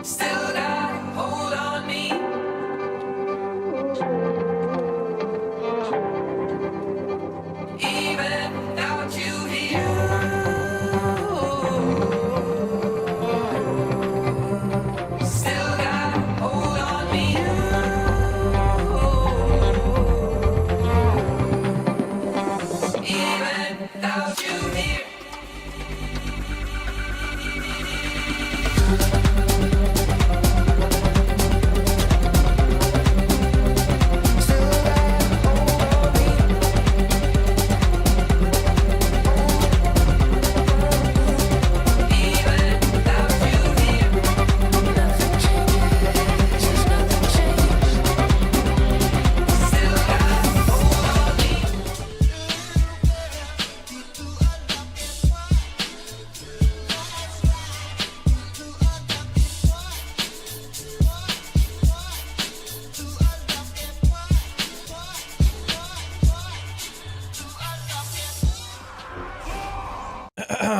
Still got a hold on me. Even without you here. Still got a hold on me. Even without you here.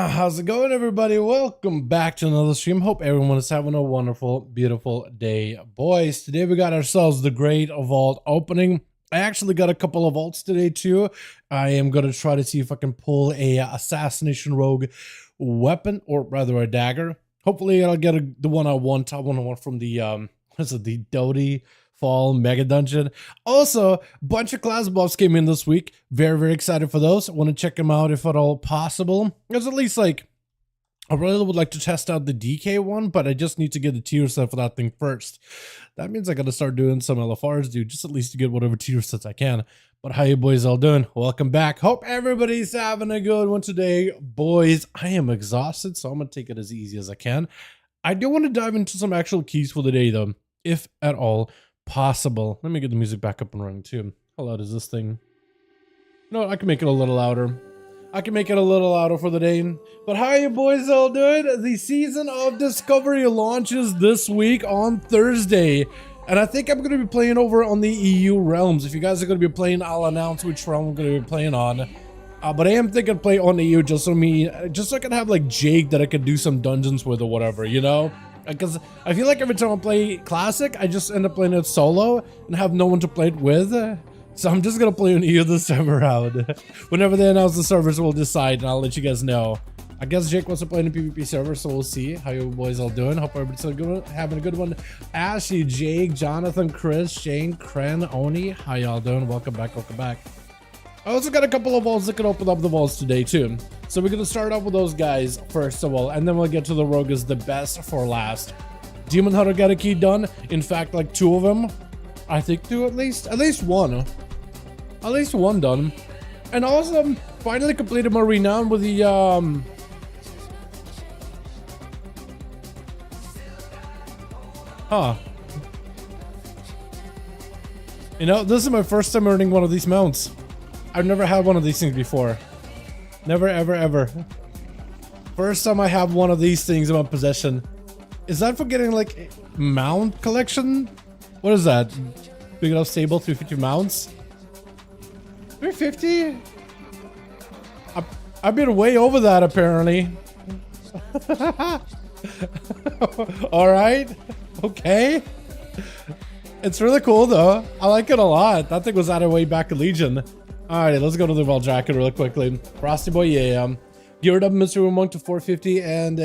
How's it going, everybody? Welcome back to another stream. Hope everyone is having a wonderful, beautiful day. Boys, today we got ourselves the great vault opening. I actually got a couple of vaults today too. I am going to try to see if I can pull a assassination rogue weapon, or rather a dagger. Hopefully I'll get the one I want. I want one from the what's it, the Dodie Fall Mega Dungeon. Also, a bunch of class buffs came in this week. Very excited for those. I want to check them out if at all possible. There's at least like, I really would like to test out the DK one, but I just need to get the tier set for that thing first. That means I gotta start doing some LFRs, dude, just at least to get whatever tier sets I can. But how you boys all doing? Welcome back. Hope everybody's having a good one today. Boys, I am exhausted, so I'm gonna take it as easy as I can. I do want to dive into some actual keys for the day though, if at all possible. Let me get the music back up and running too. How loud is this thing? No, I can make it a little louder. I can make it a little louder for the day. But how you boys all doing? The Season of Discovery launches this week on Thursday. And I think I'm going to be playing over on the EU realms. If you guys are going to be playing, I'll announce which realm I'm going to be playing on. But I am thinking of play on the EU just so I can have like Jake that I could do some dungeons with or whatever, you know? Because I feel like every time I play Classic, I just end up playing it solo and have no one to play it with. So I'm just going to play on EU this time around. Whenever they announce the servers, we'll decide and I'll let you guys know. I guess Jake wants to play in the PvP server, so we'll see how you boys all doing. Hope everybody's having a good one. Ashley, Jake, Jonathan, Chris, Shane, Kren, Oni, how y'all doing? Welcome back, welcome back. I also got a couple of vaults that can open up the vaults today too. So we're going to start off with those guys first of all, and then we'll get to the rogue as the best for last. Demon Hunter got a key done. In fact, like 2 of them. I think 2 at least. At least one. At least 1 done. And also finally completed my renown with the You know, this is my first time earning one of these mounts. I've never had one of these things before. Never, ever. First time I have one of these things in my possession. Is that for getting like mount collection? What is that? Big enough stable 350 mounts? 350? I've been way over that apparently. All right. Okay. It's really cool though. I like it a lot. That thing was added way back in Legion. Alright, let's go to the Vault Jacket real quickly. Frosty Boy, yeah. Geared up Mystery Monk to 450 and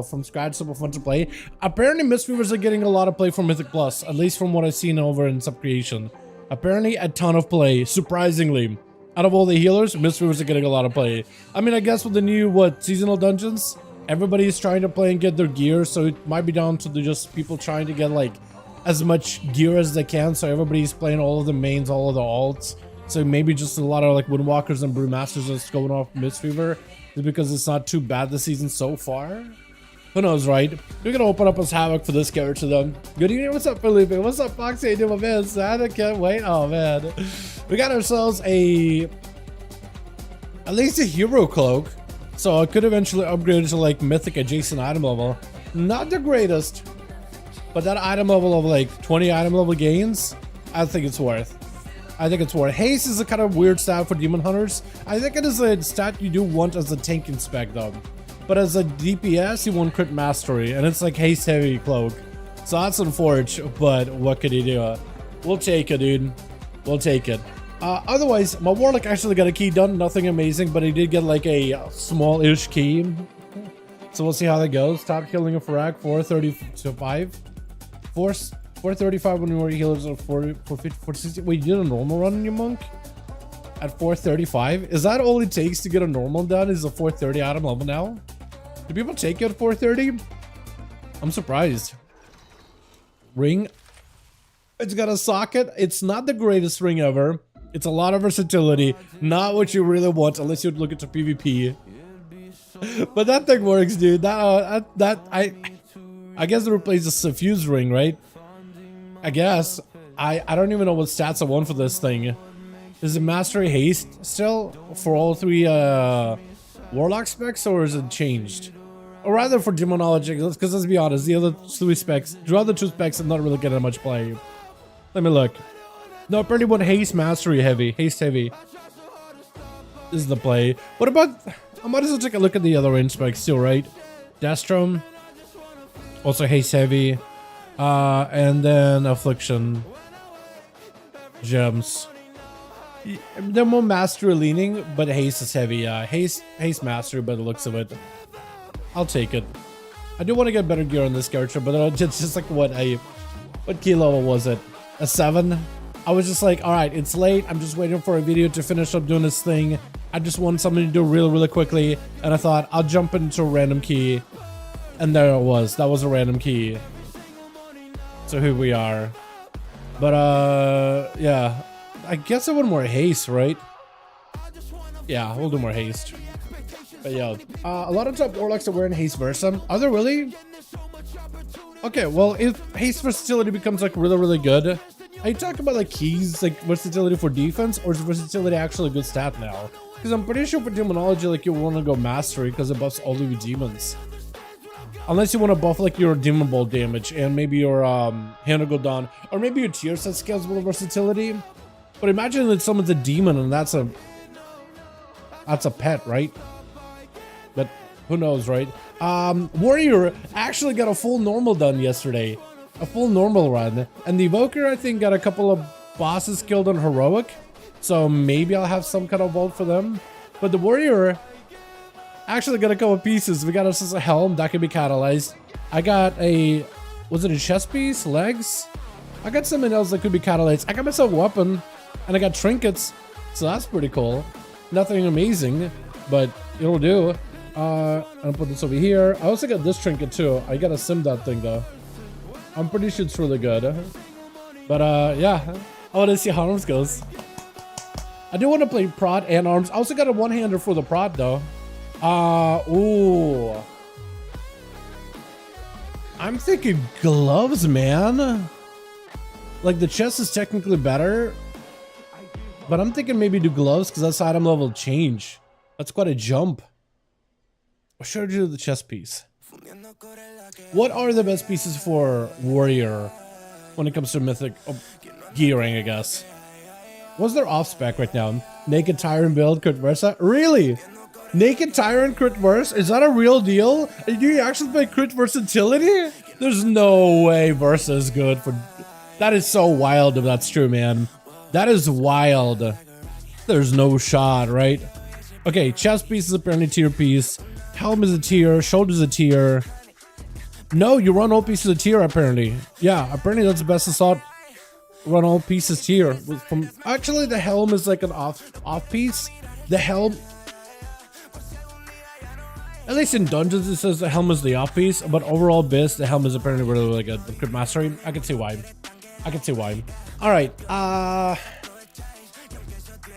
from scratch, super fun to play. Apparently, Mistweavers are getting a lot of play from Mythic Plus, at least from what I've seen over in Subcreation. Apparently, a ton of play, surprisingly. Out of all the healers, Mistweavers are getting a lot of play. I mean, I guess with the new, seasonal dungeons, everybody's trying to play and get their gear, so it might be down to just people trying to get, like, as much gear as they can, so everybody's playing all of the mains, all of the alts. So maybe just a lot of like Windwalkers and Brewmasters that's going off Mistweaver is because it's not too bad this season so far. Who knows, right? We're gonna open up as Havoc for this character though. Good evening, what's up, Felipe? What's up, Foxy? How you doing, my man? Sad, I can't wait. Oh man, we got ourselves at least a hero cloak, so I could eventually upgrade to like mythic adjacent item level. Not the greatest, but that item level of like 20 item level gains, I think it's worth. I think it's worth. Haste is a kind of weird stat for Demon Hunters. I think it is a stat you do want as a tank inspec though. But as a DPS, you want crit mastery, and it's like haste heavy cloak. So that's unfortunate, but what could you do? We'll take it, dude. We'll take it. Otherwise, my Warlock actually got a key done. Nothing amazing, but he did get like a small-ish key. So we'll see how that goes. Top healing of Farag, 435. 435 when we were healers of 460. Wait, you did a normal run in your monk? At 435? Is that all it takes to get a normal done? Is a 430 item level now? Do people take it at 430? I'm surprised. Ring. It's got a socket. It's not the greatest ring ever. It's a lot of versatility. Not what you really want unless you look at the PvP. But that thing works, dude. I guess it replaces the fuse ring, right? I guess. I don't even know what stats I want for this thing. Is it Mastery Haste still for all three Warlock specs, or is it changed? Or rather for Demonology, because let's be honest, the other two specs are not really getting much play. Let me look. No, apparently one Haste Mastery heavy. Haste heavy. This is the play. What about... I might as well take a look at the other range specs too, right? Destrom. Also Haste heavy. And then Affliction. Gems. They're more Mastery leaning, but Haste is heavy. Haste Mastery by the looks of it. I'll take it. I do want to get better gear on this character, but it's just like what key level was it? A 7? I was just like, all right, it's late. I'm just waiting for a video to finish up doing this thing. I just want something to do really quickly. And I thought I'll jump into a random key. And there it was. That was a random key. So here we are. But yeah. I guess I want more haste, right? Yeah, we'll do more haste. But yeah, a lot of top Warlocks are wearing haste Versa. Are they really? Okay, well, if haste versatility becomes like really good, are you talking about like keys, like versatility for defense, or is versatility actually a good stat now? Because I'm pretty sure for Demonology, like you want to go Mastery because it buffs all of your demons. Unless you want to buff like your Demon Ball damage and maybe your Hand go down, or maybe your tier set scales with versatility. But imagine that someone's a demon and that's a pet, right? But who knows, right? Warrior actually got a full normal done yesterday. A full normal run. And the Evoker, I think, got a couple of bosses killed on Heroic. So maybe I'll have some kind of vault for them. But the Warrior actually got a couple of pieces. We got a helm that can be catalyzed. I got a... Was it a chest piece? Legs? I got something else that could be catalyzed. I got myself a weapon. And I got trinkets. So that's pretty cool. Nothing amazing. But it'll do. I'll put this over here. I also got this trinket too. I gotta sim that thing though. I'm pretty sure it's really good. But yeah, I want to see how arms goes. I do want to play prod and arms. I also got a one-hander for the prod though. Ooh. I'm thinking gloves, man. Like the chest is technically better, but I'm thinking maybe do gloves because that's item level change. That's quite a jump. Or should I do the chest piece? What are the best pieces for Warrior when it comes to Mythic gearing, I guess? What's their off spec right now? Naked Tyrant build, crit Versa? Really? Naked Tyrant crit Versa? Is that a real deal? Do you actually play crit versatility? There's no way Versa is good for... That is so wild if that's true, man. That is wild. There's no shot, right? Okay, chest piece is apparently tier piece. Helm is a tier. Shoulder's a tier. No, you run all pieces of tier, apparently. Yeah, apparently that's the best assault. Run all pieces tier. Actually, the helm is like an off piece. The helm... At least in dungeons, it says the helm is the off piece. But overall, the helm is apparently really good. The crit mastery, I can see why. I can see why. Alright,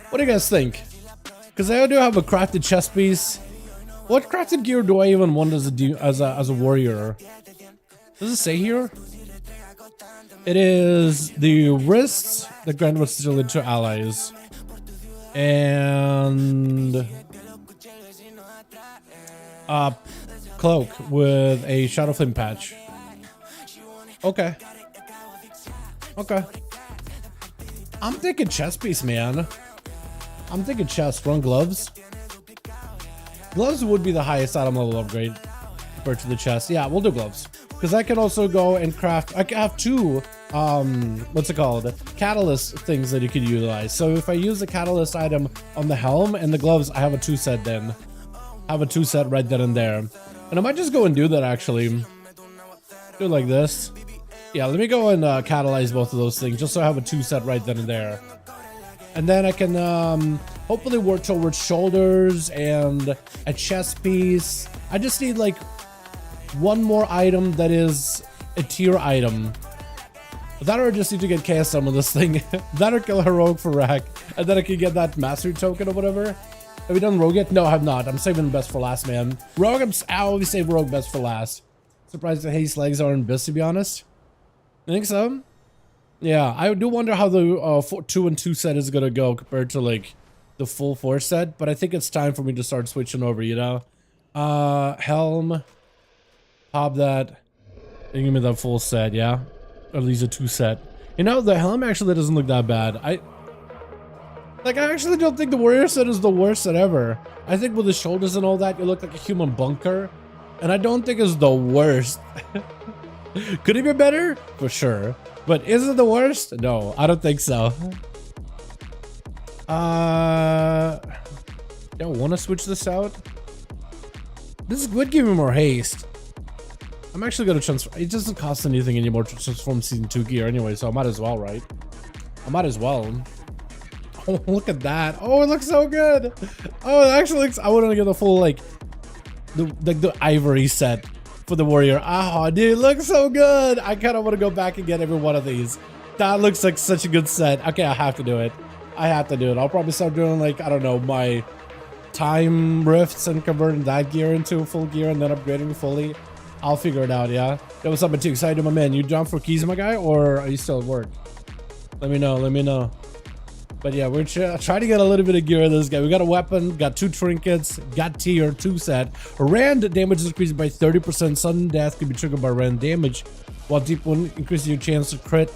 what do you guys think? Because I do have a crafted chest piece. What crafted gear do I even want as a warrior? Does it say here? It is the wrists that grant versatility to allies. And... cloak with a Shadow Flame patch. Okay. Okay. I'm thinking chest piece, man. I'm thinking chest. Run gloves. Gloves would be the highest item level upgrade compared to the chest. Yeah, we'll do gloves. because I can also go and craft. I can have two what's it called, catalyst things that you can utilize. So if I use the catalyst item on the helm and the gloves, I have a 2 set. Then I have a 2 set right then and there, and I might just go and do that. Actually do it like this. Yeah, let me go and catalyze both of those things just so I have a 2 set right then and there, and then I can hopefully work towards shoulders and a chest piece. I just need like one more item that is a tier item. That, or I just need to get KSM on this thing. That, or kill Heroic for rack, and then I can get that mastery token or whatever. Have we done Rogue yet? No, I have not. I'm saving best for last, man. Rogue, I always save Rogue best for last. Surprised the Haste legs aren't best, to be honest. I think so. Yeah, I do wonder how the 2 and 2 set is gonna go compared to like the full 4 set, but I think it's time for me to start switching over, you know? Helm. Pop that. And give me that full set, yeah? Or at least a 2 set. You know, the helm actually doesn't look that bad. I actually don't think the warrior set is the worst set ever. I think with the shoulders and all that, you look like a human bunker. And I don't think it's the worst. Could it be better? For sure. But is it the worst? No, I don't think so. Don't want to switch this out. This would give me more haste. I'm actually gonna transfer. It doesn't cost anything anymore to transform season 2 gear anyway, so I might as well, right? I might as well. Oh, look at that. Oh, it looks so good. Oh, it actually looks. I want to get the full like the ivory set for the warrior. Oh, dude, it looks so good. I kind of want to go back and get every one of these. That looks like such a good set. Okay, I have to do it. I have to do it. I'll probably start doing like, I don't know, my time rifts and converting that gear into full gear and then upgrading fully. I'll figure it out, yeah? That was something too excited, my man. You down for keys, my guy, or are you still at work? Let me know, let me know. But yeah, we're trying to get a little bit of gear in this guy. We got a weapon, got 2 trinkets, got tier 2 set. Rand damage is increased by 30%. Sudden death can be triggered by rand damage, while deep wound increases your chance to crit.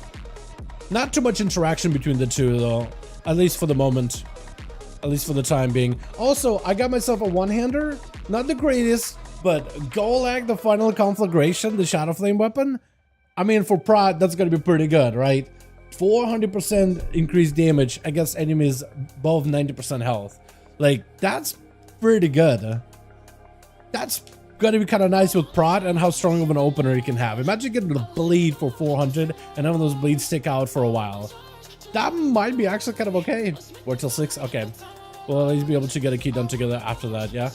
Not too much interaction between the two, though. At least for the moment. At least for the time being. Also, I got myself a one-hander. Not the greatest, but Golag, the final conflagration, the Shadow Flame weapon. I mean, for prod, that's gonna be pretty good, right? 400% increased damage against enemies above 90% health. Like, that's pretty good. That's gonna be kind of nice with prod and how strong of an opener you can have. Imagine getting the bleed for 400 and having those bleeds stick out for a while. That might be actually kind of okay. 4 till 6, okay. We'll at least be able to get a key done together after that, yeah?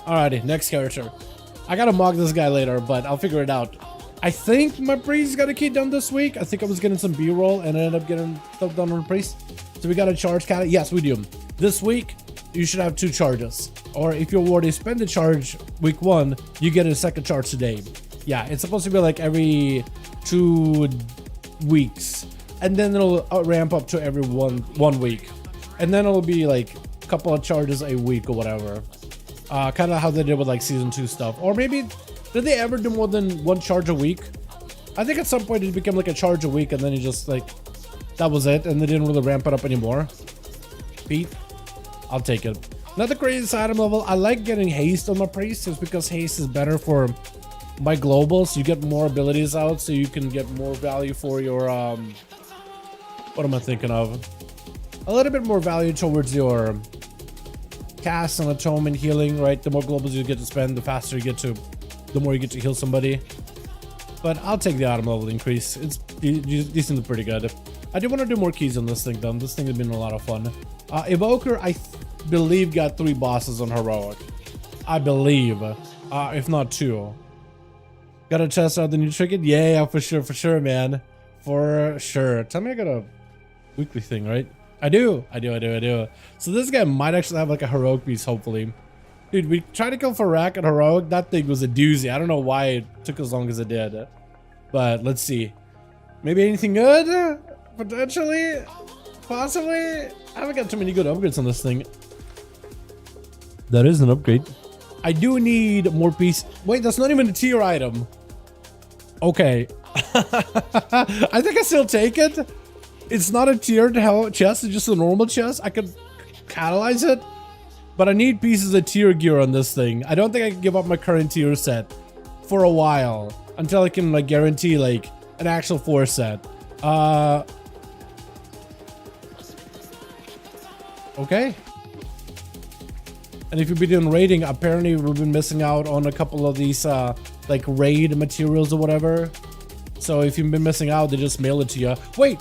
Alrighty, next character. I gotta mock this guy later, but I'll figure it out. I think my priest got a key done this week. I think I was getting some B-roll and I ended up getting stuff done on the priest. So we got a charge cat. Yes, we do. This week, you should have 2 charges. Or if you already spend the charge week 1, you get a second charge today. Yeah, it's supposed to be like every 2 weeks. And then it'll ramp up to every one week. And then it'll be like a couple of charges a week or whatever. Kind of how they did with like season 2 stuff. Or maybe, did they ever do more than 1 charge a week? I think at some point it became like a charge a week and then you just like, that was it. And they didn't really ramp it up anymore. Pete, I'll take it. Not the craziest item level. I like getting haste on my priest just because haste is better for my globals. You get more abilities out so you can get more value for your, what am I thinking of? A little bit more value towards your cast and atonement healing, right? The more globals you get to spend, the faster you get to, the more you get to heal somebody. But I'll take the item level increase. It's decently pretty good. I do want to do more keys on this thing though. This thing has been a lot of fun. Evoker, I believe, got 3 bosses on Heroic. I believe, if not 2. Gotta test out the new trinket? Yeah, for sure, man. For sure. Tell me I got a weekly thing, right? I do. So this guy might actually have like a heroic piece, hopefully. Dude, we tried to kill Farak and heroic. That thing was a doozy. I don't know why it took as long as it did. But let's see. Maybe anything good? Potentially? Possibly? I haven't got too many good upgrades on this thing. That is an upgrade. I do need more piece. Wait, that's not even a tier item. Okay. I think I still take it. It's not a tiered chest, it's just a normal chest. I could catalyze it, but I need pieces of tier gear on this thing. I don't think I can give up my current tier set for a while. until I can like guarantee like an actual 4 set. Okay. And if you've been doing raiding, apparently we've been missing out on a couple of these like raid materials or whatever. So if you've been missing out, they just mail it to you. Wait,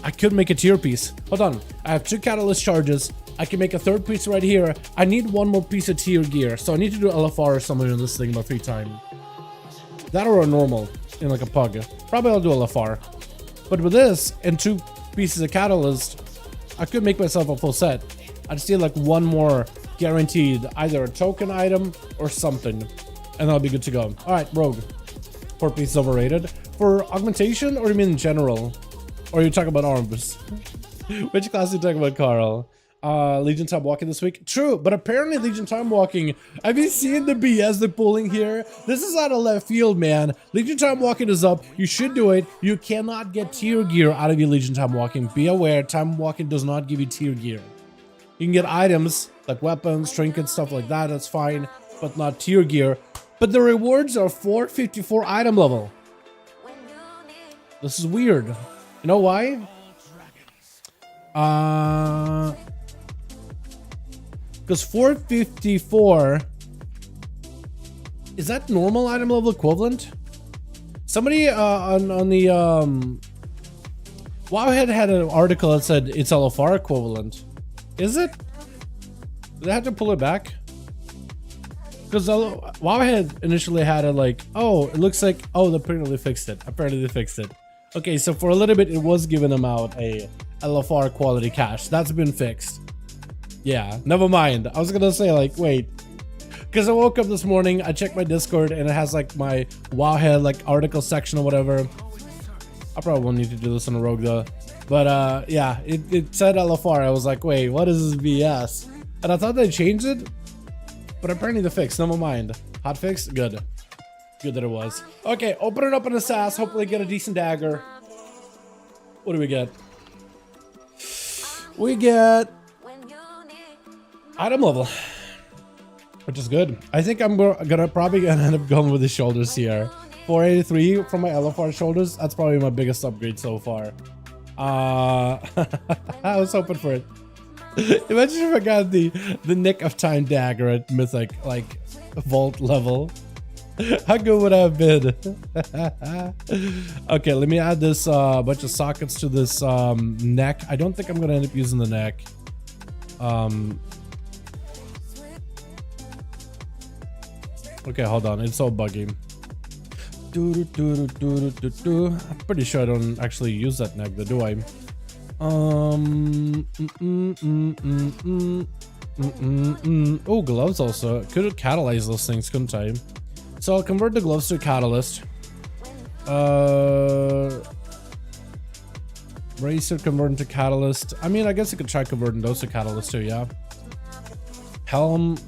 I could make a tier piece. Hold on, I have 2 catalyst charges. I can make a 3rd piece right here. I need 1 more piece of tier gear, so I need to do LFR or something in this thing about 3 times. That or a normal in like a pug. Probably I'll do LFR. But with this and 2 pieces of catalyst, I could make myself a full set. I just need like 1 more guaranteed, either a token item or something, and I'll be good to go. All right, Rogue. 4 pieces overrated. For augmentation, or you mean in general? Or are you talking about arms? Which class are you talking about, Carl? Legion Timewalking this week? True, but apparently Legion Timewalking, have you seen the BS they're pulling here? This is out of left field, man. Legion Timewalking is up. You should do it. You cannot get tier gear out of your Legion Timewalking. Be aware, Timewalking does not give you tier gear. You can get items like weapons, trinkets, stuff like that. That's fine, but not tier gear. But the rewards are 454 item level. This is weird. You know why? Because 454, is that normal item level equivalent? Somebody on the Wowhead had an article that said it's LFR equivalent. Is it? Did I have to pull it back? Because Wowhead initially had it like, oh, it looks like, oh, apparently they fixed it. Apparently they fixed it. Okay, so for a little bit, it was giving them out a LFR quality cache. That's been fixed. Yeah, never mind. I was gonna say like, wait, because I woke up this morning, I checked my Discord, and it has like my Wowhead like article section or whatever. I probably won't need to do this on a Rogue though. But yeah, it said LFR. I was like, wait, what is this BS? And I thought they changed it, but apparently the fix. Never mind. Hot fix? Good. Good that it was. Okay, open it up in a SAS. Hopefully get a decent dagger. What do we get? We get item level, which is good. I think I'm probably gonna end up going with the shoulders here. 483 from my LFR shoulders. That's probably my biggest upgrade so far. I was hoping for it. Imagine if I got the nick of time dagger at Mythic, like vault level. How good would I have been? Okay, let me add this bunch of sockets to this neck. I don't think I'm gonna end up using the neck. Okay, hold on. It's so buggy. I'm pretty sure I don't actually use that neck, though, do I? Oh, gloves also. Could catalyze those things, couldn't I? So I'll convert the gloves to a catalyst. Racer convert into catalyst. I mean, I guess I could try converting those to catalyst too, yeah. Helm,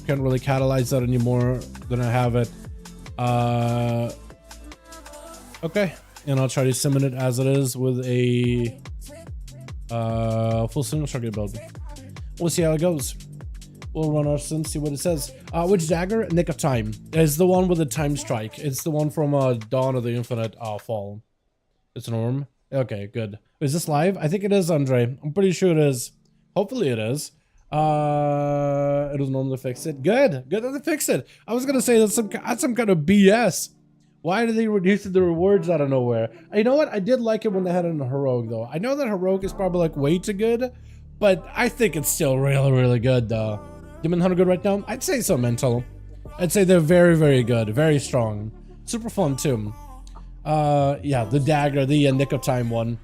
can't really catalyze that anymore than I have it. Okay, and I'll try to summon it as it is with a full single target build. We'll see how it goes. We'll run our sim, see what it says. Which dagger? Nick of Time. It's the one with the time strike. It's the one from Dawn of the Infinite Fall. It's an orm. Okay, good. Is this live? I think it is, Andre. I'm pretty sure it is. Hopefully it is. It was normally fix it. Good. Good that they fixed it. I was gonna say that's some kind of BS. Why did they reduce the rewards out of nowhere? You know what? I did like it when they had it in Heroic though. I know that Heroic is probably like way too good, but I think it's still really, really good though. Demon Hunter good right now? I'd say so, Mental. I'd say they're very, very good. Very strong. Super fun too. Yeah, the dagger, the Nick of Time one.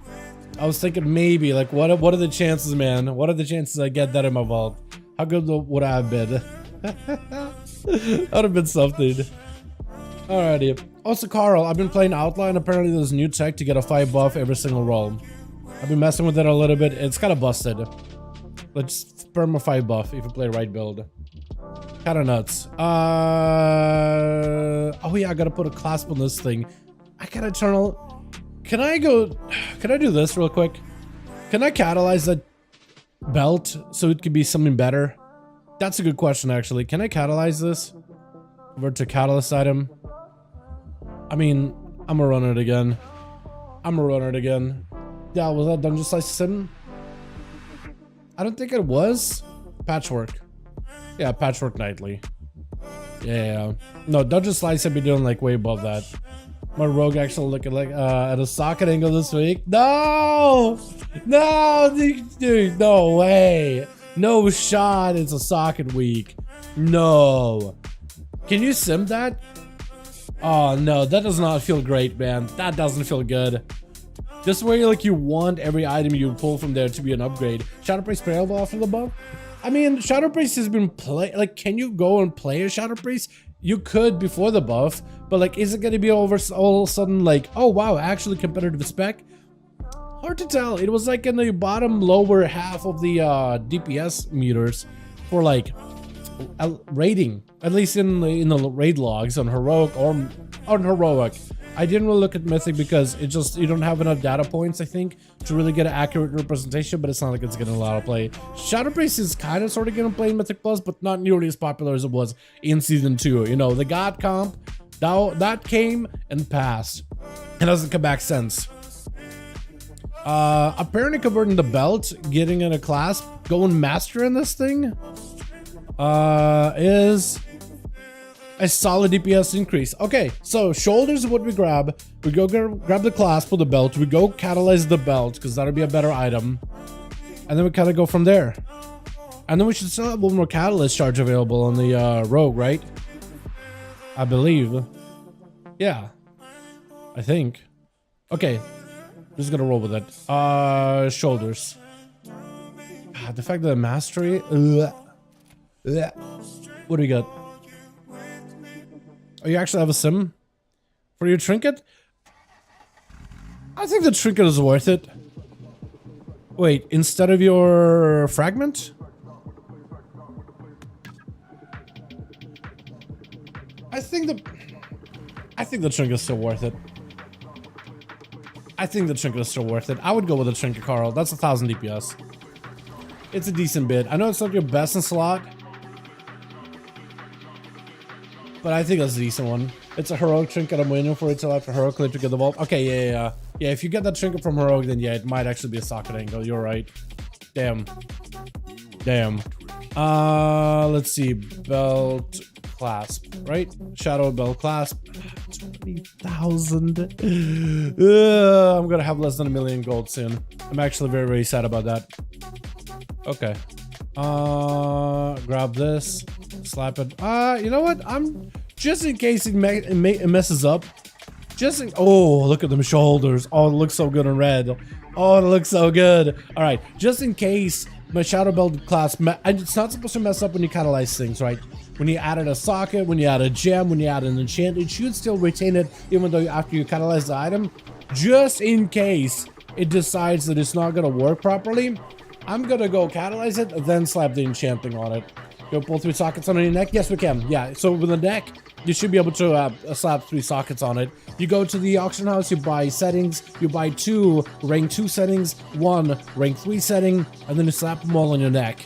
I was thinking maybe, like, what are the chances, man? What are the chances I get that in my vault? How good would I have been? That would have been something. Alrighty. Also, Carl, I've been playing Outline. Apparently, there's new tech to get a 5 buff every single roll. I've been messing with it a little bit. It's kind of busted. Let's perma 5 buff if you play right build. Kind of nuts. Oh yeah, I gotta put a clasp on this thing. I got Eternal. Can I do this real quick? Can I catalyze that belt so it could be something better? That's a good question, actually. Can I catalyze this? Convert to catalyst item. I mean, I'm gonna run it again. Yeah, was that Dungeon Slice Sim? I don't think it was. Patchwork. Yeah, Patchwork Nightly. Yeah. No, Dungeon Slice I'd be doing like way above that. My rogue actually looking like at a socket angle this week. No! No, dude, no way. No shot, it's a socket week. No. Can you sim that? Oh no, that does not feel great, man. That doesn't feel good. This way, like, you want every item you pull from there to be an upgrade. Shadow Priest playable after the buff? I mean, Shadow Priest has been like, can you go and play a Shadow Priest? You could before the buff, but like, is it gonna be all of a sudden like, oh wow, actually competitive spec? Hard to tell. It was like in the bottom lower half of the DPS meters for like raiding, at least in the raid logs on heroic or on heroic. I didn't really look at Mythic because it just, you don't have enough data points, I think, to really get an accurate representation, but it's not like it's getting a lot of play. Shadow Priest is kind of sort of getting play in Mythic Plus, but not nearly as popular as it was in Season 2. You know, the God comp, that came and passed. It hasn't come back since. Apparently converting the belt, getting in a class, going master in this thing, is a solid DPS increase. Okay, so shoulders is what we grab. We go grab the clasp for the belt. We go catalyze the belt because that'll be a better item. And then we kind of go from there. And then we should still have one more catalyst charge available on the rogue, right? I believe. Yeah. I think. Okay. I'm just gonna roll with it. Shoulders. God, the fact that the mastery. What do we got? Oh, you actually have a sim for your trinket? I think the trinket is worth it. Wait, instead of your fragment? I think the trinket is still worth it. I would go with the trinket, Carl. That's 1,000 DPS. It's a decent bid. I know it's not your best in slot, but I think that's a decent one. It's a heroic trinket. I'm waiting for it till after heroic to get the vault. Okay, yeah. If you get that trinket from heroic, then yeah, it might actually be a socket angle. You're right. Damn. Let's see. Belt clasp, right? Shadow belt clasp. 20,000. I'm gonna have less than 1 million gold soon. I'm actually very, very sad about that. Okay. Grab this. Slap it. You know what? I'm just in case it messes up. Oh, look at them shoulders. Oh, it looks so good in red. Oh, it looks so good. All right, just in case my shadow belt class, it's not supposed to mess up when you catalyze things, right? When you added a socket, when you add a gem, when you add an enchant, it should still retain it even though after you catalyze the item. Just in case it decides that it's not gonna work properly, I'm gonna go catalyze it, then slap the enchanting on it. Go pull 3 sockets on your neck? Yes, we can. Yeah, so with the neck, you should be able to slap 3 sockets on it. You go to the auction house, you buy settings, you buy 2 rank 2 settings, 1 rank 3 setting, and then you slap them all on your neck.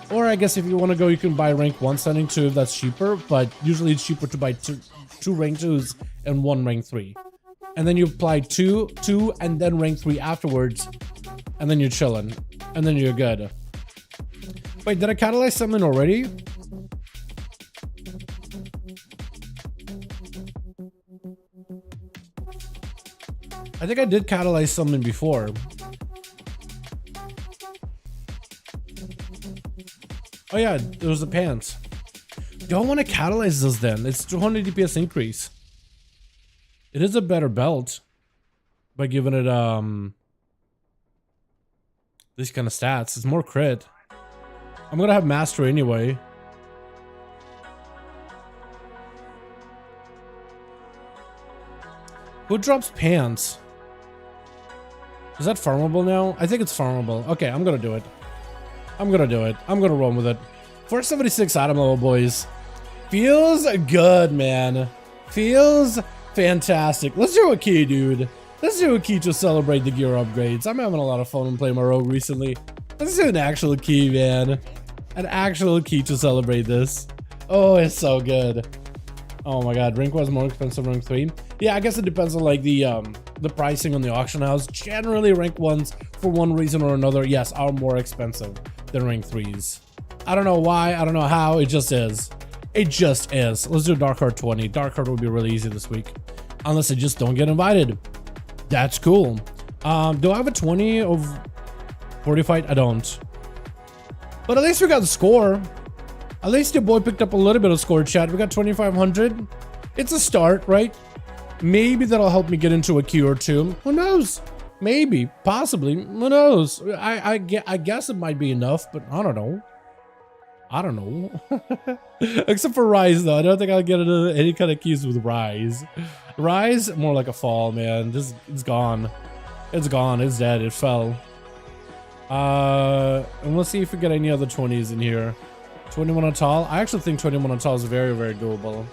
Or I guess if you want to go, you can buy rank 1 setting too, if that's cheaper, but usually it's cheaper to buy 2 rank 2s and 1 rank 3. And then you apply 2, and then rank 3 afterwards, and then you're chilling, and then you're good. Wait, did I catalyze something already? I think I did catalyze something before. Oh yeah, there was the pants. Don't want to catalyze those then. It's 200 DPS increase. It is a better belt by giving it these kind of stats. It's more crit. I'm gonna have master anyway. Who drops pants? Is that farmable now? I think it's farmable. Okay, I'm gonna do it. I'm gonna run with it. 476 item level, boys. Feels good, man. Feels fantastic. Let's do a key, dude. Let's do a key to celebrate the gear upgrades. I'm having a lot of fun and playing my rogue recently. Let's do an actual key, man. An actual key to celebrate this. Oh, it's so good. Oh my god, rank was more expensive than rank 3. Yeah, I guess it depends on like the pricing on the auction house. Generally, rank 1s, for one reason or another, yes, are more expensive than rank 3s. I don't know why, I don't know how, it just is. It just is. Let's do Dark Heart 20. Dark Heart will be really easy this week. Unless I just don't get invited. That's cool. Do I have a 20 of 40 fight? I don't. But at least we got the score. At least your boy picked up a little bit of score, chat. We got 2,500. It's a start, right? Maybe that'll help me get into a queue or two. Who knows? Maybe. Possibly. Who knows? I guess it might be enough, but I don't know. I don't know. Except for Rise, though. I don't think I'll get into any kind of queues with Rise. Rise, more like a fall, man. It's gone. It's gone. It's dead. It fell. And let's see if we get any other 20s in here. 21 on tall. I actually think 21 on tall is very, very doable.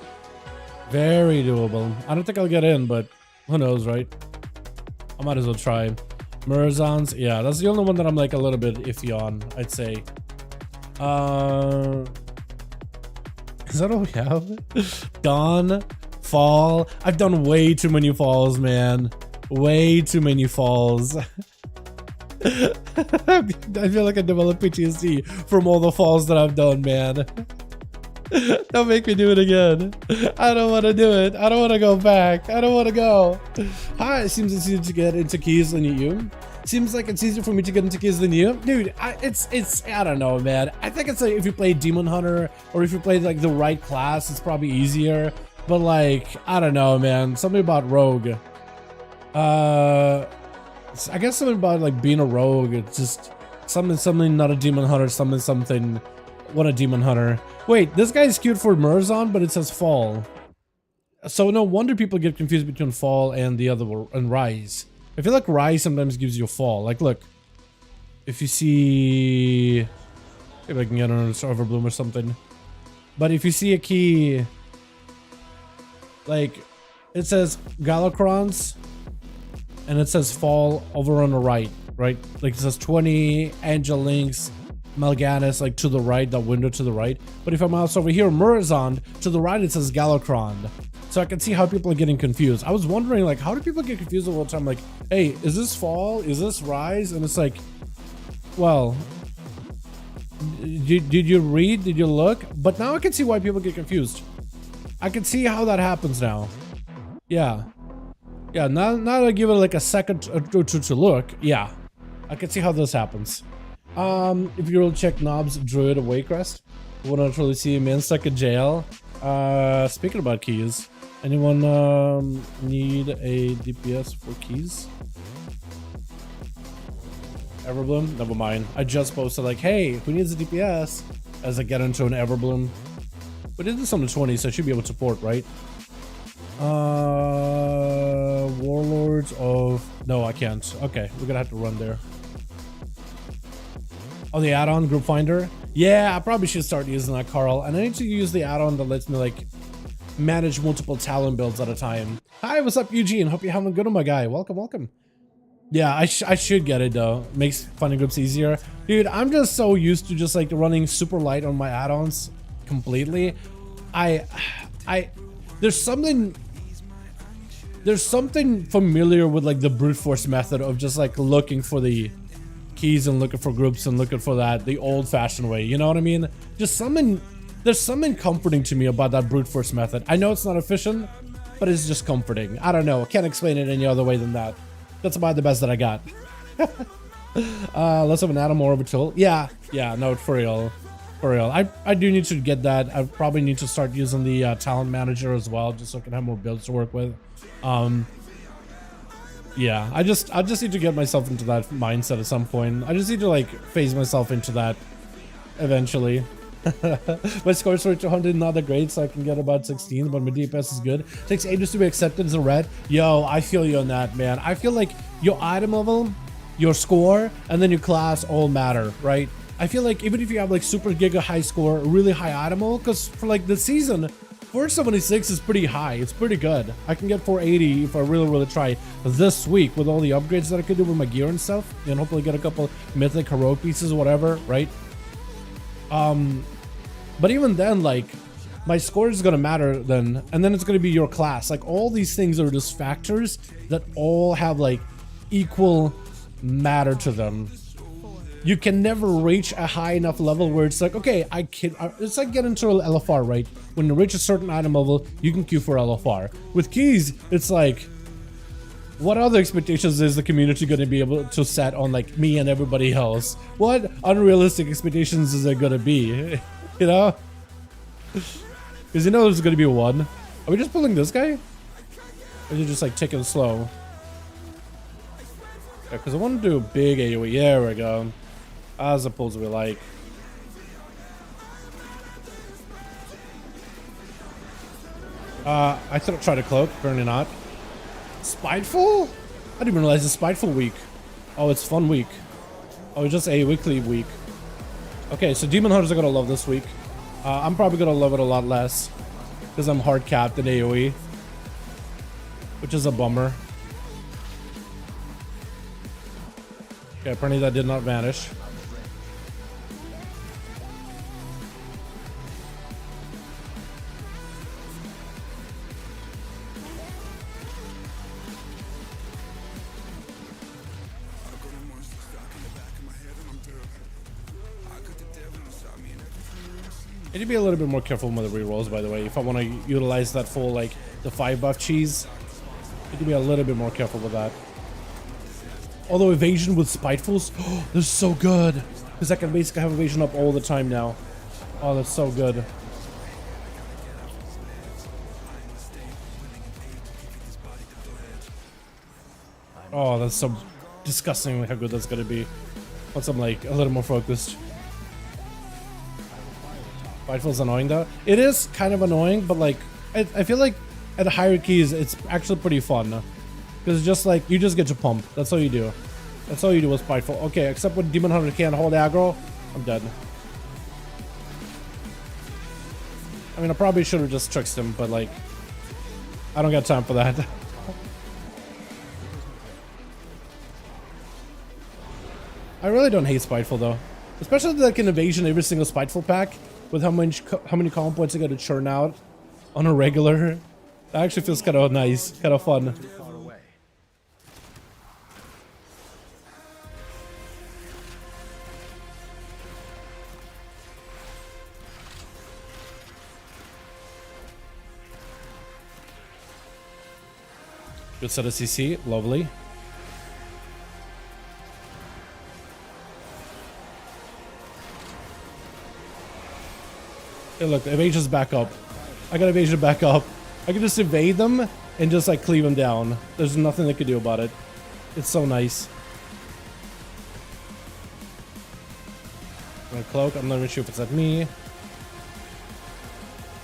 Very doable. I don't think I'll get in, but who knows, right? I might as well try. Murazans. Yeah, that's the only one that I'm like a little bit iffy on, I'd say. Is that all we have? Dawn, fall. I've done way too many falls, man. Way too many falls. I feel like I developed PTSD from all the falls that I've done, man. Don't make me do it again. I don't want to do it. I don't want to go back. I don't want to go. Hi, it seems it's easier to get into keys than you. Seems like it's easier for me to get into keys than you. Dude, it's I don't know, man. I think it's like if you play Demon Hunter or if you play like the right class, it's probably easier. But like, I don't know, man. Something about Rogue. I guess something about like being a rogue. It's just something not a demon hunter, something what a demon hunter. Wait, this guy is queued for Murazan, but it says fall. So no wonder people get confused between fall and the other and Rise. I feel like Rise sometimes gives you a fall. Like look, if you see, maybe I can get on Server Bloom or something. But if you see a key, like it says Galacrons. And it says fall over on the right? Like it says 20, Angel Links, Mal'Ganis, like to the right, that window to the right. But if I'm also over here, Murazan, to the right it says Galacron. So I can see how people are getting confused. I was wondering, like, how do people get confused all the time? Like, hey, is this fall? Is this Rise? And it's like, well, did you read? Did you look? But now I can see why people get confused. I can see how that happens now. Yeah. Yeah, now that I give it like a second to look, yeah, I can see how this happens. If you will check Knobs Druid of Waycrest, you will not really see a man stuck in jail. Speaking about keys, anyone need a DPS for keys? Everbloom? Never mind. I just posted like, hey, who needs a DPS? As I get into an Everbloom. But it is on the 20, so I should be able to support, right? Warlords of... No, I can't. Okay, we're gonna have to run there. Oh, the add-on group finder? Yeah, I probably should start using that, Carl. And I need to use the add-on that lets me like manage multiple talent builds at a time. Hi, what's up, Eugene? Hope you're having a good one, my guy. Welcome, welcome. Yeah, I should get it though. Makes finding groups easier. Dude, I'm just so used to just like running super light on my add-ons completely. There's something familiar with like the brute force method of just like looking for the keys and looking for groups and looking for that the old-fashioned way, you know what I mean? Just something, there's something comforting to me about that brute force method. I know it's not efficient, but it's just comforting. I don't know, I can't explain it any other way than that. That's about the best that I got. Let's have an add-on more of a tool. Yeah, no, for real. For real, I do need to get that. I probably need to start using the talent manager as well, just so I can have more builds to work with. Yeah, I just need to get myself into that mindset at some point. I just need to like phase myself into that eventually. My scores for 200 not that great, so I can get about 16, but my DPS is good. Takes ages to be accepted as a red. Yo, I feel you on that, man. I feel like your item level, your score, and then your class all matter, right? I feel like even if you have like super giga high score, really high item level, because for like the season, 476 is pretty high. It's pretty good. I can get 480 if I really try this week with all the upgrades that I could do with my gear and stuff, and hopefully get a couple mythic heroic pieces or whatever, right? But even then, like my score is gonna matter then, and then it's gonna be your class. Like all these things are just factors that all have like equal matter to them. You can never reach a high enough level where it's like, okay, it's like getting to LFR, right? When you reach a certain item level, you can queue for LFR. With keys, it's like, what other expectations is the community going to be able to set on like me and everybody else? What unrealistic expectations is there going to be? You know? Because you know there's going to be one. Are we just pulling this guy? Or is it just like taking it slow? Yeah, because I want to do a big AoE. There we go. As opposed to we like. I tried to cloak, apparently not. Spiteful? I didn't even realize it's Spiteful week. Oh, it's fun week. Oh, it's just a weekly week. Okay, so Demon Hunters are gonna love this week. I'm probably gonna love it a lot less because I'm hard capped in AoE, which is a bummer. Okay, apparently that did not vanish. I need to be a little bit more careful with the rerolls, by the way. If I want to utilize that full, like, the 5 buff cheese, I need to be a little bit more careful with that. Although evasion with Spitefuls, oh, they're so good. Because I can basically have evasion up all the time now. Oh, that's so good. Oh, that's so disgusting how good that's going to be. Once I'm, like, a little more focused. Spiteful's annoying though. It is kind of annoying, but like I feel like at higher keys it's actually pretty fun because it's just like you just get to pump. That's all you do. That's all you do with Spiteful. Okay, except when Demon Hunter can't hold aggro, I'm dead. I mean, I probably should have just tricked him, but like I don't got time for that. I really don't hate Spiteful though, especially like an evasion every single Spiteful pack. With how many column points I got to churn out on a regular, that actually feels kind of nice, kind of fun. Good set of CC, lovely. Hey, look, evasion's back up. I got evasion back up. I can just evade them and just like cleave them down. There's nothing they could do about it. It's so nice. I'm gonna cloak. I'm not even sure if it's at me.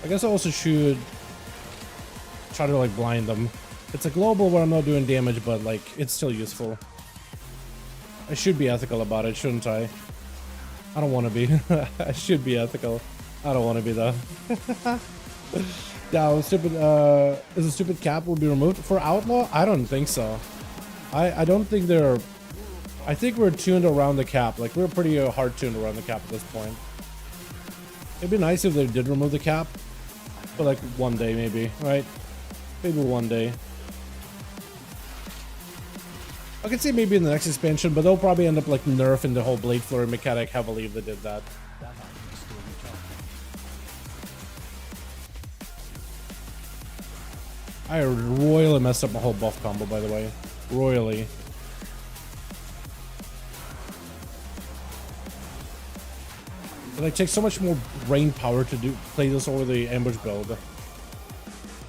I guess I also should try to like blind them. It's a global where I'm not doing damage, but like it's still useful. I should be ethical about it, shouldn't I? I don't want to be. I should be ethical. I don't want to be though. Now, stupid. Is a stupid cap will be removed for outlaw? I don't think so. I don't think they're. I think we're tuned around the cap. Like we're pretty hard tuned around the cap at this point. It'd be nice if they did remove the cap, but like one day maybe, right? Maybe one day. I could see maybe in the next expansion, but they'll probably end up like nerfing the whole blade flurry mechanic heavily if they did that. I royally messed up my whole buff combo, by the way. Royally. It like takes so much more brain power to play this over the ambush build.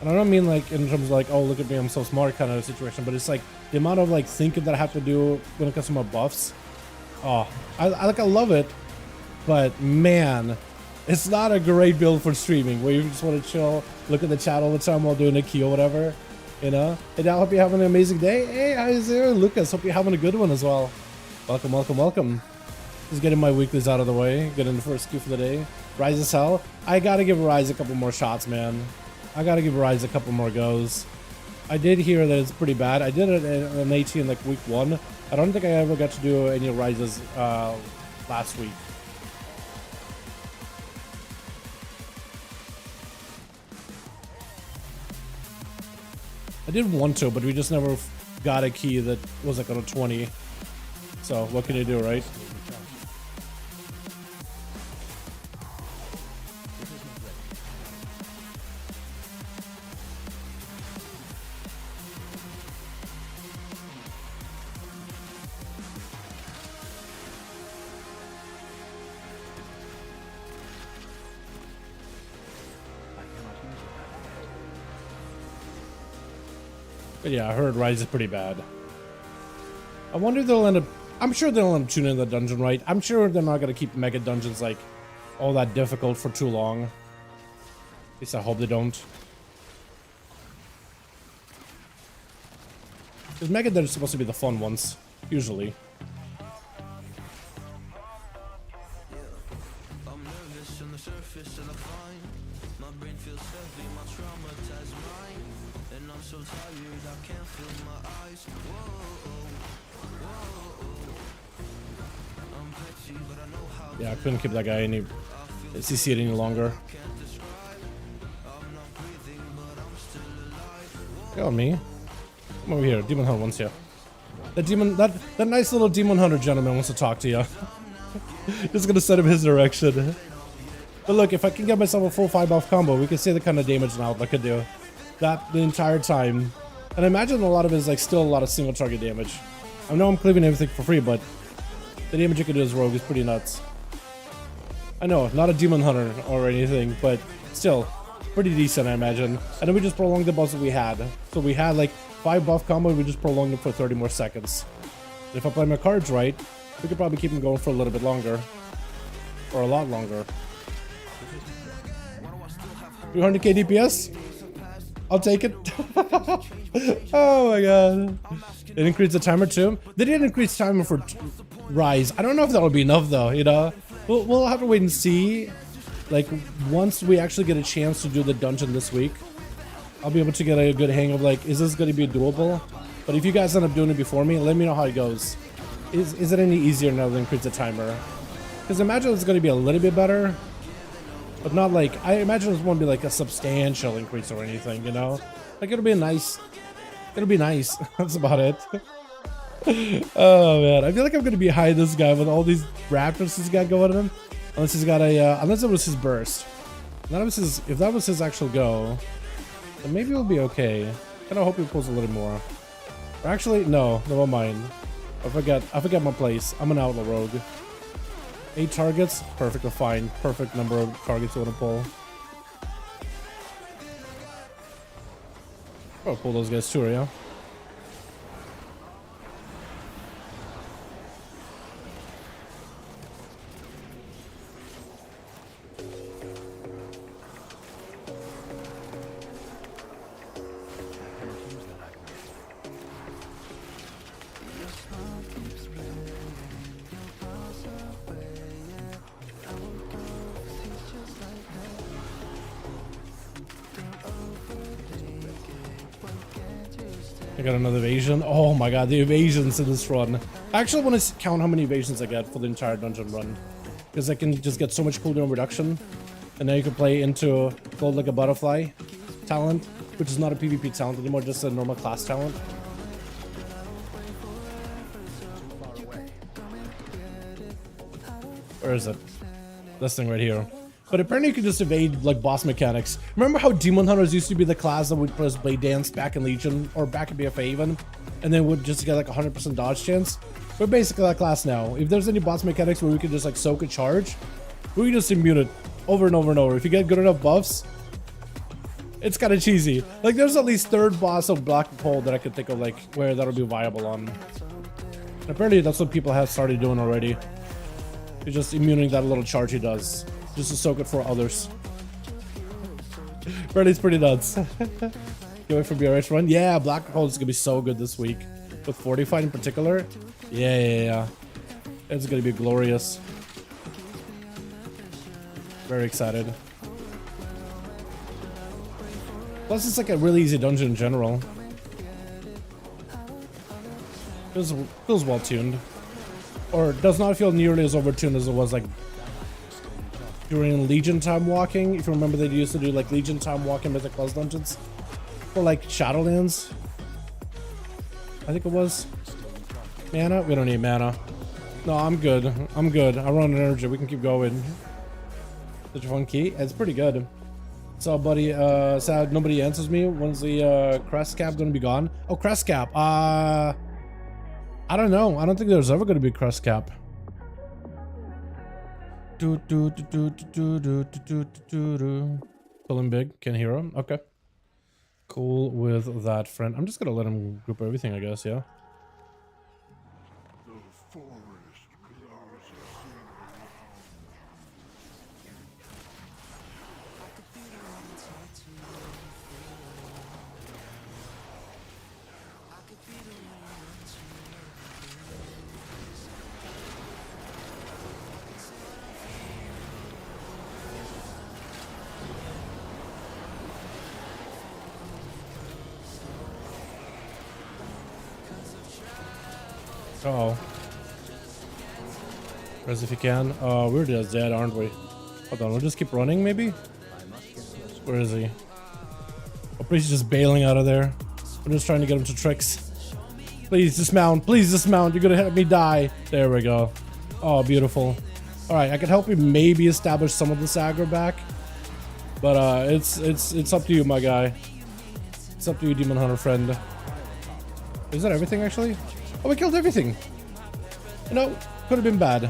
And I don't mean like in terms of like, oh look at me, I'm so smart kind of situation, but it's like the amount of like thinking that I have to do when it comes to my buffs. Oh, I love it, but man, it's not a great build for streaming where you just want to chill, look at the chat all the time while doing a key or whatever, you know? And I hope you're having an amazing day. Hey, how's it, Lucas? Hope you're having a good one as well. Welcome, welcome, welcome. Just getting my weeklies out of the way, getting the first queue for the day. Rise as hell. I gotta give Rise a couple more shots, man. I gotta give Rise a couple more goes. I did hear that it's pretty bad. I did it in AT in like week 1. I don't think I ever got to do any Rises last week. I did want to, but we just never got a key that was like on a 20. So what can you do, right? But yeah, I heard Rise is pretty bad. I wonder if they'll end up... I'm sure they'll end up tuning the dungeon right. I'm sure they're not going to keep mega dungeons like all that difficult for too long. At least I hope they don't. Because mega dungeons are supposed to be the fun ones, usually. Yeah, I couldn't keep that guy any CC any longer. Go on me. Come over here. Demon Hunter wants you. That nice little Demon Hunter gentleman wants to talk to you. Just gonna send him his direction. But look, if I can get myself a full 5-buff combo, we can see the kind of damage an outlet could do. That the entire time. And I imagine a lot of it is like still a lot of single target damage. I know I'm cleaving everything for free, but the damage you can do as Rogue is pretty nuts. I know, not a Demon Hunter or anything, but still, pretty decent, I imagine. And then we just prolonged the buffs that we had. So we had like 5 buff combo, we just prolonged it for 30 more seconds. And if I play my cards right, we could probably keep them going for a little bit longer. Or a lot longer. 300k DPS? I'll take it. Oh my god. It increased the timer too. They didn't increase timer for Rise. I don't know if that'll be enough though, you know? We'll have to wait and see. Like, once we actually get a chance to do the dungeon this week, I'll be able to get a good hang of like, is this going to be doable? But if you guys end up doing it before me, let me know how it goes. Is it any easier now to increase the timer? Because I imagine it's going to be a little bit better. But not like, I imagine it won't be like a substantial increase or anything, you know? Like, it'll be nice. That's about it. Oh man, I feel like I'm gonna be high this guy with all these raptors he's got going on. Unless he's got a, unless it was his burst. If that was his actual go, then maybe it'll be okay. Kinda hope he pulls a little more. Or actually, no, never mind. I forget my place. I'm an outlaw rogue. 8 targets, perfectly fine. Perfect number of targets you wanna pull. I'll pull those guys too, yeah? I got another evasion. Oh my god, the evasions in this run. I actually want to count how many evasions I get for the entire dungeon run. Because I can just get so much cooldown reduction. And now you can play into Gold Like a Butterfly talent, which is not a PvP talent anymore, just a normal class talent. Where is it? This thing right here. But apparently you can just evade like boss mechanics. Remember how Demon Hunters used to be the class that would press Blade Dance back in Legion or back in BFA even, and then would just get like 100% dodge chance? We're basically that class now. If there's any boss mechanics where we can just like soak a charge, we can just immune it over and over and over. If you get good enough buffs, it's kind of cheesy. Like there's at least 3rd boss of Black Hole that I could think of like where that'll be viable on. And apparently that's what people have started doing already. You're just immuning that little charge he does. Just to soak it for others. Freddy's pretty nuts. Can't wait for BRH run. Yeah, Black Hole is gonna be so good this week. With Fortified in particular. Yeah. It's gonna be glorious. Very excited. Plus it's like a really easy dungeon in general. Feels well tuned. Or does not feel nearly as overtuned as it was like during Legion Timewalking. If you remember, they used to do like Legion Timewalking Mythic Plus dungeons. for like Shadowlands. I think it was. Mana? We don't need mana. No, I'm good. I'm good. I run energy. We can keep going. Such a fun key. It's pretty good. So, buddy, sad nobody answers me. When's the crest cap gonna be gone? Oh, crest cap. I don't know. I don't think there's ever gonna be crest cap. Pulling big. Can't hear him. Okay. Cool with that, friend. I'm just gonna let him group everything, I guess. Yeah. Uh-oh. Res if you can. We're just dead, aren't we? Hold on, we'll just keep running, maybe? Where is he? Oh, please, he's just bailing out of there. I'm just trying to get him to tricks. Please dismount. Please dismount. You're gonna help me die. There we go. Oh, beautiful. Alright, I can help you maybe establish some of this aggro back. But it's up to you, my guy. It's up to you, Demon Hunter friend. Is that everything, actually? Oh, we killed everything. You know, could have been bad.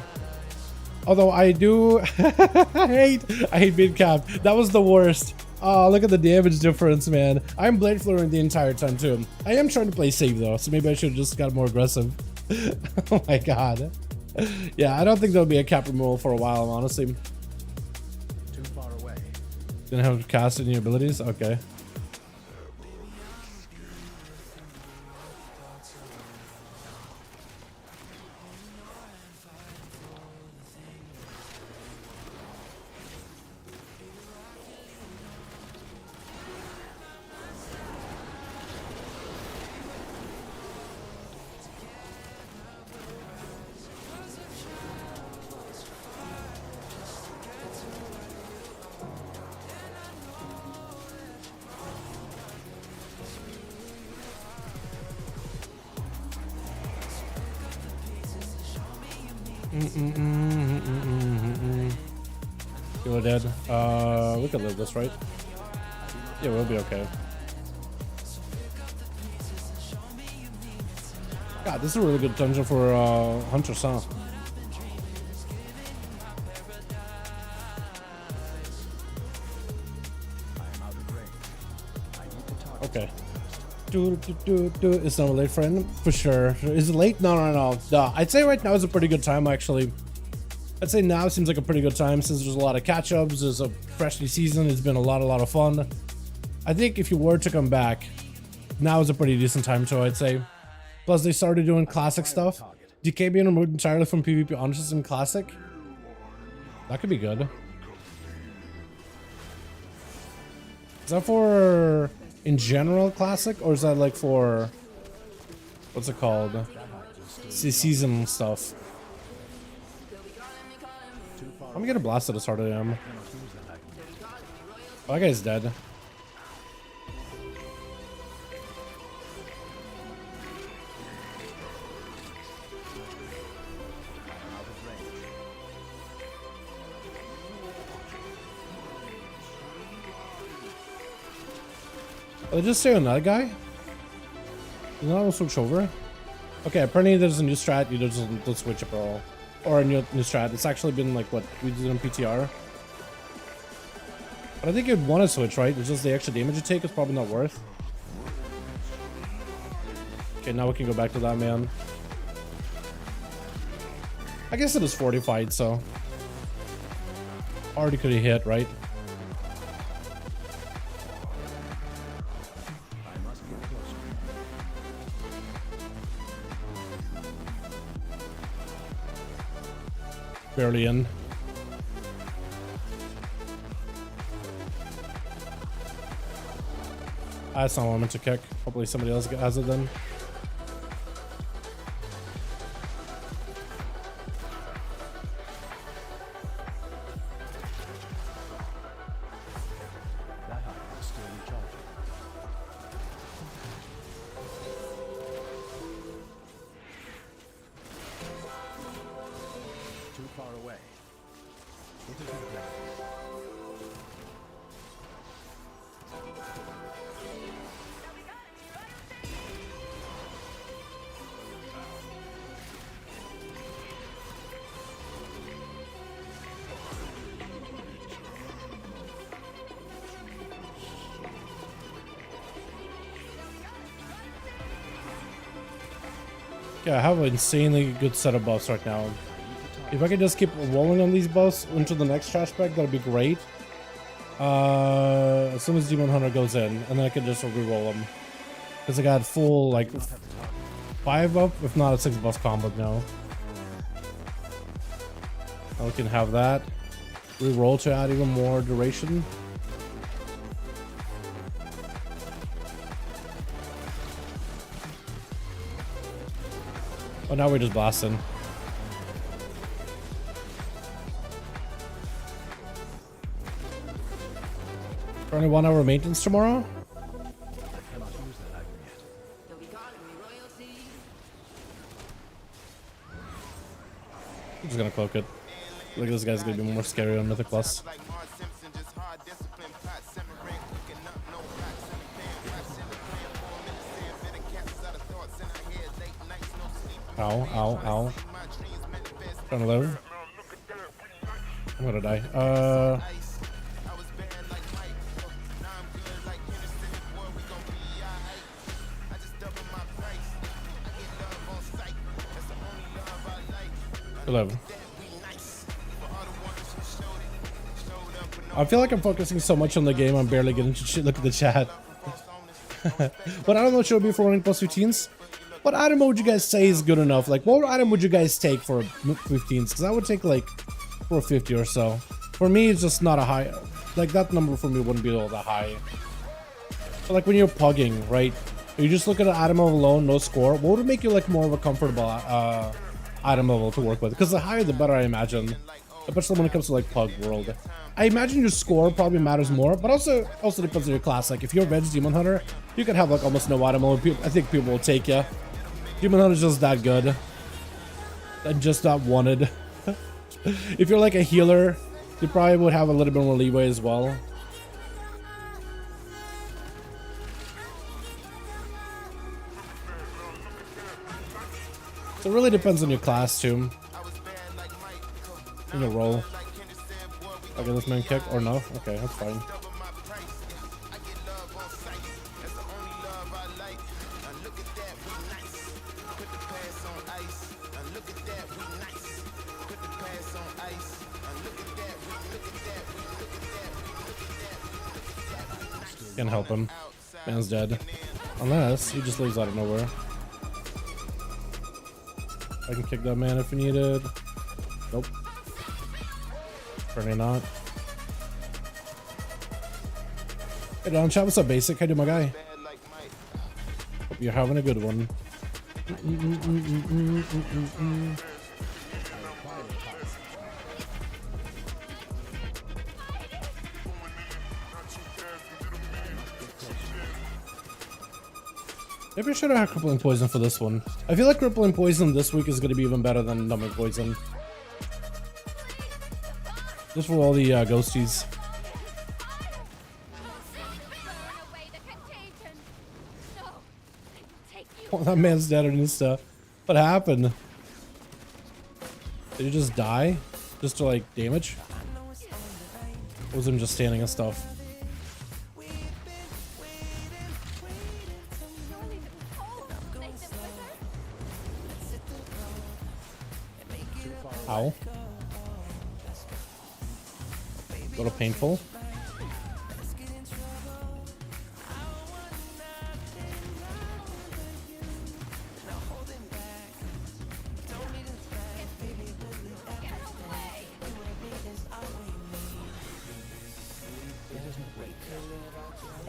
Although I do I hate being capped. That was the worst. Oh, look at the damage difference, man. I'm blade flaring the entire time too. I am trying to play safe though, so maybe I should have just got more aggressive. Oh my god. Yeah, I don't think there'll be a cap removal for a while, honestly. Too far away. Didn't have to cast any abilities? Okay. You're dead. We can live this, right? Yeah, we'll be okay. God, this is a really good dungeon for hunters, huh? Okay. It's not a late, friend, for sure. Is it late? No. I'd say right now is a pretty good time, actually. I'd say now seems like a pretty good time since there's a lot of catch-ups. There's a fresh new season. It's been a lot of fun. I think if you were to come back, now is a pretty decent time too, I'd say. Plus, they started doing classic stuff. DK being removed entirely from PvP honors in classic. That could be good. Is that for in general classic, or is that like for what's it called? Season stuff. I'm gonna blast it as hard as I am. Oh, that guy's dead. Oh, just stay on that guy? Did not switch over? Okay, apparently there's a new strat. You just don't switch up at all. Or a new strat. It's actually been like what we did in PTR. But I think you'd want to switch, right? It's just the extra damage you take is probably not worth. Okay, now we can go back to that man. I guess it is fortified, so already could have hit, right? Barely in. That's not what I meant to kick. Hopefully somebody else has it then. Yeah, I have an insanely good set of buffs right now. If I could just keep rolling on these buffs into the next trash pack, that'd be great. As soon as Demon Hunter goes in, and then I can just re-roll them. Because I got full, like, 5 buff, if not a 6 buff combo now. Now we can have that. Re-roll to add even more duration. Oh, now we're just blasting. Only 1 hour maintenance tomorrow? Cannot use that item yet. You'll be calling me royalty. I'm just gonna cloak it. Look, this guy's gonna be more scary on Mythic Plus. Ow, ow, ow. Trying to live. I'm gonna die. Live. I feel like I'm focusing so much on the game, I'm barely getting to look at the chat. But I don't know what should be for running plus 15s. What item would you guys say is good enough? Like, what item would you guys take for 15s? Because I would take like for 50 or so. For me, it's just not a high. Like, that number for me wouldn't be all that high. But like when you're pugging, right? You just look at an item level alone, no score. What would make you like more of a comfortable item level to work with? Because the higher the better, I imagine. Especially when it comes to like Pug World. I imagine your score probably matters more, but also depends on your class. Like if you're a Veg Demon Hunter, you can have like almost no item level. I think people will take you. Demon Hunter is just that good. And just not wanted. If you're like a healer, you probably would have a little bit more leeway as well. So it really depends on your class too. In your role. I get this man kick or no? Okay, that's fine. Can't help him. Man's dead. Unless he just leaves out of nowhere. I can kick that man if needed. Nope. Apparently not. Hey, Don Chat, what's up, Basic? How you doing, my guy? Hope you're having a good one. Maybe I should have had Crippling Poison for this one. I feel like Crippling Poison this week is going to be even better than Numbing Poison. Just for all the ghosties. Oh, that man's dead on Insta. What happened? Did he just die? Just to like damage? Or was him just standing and stuff? Ow. A little painful.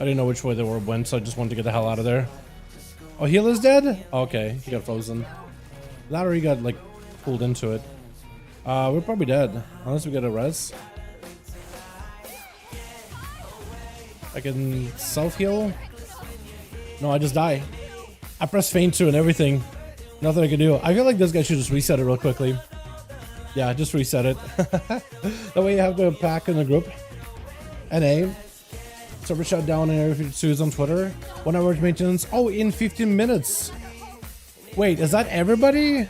I didn't know which way they went, so I just wanted to get the hell out of there. Oh, healer's dead? Okay, he got frozen. That or he got like pulled into it. We're probably dead unless we get a res. I can self-heal. No, I just die. I press feint too and everything. Nothing I can do. I feel like this guy should just reset it real quickly. Yeah, just reset it. That way you have the pack in the group. NA. Server shut down and everything sues on Twitter. 1 hour maintenance. Oh, in 15 minutes. Wait, is that everybody?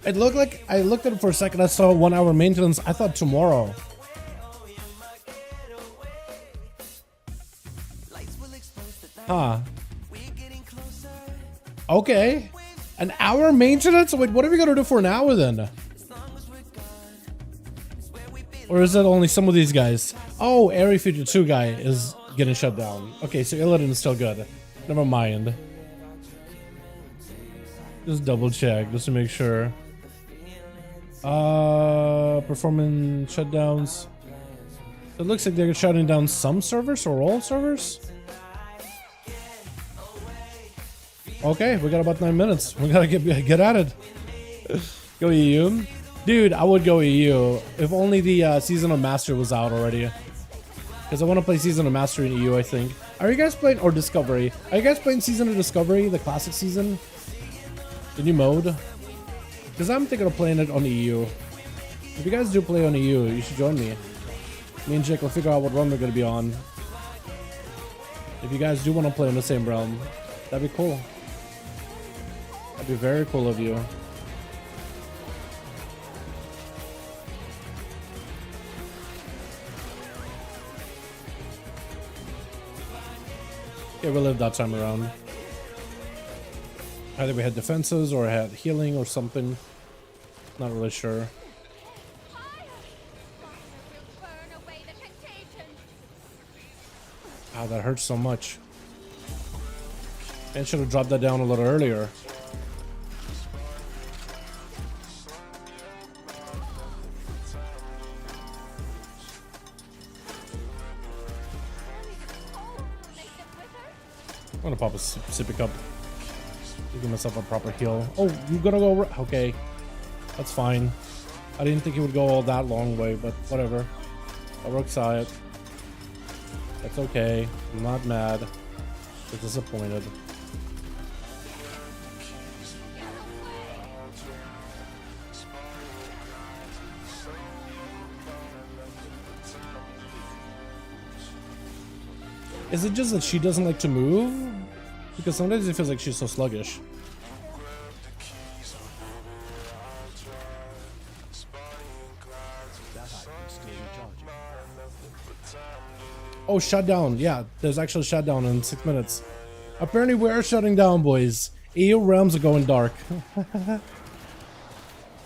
It looked like I looked at it for a second. I saw 1 hour maintenance. I thought tomorrow. Huh. Okay. An hour maintenance? Wait, what are we gonna do for an hour then? Or is it only some of these guys? Oh, Area 52 guy is getting shut down. Okay, so Illidan is still good. Never mind. Just double check, just to make sure. Performing shutdowns. It looks like they're shutting down some servers or all servers. Okay, we got about 9 minutes. We gotta get at it. Go EU. Dude, I would go EU if only the Season of Master was out already. Because I want to play Season of Master in EU, I think. Are you guys playing, or Discovery? Are you guys playing Season of Discovery, the classic season? The new mode? Because I'm thinking of playing it on EU. If you guys do play on EU, you should join me. Me and Jake will figure out what run we're going to be on. If you guys do want to play in the same realm, that'd be cool. That'd be very cool of you. Okay, we'll live that time around. Either we had defenses or had healing or something. Not really sure. Ah, that hurts so much. And should have dropped that down a little earlier. I'm gonna pop a sippy cup. Give myself a proper heal. Oh, you gonna go? Okay, that's fine. I didn't think he would go all that long way, but whatever. I works out. That's okay. I'm not mad. Just disappointed. Is it just that she doesn't like to move? Because sometimes it feels like she's so sluggish. Oh, shutdown. Yeah, there's actually a shutdown in 6 minutes. Apparently we're shutting down, boys. EU realms are going dark.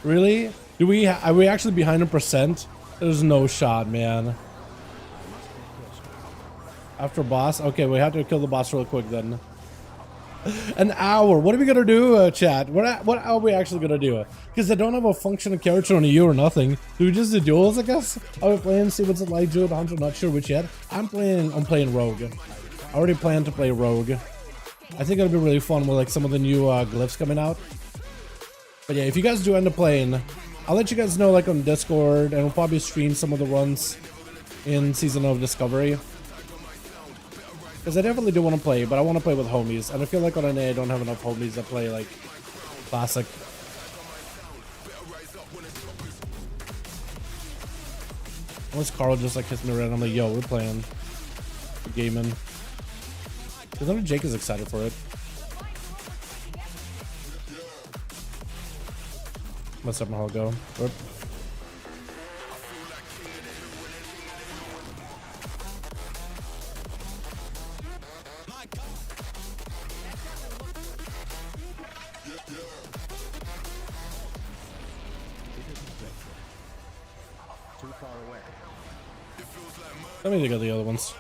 Really? Are we actually behind 100%? There's no shot, man. After boss? Okay, we have to kill the boss real quick then. An hour. What are we gonna do, chat? What are we actually gonna do? Because I don't have a functional character on EU or nothing. Do we just do duels, I guess? Are we playing, see what's it like, do it, I'm not sure which yet. I'm playing Rogue. I already plan to play Rogue. I think it'll be really fun with like some of the new glyphs coming out. But yeah, if you guys do end up playing, I'll let you guys know like on Discord, and we'll probably stream some of the runs in Season of Discovery. Because I definitely do want to play, but I want to play with homies. And I feel like on NA I don't have enough homies that play like classic. Unless Carl just like hits me around, I'm like, yo, we're playing. We're gaming. Because I know Jake is excited for it. Let's up my whole go. Whoop. Let me take out the other ones.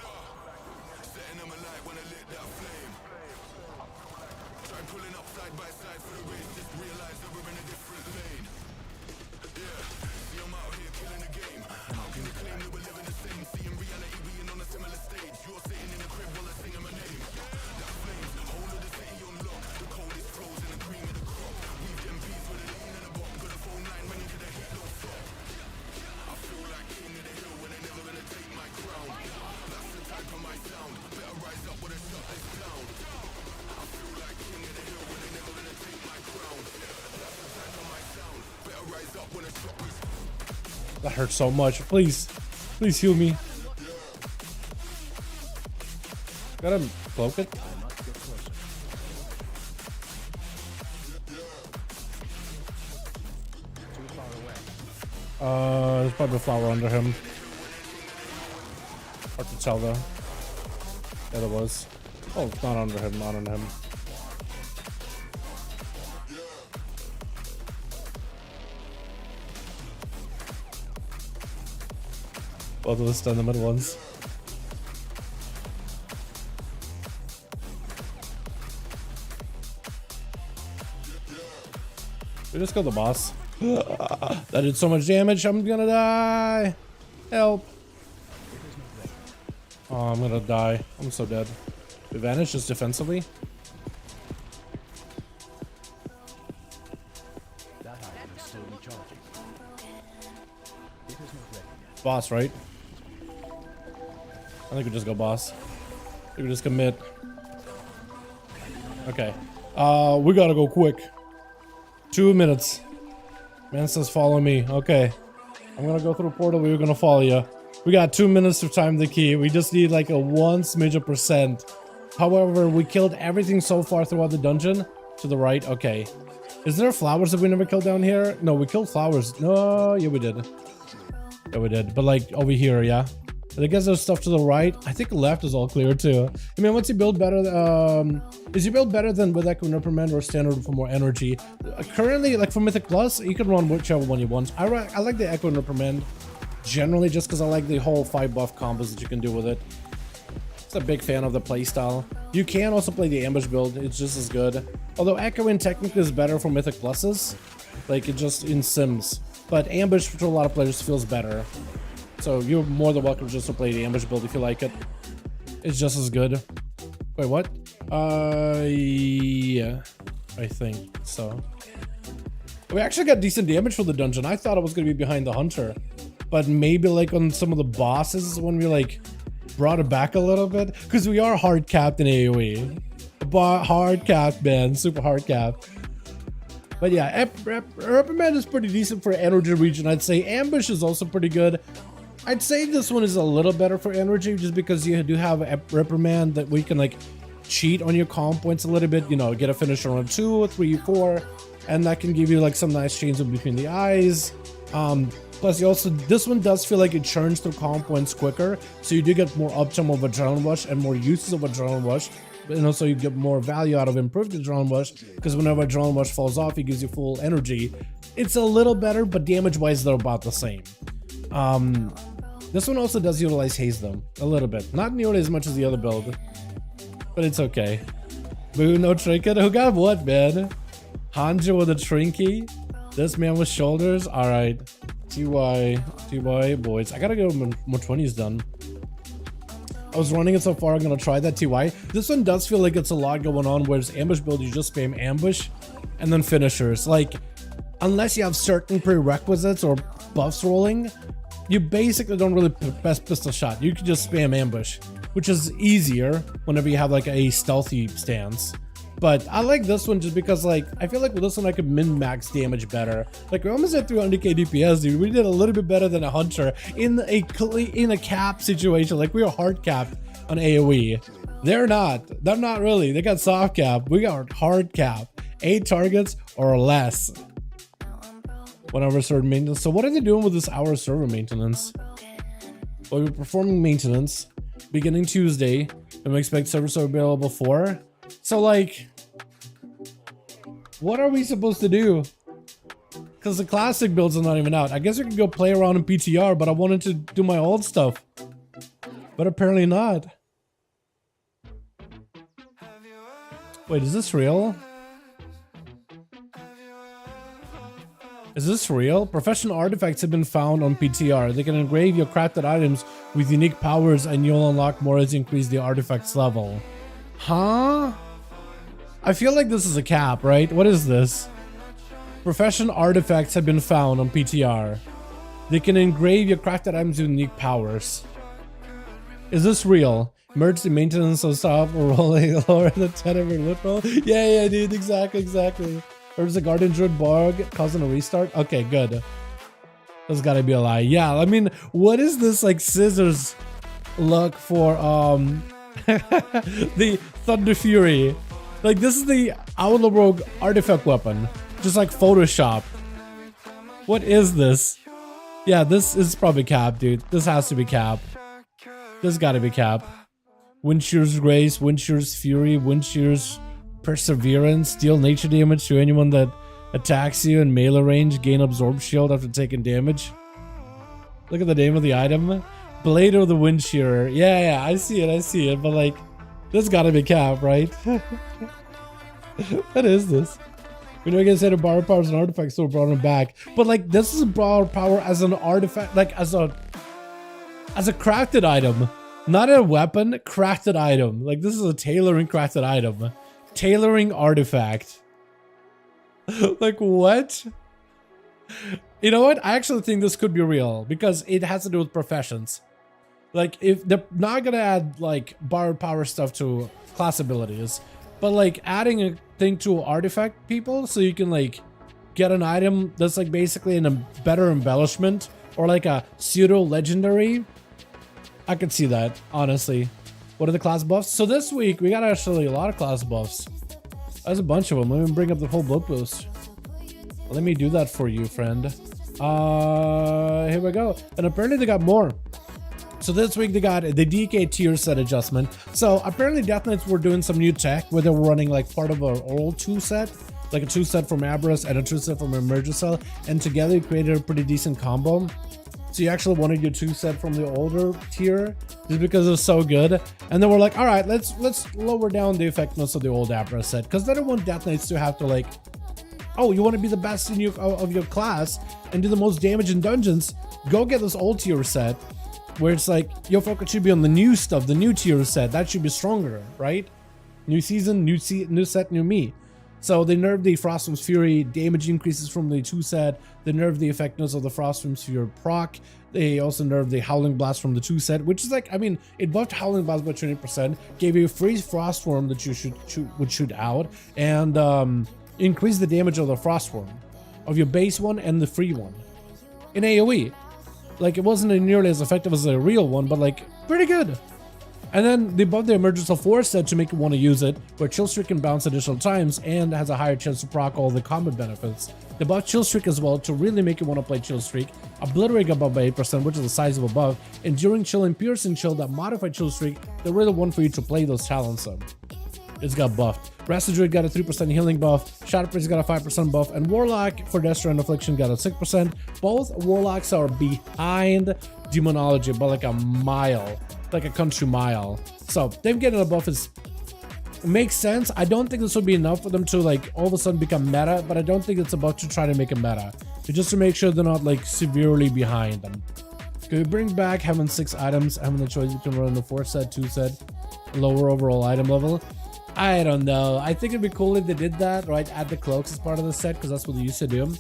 That hurts so much. Please heal me. Gotta cloak it. There's probably a flower under him. Hard to tell though. Yeah, there was. Oh, it's not under him, not under him. Both of us stun them at once. We just killed the boss. That did so much damage. I'm gonna die. Help. Oh, I'm gonna die. I'm so dead. We vanished just defensively. That item is still recharging. It is not ready yet. Boss, right? I think we just go boss. I think we just commit. Okay. We gotta go quick. 2 minutes. Man says follow me. Okay. I'm gonna go through a portal. We're gonna follow you. We got 2 minutes to time the key. We just need like a 1 smidge of percent. However, we killed everything so far throughout the dungeon. To the right. Okay. Is there flowers that we never killed down here? No, we killed flowers. No, yeah, we did. Yeah, we did. But like over here, yeah. But I guess there's stuff to the right. I think left is all clear too. I mean, once you build better, is you build better than with Echo Reprimand or standard for more energy? Currently, like for Mythic Plus, you can run whichever one you want. I like the Echo Reprimand generally just because I like the whole 5 buff combos that you can do with it. It's a big fan of the playstyle. You can also play the ambush build. It's just as good. Although Echoing technically is better for Mythic Pluses, like it just in Sims. But ambush to a lot of players feels better. So you're more than welcome just to play the ambush build if you like it. It's just as good. Wait, what? Yeah, I think so. We actually got decent damage for the dungeon. I thought I was gonna be behind the hunter, but maybe like on some of the bosses when we like brought it back a little bit, because we are hard capped in AoE. Hard capped, man, super hard capped. But yeah, Reprimand is pretty decent for energy region. I'd say ambush is also pretty good. I'd say this one is a little better for energy just because you do have a Reprimand that we can like cheat on your comp points a little bit, you know, get a finisher on 2, 3, 4, and that can give you like some nice chains in between the eyes. Plus you also, this one does feel like it churns through comp points quicker, so you do get more uptime of Adrenaline Rush and more uses of Adrenaline Rush, and also you get more value out of improved Adrenaline Rush, because whenever Adrenaline Rush falls off, it gives you full energy. It's a little better, but damage-wise, they're about the same. This one also does utilize haze though, a little bit. Not nearly as much as the other build, but it's okay. Boo, no trinket. Who got what, man? Hanjo with a trinky? This man with shoulders? Alright. TY, boys. I gotta get more 20s done. I was running it so far, I'm gonna try that TY. This one does feel like it's a lot going on, whereas ambush build, you just spam ambush and then finishers. Like, unless you have certain prerequisites or buffs rolling, you basically don't really best pistol shot. You can just spam ambush, which is easier whenever you have like a stealthy stance. But I like this one just because like I feel like with this one I could min-max damage better. Like we almost at 300k DPS, dude. We did a little bit better than a hunter in a cap situation. Like we are hard capped on AoE. They're not really. They got soft cap. We got hard cap. 8 targets or less. 1 hour server maintenance. So what are they doing with this hour server maintenance? Well, we're performing maintenance beginning Tuesday, and we expect servers to be available for. So like, what are we supposed to do? Because the classic builds are not even out. I guess we could go play around in PTR, but I wanted to do my old stuff. But apparently not. Wait, is this real? Is this real? Professional artifacts have been found on PTR. They can engrave your crafted items with unique powers and you'll unlock more as you increase the artifact's level. Huh? I feel like this is a cap, right? What is this? Professional artifacts have been found on PTR. They can engrave your crafted items with unique powers. Is this real? Emergency maintenance of stop or rolling lower than 10 every loot roll? Yeah, dude, exactly. There's a Guardian Druid Bog causing a restart? Okay, good. That's gotta be a lie. Yeah, I mean, what is this like scissors look for the Thunder Fury? Like this is the Outlaw Rogue artifact weapon. Just like Photoshop. What is this? Yeah, this is probably cap, dude. This has to be cap. This gotta be cap. Windshear's Grace, Windshear's Fury, Windshear's Perseverance, deal nature damage to anyone that attacks you in melee range, gain absorb shield after taking damage. Look at the name of the item. Blade of the Wind Shearer. Yeah, I see it. But like, this gotta be cap, right? What is this? We know, I guess, that borrowed power is an artifact, so we brought him back. But like, this is borrowed power as an artifact, like as a crafted item, not a weapon. Crafted item. Like, this is a tailoring crafted item, tailoring artifact. Like, what? You know what? I actually think this could be real because it has to do with professions. Like, if they're not gonna add like borrowed power stuff to class abilities, but like adding a thing to artifact people so you can like get an item that's like basically a better embellishment or like a pseudo legendary. I could see that, honestly. What are the class buffs? So this week we got actually a lot of class buffs. There's a bunch of them. Let me bring up the full blood boost. Let me do that for you, friend. Here we go. And apparently they got more. So this week they got the DK tier set adjustment. So apparently Death Knights were doing some new tech where they were running like part of an old 2 set, like a 2 set from Abras and a 2 set from Emergicell, and together it created a pretty decent combo. So you actually wanted your 2 set from the older tier just because it was so good. And then we're like, all right, let's lower down the effectiveness of the old Abra set, because they don't want Death Knights to have to like, oh, you want to be the best in of your class and do the most damage in dungeons, go get this old tier set where it's like your focus should be on the new stuff, the new tier set. That should be stronger, right? New season, new set, new me. So they nerfed the Frostwind's Fury, damage increases from the 2 set. They nerfed the effectiveness of the Frostwind's Fury proc. They also nerfed the Howling Blast from the 2 set, which is like, I mean, it buffed Howling Blast by 20%, gave you a free Frostworm that you would shoot out, and increase the damage of the Frostworm, of your base one and the free one in AoE. Like, it wasn't nearly as effective as a real one, but like pretty good. And then they buffed the Emergence of Force set to make you want to use it, where Chill Streak can bounce additional times and has a higher chance to proc all the combat benefits. They buffed Chill Streak as well to really make you want to play Chill Streak. Obliterate got buffed by 8%, which is a sizable buff. Enduring Chill and Piercing Chill that modify Chill Streak, they're really one for you to play those talents on. It's got buffed. Residue got a 3% healing buff, Shatterpriest got a 5% buff, and Warlock for Destro and Affliction got a 6%. Both Warlocks are behind Demonology by like a mile, like a country mile. So them getting a buff makes sense. I don't think this would be enough for them to like all of a sudden become meta, but I don't think it's about to try to make it meta. It's just to make sure they're not like severely behind them. Can we bring back having 6 items, having the choice between running the 4 set, 2 set, lower overall item level? I don't know. I think it'd be cool if they did that, right? Add the cloaks as part of the set, because that's what they used to do.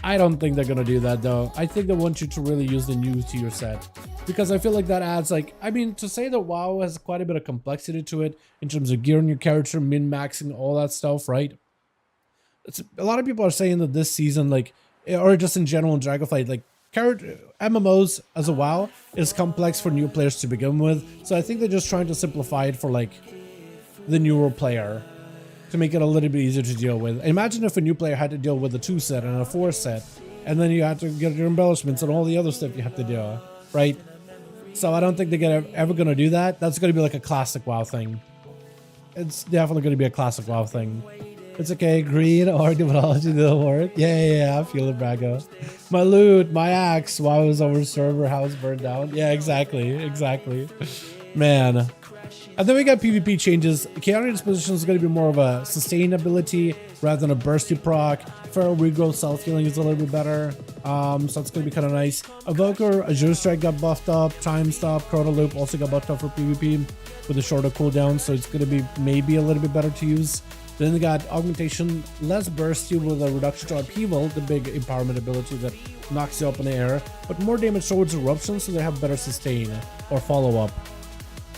I don't think they're gonna do that though. I think they want you to really use the new tier set, because I feel like that adds like, I mean, to say that WoW has quite a bit of complexity to it in terms of gearing your character, min-maxing, all that stuff, right? A lot of people are saying that this season, like, or just in general in Dragonflight, like, MMOs as a WoW is complex for new players to begin with. So I think they're just trying to simplify it for like the newer player to make it a little bit easier to deal with. Imagine if a new player had to deal with a 2 set and a 4 set, and then you have to get your embellishments and all the other stuff you have to do, right? So I don't think they're ever going to do that. That's going to be like a classic WoW thing. It's definitely going to be a classic WoW thing. It's okay, green or demonology didn't work. Yeah, I feel it, Brago. My loot, my axe, while I was over server, house burned down. Yeah, exactly. Man. And then we got PvP changes. Chaotic Disposition is going to be more of a sustainability rather than a bursty proc. Feral Regrowth self-healing is a little bit better. So it's going to be kind of nice. Evoker, Azure Strike got buffed up. Time Stop, Chrono Loop also got buffed up for PvP with a shorter cooldown. So it's going to be maybe a little bit better to use. Then they got Augmentation, less bursty with a reduction to upheaval, the big empowerment ability that knocks you up in the air, but more damage towards eruption, so they have better sustain or follow-up.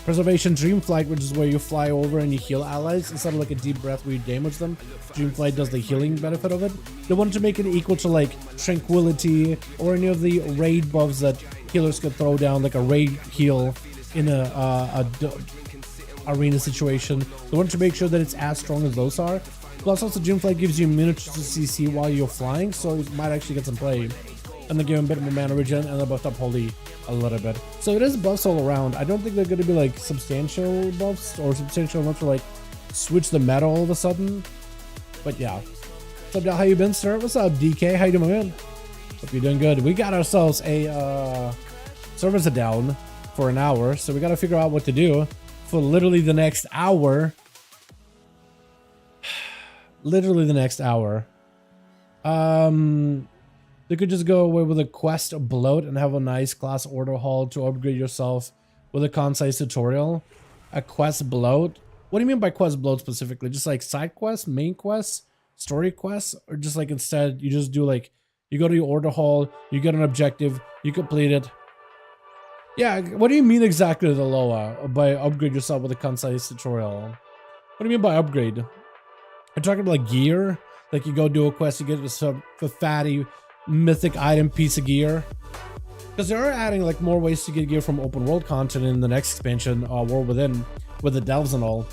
Preservation, Dreamflight, which is where you fly over and you heal allies instead of like a deep breath where you damage them. Dreamflight does the healing benefit of it. They wanted to make it equal to like Tranquility or any of the raid buffs that healers could throw down, like a raid heal in a arena situation. They wanted to make sure that it's as strong as those are. Plus also Dreamflight gives you immunity to CC while you're flying, so it might actually get some play. And they give them a bit more mana regen, and they buffed up Holy a little bit. So it is buffs all around. I don't think they're going to be like substantial buffs or substantial enough to like switch the meta all of a sudden. But yeah. What's up, y'all? How you been, sir? What's up, DK? How you doing, man? Hope you're doing good. We got ourselves a servers are down for an hour, so we got to figure out what to do for literally the next hour. Literally the next hour. You could just go away with a quest bloat and have a nice class order hall to upgrade yourself with a concise tutorial. A quest bloat? What do you mean by quest bloat specifically? Just like side quests, main quests, story quests? Or just like instead you just do like, you go to your order hall, you get an objective, you complete it. Yeah, what do you mean exactly, the Loa, by upgrade yourself with a concise tutorial? What do you mean by upgrade? You're talking about like gear? Like you go do a quest, you get a fatty mythic item piece of gear? Because they are adding like more ways to get gear from open world content in the next expansion, World Within, with the delves and all.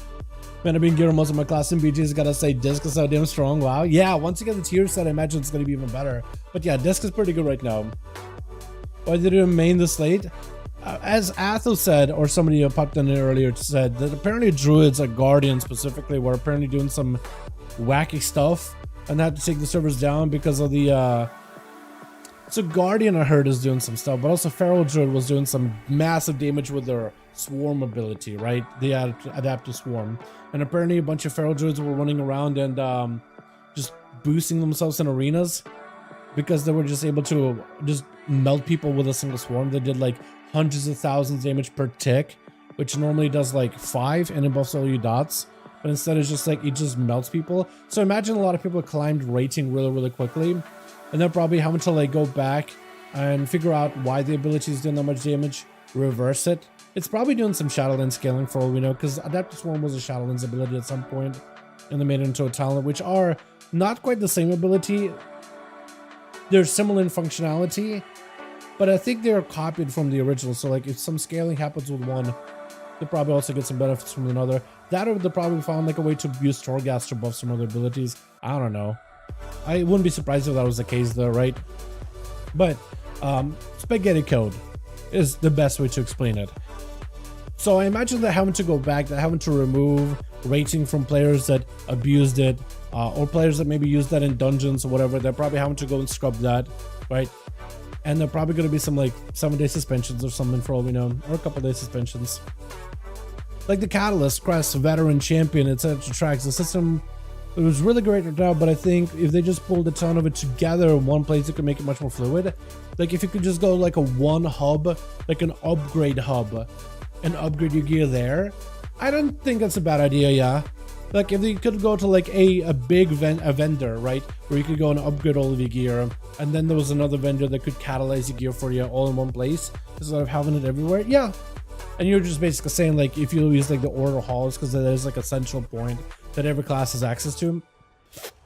Man, I've been gearing most of my class in BGs, gotta say disc is so damn strong. Wow, yeah, once you get the tier set, I imagine it's gonna be even better. But yeah, disc is pretty good right now. Why did it remain this late? As Athos said, or somebody popped in earlier said, that apparently druids, like guardians specifically, were apparently doing some wacky stuff and had to take the servers down because of the so guardian, I heard, is doing some stuff, but also feral druid was doing some massive damage with their swarm ability, right? They adapt to swarm, and apparently a bunch of feral druids were running around and just boosting themselves in arenas because they were just able to just melt people with a single swarm. They did like hundreds of thousands damage per tick, which normally does like 5 and it buffs all your dots, but instead it's just like it just melts people. So imagine a lot of people climbed rating really quickly, and they're probably having to like go back and figure out why the ability is doing that much damage, reverse it. It's probably doing some Shadowland scaling for all we know, because Adaptive Swarm was a Shadowland's ability at some point, and they made it into a talent, which are not quite the same ability. They're similar in functionality, but I think they're copied from the original. So like if some scaling happens with one, they probably also get some benefits from another. That, or they probably found like a way to use Torghast to buff some other abilities. I don't know. I wouldn't be surprised if that was the case though, right? But spaghetti code is the best way to explain it. So I imagine they're having to go back, they're having to remove rating from players that abused it, or players that maybe used that in dungeons or whatever. They're probably having to go and scrub that, right? And they're probably going to be some like 7-day suspensions or something for all we know, or a couple day suspensions. Like the Catalyst, Crest, Veteran, Champion, etc. tracks, the system, it was really great right now, but I think if they just pulled a ton of it together in one place, it could make it much more fluid. Like if you could just go like a one hub, like an upgrade hub, and upgrade your gear there, I don't think that's a bad idea. Yeah, like if you could go to like a big vendor, right, where you could go and upgrade all of your gear, and then there was another vendor that could catalyze your gear for you all in one place instead of having it everywhere. Yeah, and you're just basically saying like if you use like the order halls, because there's like a central point that every class has access to.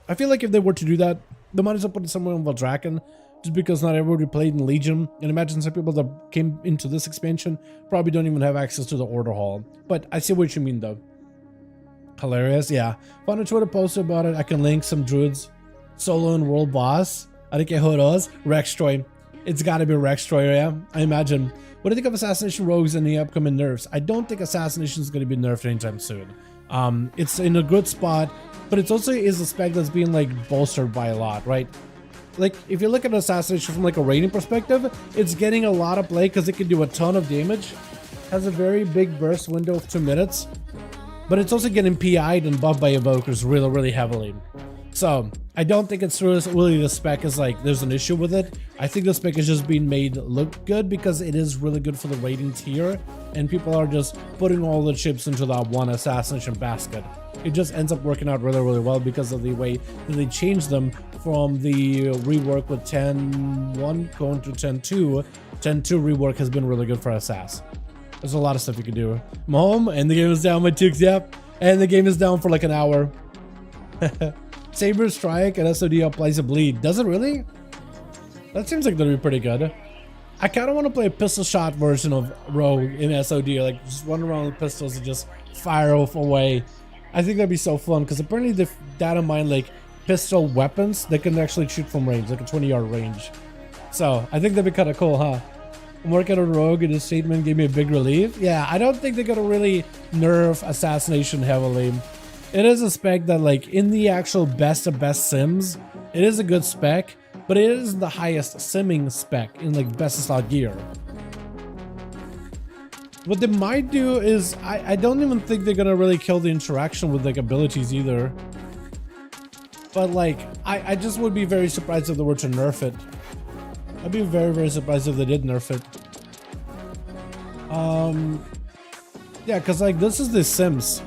I feel like if they were to do that, they might as well put it somewhere on Valdraken, just because not everybody played in Legion, and imagine some people that came into this expansion probably don't even have access to the order hall. But I see what you mean though. Hilarious, yeah. Found a Twitter post about it. I can link some druids, solo and world boss. I think who it was. Rextroy. It's gotta be Rextroy, yeah. I imagine. What do you think of Assassination Rogues and the upcoming nerfs? I don't think Assassination is gonna be nerfed anytime soon. It's in a good spot, but it's also is a spec that's being like bolstered by a lot, right? Like if you look at Assassination from like a rating perspective, it's getting a lot of play because it can do a ton of damage, has a very big burst window of 2 minutes, but it's also getting PI'd and buffed by evokers really heavily. So I don't think it's really the spec is like there's an issue with it. I think the spec is just being made look good because it is really good for the rating tier, and people are just putting all the chips into that one Assassination basket. It just ends up working out really well because of the way that they changed them from the rework with 10.1 going to 10.2. 10.2 rework has been really good for Assass. There's a lot of stuff you can do. I'm home and the game is down, my chicks, yep. And the game is down for like an hour. Saber Strike and SOD applies a bleed. Does it really? That seems like that'd be pretty good. I kind of want to play a pistol shot version of Rogue in SOD, like just run around with pistols and just fire off away. I think that'd be so fun because apparently the data mine like pistol weapons that can actually shoot from range, like a 20-yard range. So I think that'd be kind of cool, huh? I'm working on Rogue and his statement gave me a big relief. Yeah, I don't think they're gonna really nerf Assassination heavily. It is a spec that like in the actual best of best sims, it is a good spec, but it is the highest simming spec in like best of slot gear. What they might do is, I don't even think they're gonna really kill the interaction with like abilities either. But like, I just would be very surprised if they were to nerf it. I'd be very, very surprised if they did nerf it. Yeah, because like this is the Sims.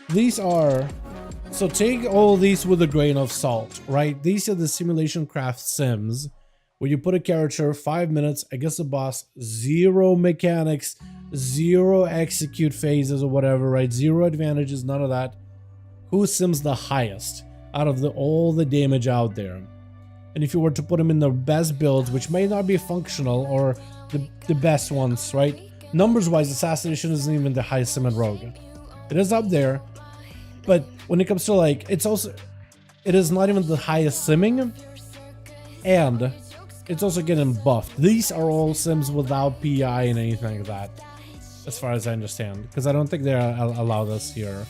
These are, so take all these with a grain of salt, right? These are the simulation craft Sims where you put a character, 5 minutes against a boss, 0 mechanics, 0 execute phases or whatever, right? 0 advantages, none of that. Who sims the highest out of all the damage out there? And if you were to put them in the best builds, which may not be functional or the best ones, right? Numbers wise, assassination isn't even the highest sim in Rogue. It is up there, but when it comes to like, it is not even the highest simming, and it's also getting buffed. These are all sims without PI and anything like that, as far as I understand, because I don't think they allow this here.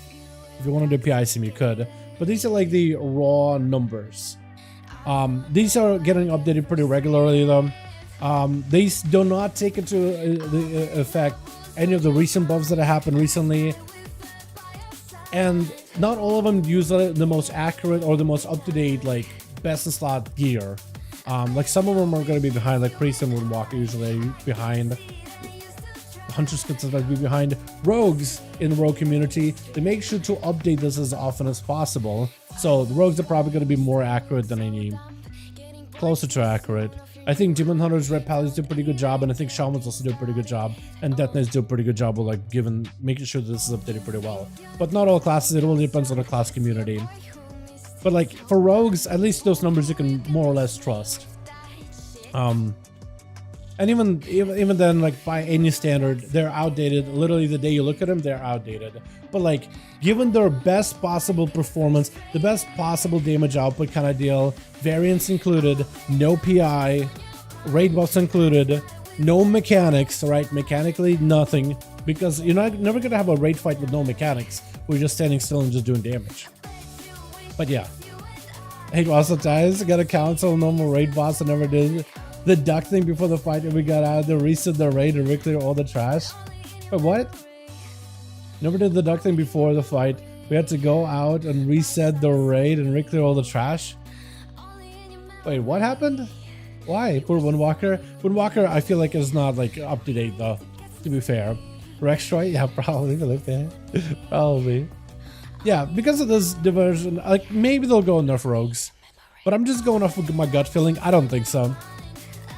If you want to do PI sim, you could, but these are like the raw numbers. These are getting updated pretty regularly though. These do not take into the effect any of the recent buffs that have happened recently, and not all of them use the most accurate or the most up-to-date like best in slot gear. Like some of them are going to be behind, like Priest and Windwalker usually behind. Hunters can sometimes be behind. Rogues in the Rogue community, they make sure to update this as often as possible. So the Rogues are probably going to be more accurate than any, closer to accurate. I think Demon Hunters, Red Palace do a pretty good job, and I think Shamans also do a pretty good job, and Death Knights do a pretty good job of like making sure that this is updated pretty well. But not all classes, it really depends on the class community. But like for Rogues, at least those numbers you can more or less trust. And even then, like by any standard, they're outdated. Literally the day you look at them, they're outdated. But like, given their best possible performance, the best possible damage output kind of deal, variants included, no PI, raid buffs included, no mechanics, right? Mechanically, nothing, because you're never gonna have a raid fight with no mechanics. We're just standing still and just doing damage. But yeah, hate boss ties. Got a council normal raid boss. I never did the duck thing before the fight, and we got out there, reset the raid and clear all the trash. Wait, what? Never did the duck thing before the fight. We had to go out and reset the raid and clear all the trash. Wait, what happened? Why? Poor Windwalker. Windwalker, I feel like is not like up to date though. To be fair, Rextroy, yeah, probably. Probably. Yeah, because of this diversion, like maybe they'll go nerf Rogues, but I'm just going off of my gut feeling. I don't think so.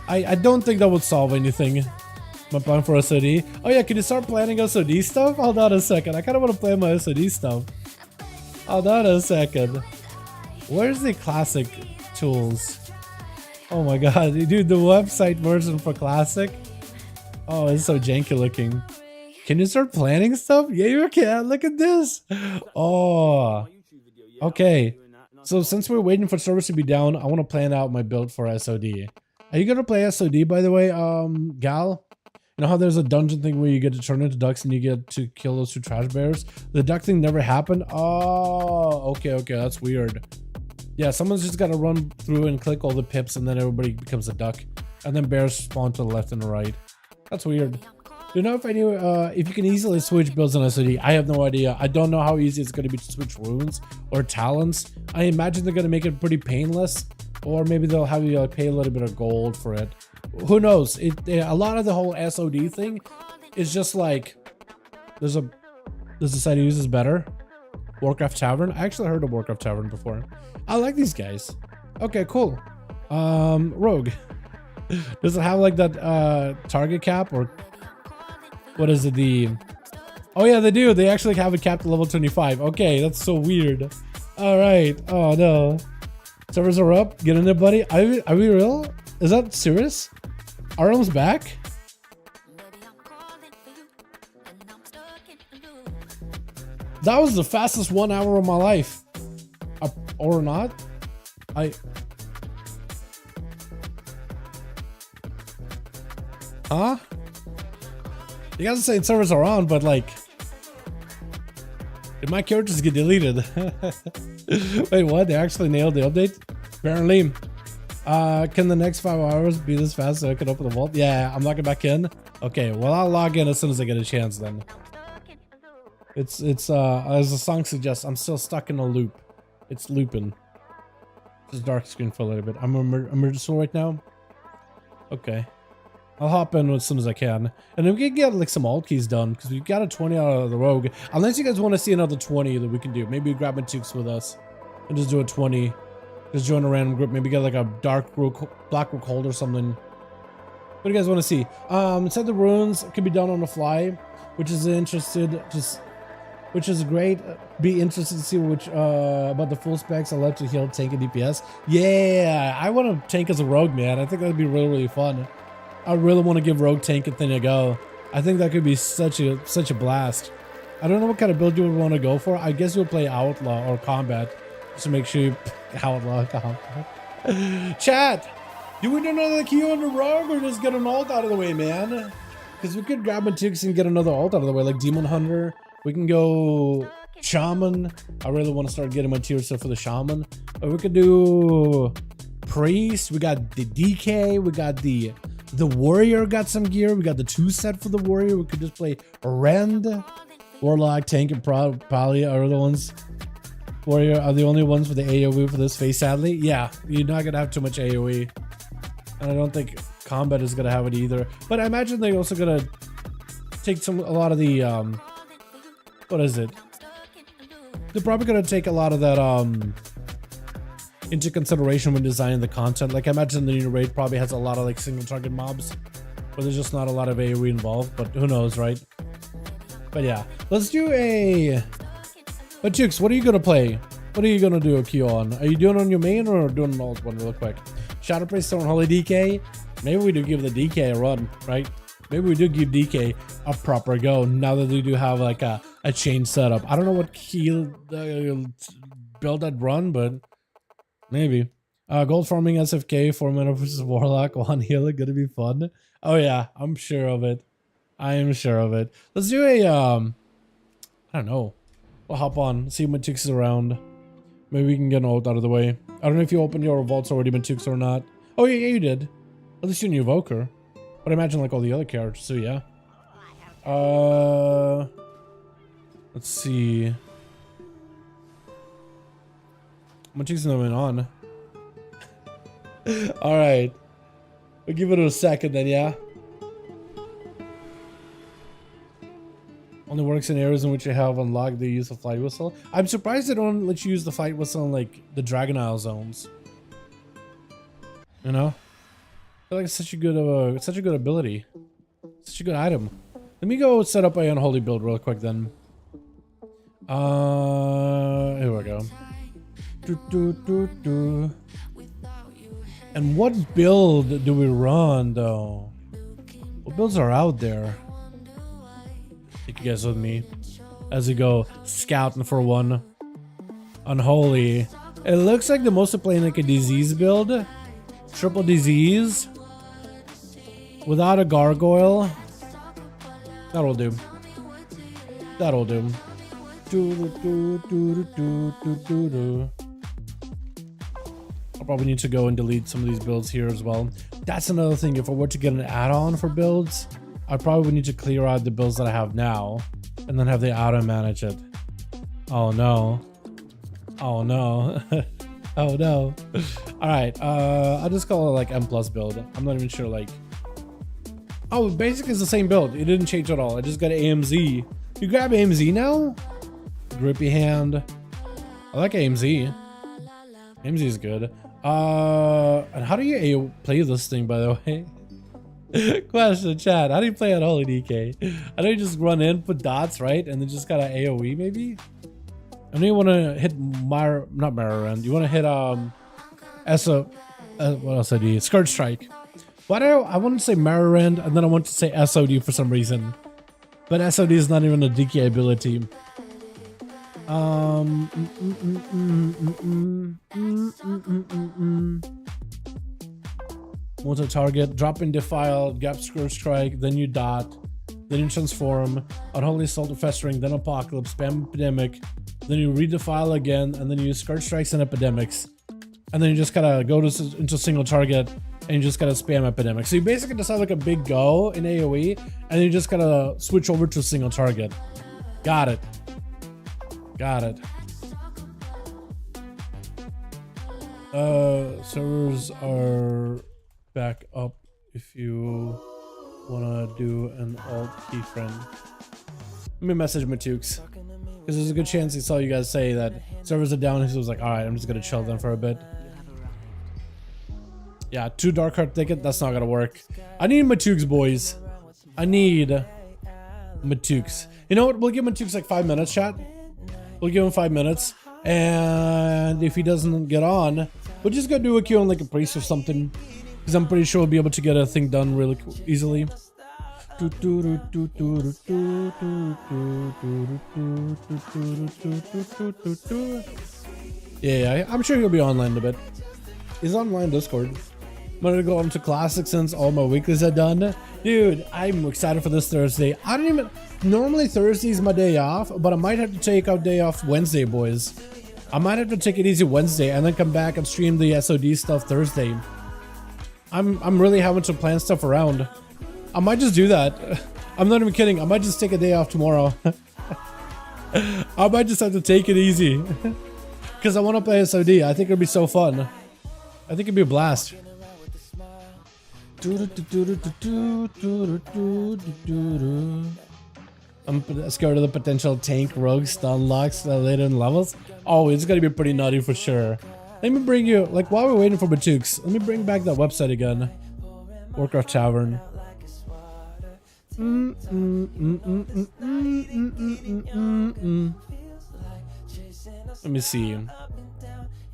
I don't think that would solve anything. My plan for SOD. Oh yeah, can you start planning SOD stuff? Hold on a second. I kind of want to play my SOD stuff. Hold on a second. Where's the classic tools? Oh my god, dude, the website version for classic. Oh, it's so janky looking. Can you start planning stuff? Yeah, you can. Look at this. Oh, okay. So since we're waiting for servers to be down, I want to plan out my build for SOD. Are you gonna play SOD, by the way, Gal? You know how there's a dungeon thing where you get to turn into ducks and you get to kill those 2 trash bears? The duck thing never happened? Oh, okay, that's weird. Yeah, someone's just gotta run through and click all the pips and then everybody becomes a duck. And then bears spawn to the left and the right. That's weird. Do you know if I knew if you can easily switch builds on SOD? I have no idea. I don't know how easy it's gonna be to switch runes or talents. I imagine they're gonna make it pretty painless. Or maybe they'll have you pay a little bit of gold for it. Who knows? A lot of the whole SOD thing is just like, there's a site who uses better. Warcraft Tavern. I actually heard of Warcraft Tavern before. I like these guys. Okay, cool. Rogue. Does it have like that target cap, or what is it? Oh yeah, they do. They actually have it capped at level 25. Okay, that's so weird. All right. Oh no. Servers are up. Get in there, buddy. Are we real? Is that serious? Arum's back? That was the fastest 1 hour of my life. Or not? Huh? You guys are saying servers are on, but like, did my characters get deleted? Wait, what? They actually nailed the update? Apparently. Can the next 5 hours be this fast so I can open the vault? Yeah, I'm logging back in. Okay, well, I'll log in as soon as I get a chance then. It's as the song suggests, I'm still stuck in a loop. It's looping. Just dark screen for a little bit. I'm emergency right now. Okay. I'll hop in as soon as I can. And then we can get like some alt keys done because we've got a 20 out of the rogue. Unless you guys want to see another 20 that we can do. Maybe grab Mythics with us and just do a 20. Just join a random group. Maybe get like a dark rook, black rook hold or something. What do you guys want to see? Inside the runes can be done on the fly, which is which is great. Be interested to see which about the full specs allowed to heal, tank, and DPS. Yeah, I want to tank as a rogue, man. I think that'd be really, really fun. I really want to give rogue tank a thing a go. I think that could be such a blast. I don't know what kind of build you would want to go for. I guess you'll play outlaw or combat, just to make sure you outlaw combat. Chat, do we do another key on the rogue or just get an alt out of the way, man? Because we could grab Mythics and get another alt out of the way, like Demon Hunter. We can go Shaman. I really want to start getting my tier stuff for the Shaman. Or we could do Priest. We got the DK. We got the Warrior got some gear. We got the 2 set for the Warrior. We could just play Rend. Warlock, Tank, and Pali are the ones. Warrior are the only ones with the AoE for this phase, sadly. Yeah, you're not going to have too much AoE. And I don't think combat is going to have it either. But I imagine they're also going to take a lot of the... what is it? They're probably going to take a lot of that into consideration when designing the content. Like I imagine the new raid probably has a lot of like single target mobs, but there's just not a lot of AoE involved, but who knows, right? But yeah, let's do a... But Chicks, what are you going to play? What are you going to do a Q on? Are you doing on your main or doing an alt one real quick? Shadow Priest on Holy DK? Maybe we do give the DK a run, right? Maybe we do give DK a proper go now that they do have like a chain setup. I don't know what key build I'd run, but maybe. Gold farming SFK, 4 mana versus Warlock, 1 healer, gonna be fun. Oh yeah, I'm sure of it. I am sure of it. Let's do a, I don't know. We'll hop on, see what Mythics is around. Maybe we can get an ult out of the way. I don't know if you opened your vaults already, Mythics or not. Oh yeah, you did. At least you knew Evoker. But I imagine like all the other characters, so yeah. Let's see. Mythic's not even on. Alright. We'll give it a second then, yeah? Only works in areas in which you have unlocked the use of Flight Whistle. I'm surprised they don't let you use the Flight Whistle in like the Dragon Isle zones. You know? I feel like it's such a good ability. Such a good item. Let me go set up a unholy build real quick then. Here we go. And what build do we run though? What builds are out there? Take you guys with me as we go scouting for one. Unholy. It looks like the most are playing like a disease build. Triple disease. Without a gargoyle. That'll do. That'll do. I'll probably need to go and delete some of these builds here as well. That's another thing. If I were to get an add-on for builds, I probably would need to clear out the builds that I have now and then have the add-on manage it. Oh no. Oh no. Oh no. Alright, I'll just call it like M plus build. I'm not even sure like... Oh, basically it's the same build. It didn't change at all. I just got AMZ. You grab AMZ now? Grippy hand. I like AMZ. AMZ is good. And how do you play this thing, by the way? Question, chat. How do you play on Holy DK? I know you just run in, put dots, right? And then just got an AoE, maybe? I know you want to hit not Mirror. You want to hit what else I do? Skirt Strike. Why do I want to say Mirror End and then I want to say SOD for some reason. But SOD is not even a DK ability. Multi-target, drop in Defile, Gap Skirt Strike, then you dot, then you transform, Unholy Assault of Festering, then Apocalypse, spam Epidemic, then you redefile again, and then you use Skirt Strikes and Epidemics. and then you just gotta go to into single target, and you just gotta spam epidemic. So you basically just have like a big go in AoE, and then you just gotta switch over to single target. Got it. Got it. Servers are back up if you wanna do an alt keyframe. Let me message Matukes, because there's a good chance he saw you guys say that servers are down, and he was like, alright, I'm just gonna chill them for a bit. Yeah, 2 dark heart ticket, that's not gonna work. I need Matukes, boys. I need Matukes. You know what, we'll give Matukes like 5 minutes, chat. We'll give him 5 minutes, and if he doesn't get on, we'll just go do a queue on like a priest or something, because I'm pretty sure we'll be able to get a thing done really easily. Yeah, I'm sure he'll be online in a bit. He's online Discord. I'm gonna go on to classic since all my weeklies are done. Dude, I'm excited for this Thursday. I don't even... Normally Thursday's my day off, but I might have to take out day off Wednesday, boys. I might have to take it easy Wednesday and then come back and stream the SOD stuff Thursday. I'm really having to plan stuff around. I might just do that. I'm not even kidding. I might just take a day off tomorrow. I might just have to take it easy. Because I want to play SOD. I think it'll be so fun. I think it'd be a blast. I'm scared of the potential tank rogue stun locks later in levels. Oh, it's gonna be pretty nutty for sure. Let me bring you, like, while we're waiting for Matukes, let me bring back that website again. Warcraft Tavern. Let me see. I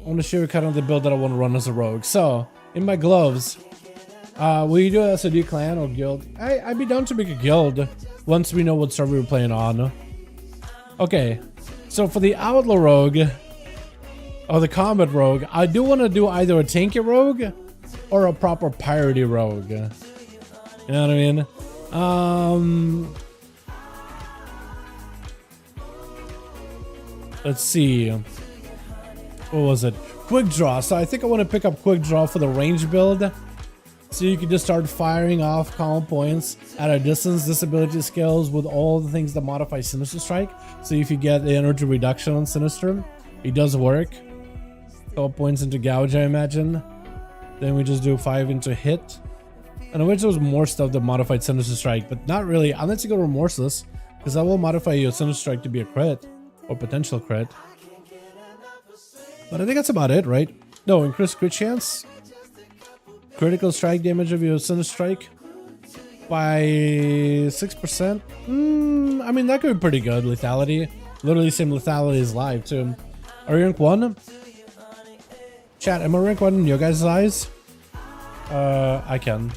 want to show you kind of the build that I want to run as a rogue. So, in my gloves, will you do a SOD clan or guild? I'd be down to make a guild once we know what server we're playing on. Okay, so for the Outlaw Rogue, or the Combat Rogue, I do want to do either a tanky rogue or a proper piratey rogue. You know what I mean? Let's see. What was it? Quick draw. So I think I want to pick up quick draw for the range build. So you can just start firing off column points at a distance, disability skills with all the things that modify Sinister Strike. So if you get the energy reduction on Sinister, it does work. Couple points into gouge, I imagine. Then we just do 5 into hit. And I wish there was more stuff that modified Sinister Strike, but not really, unless you go Remorseless, because that will modify your Sinister Strike to be a crit, or potential crit. But I think that's about it, right? No, increase crit chance. Critical strike damage of your Sinister Strike by 6%. I mean, that could be pretty good. Lethality. Literally same lethality as live, too. Are you rank 1? Chat, am I rank 1 in your guys' eyes? I can.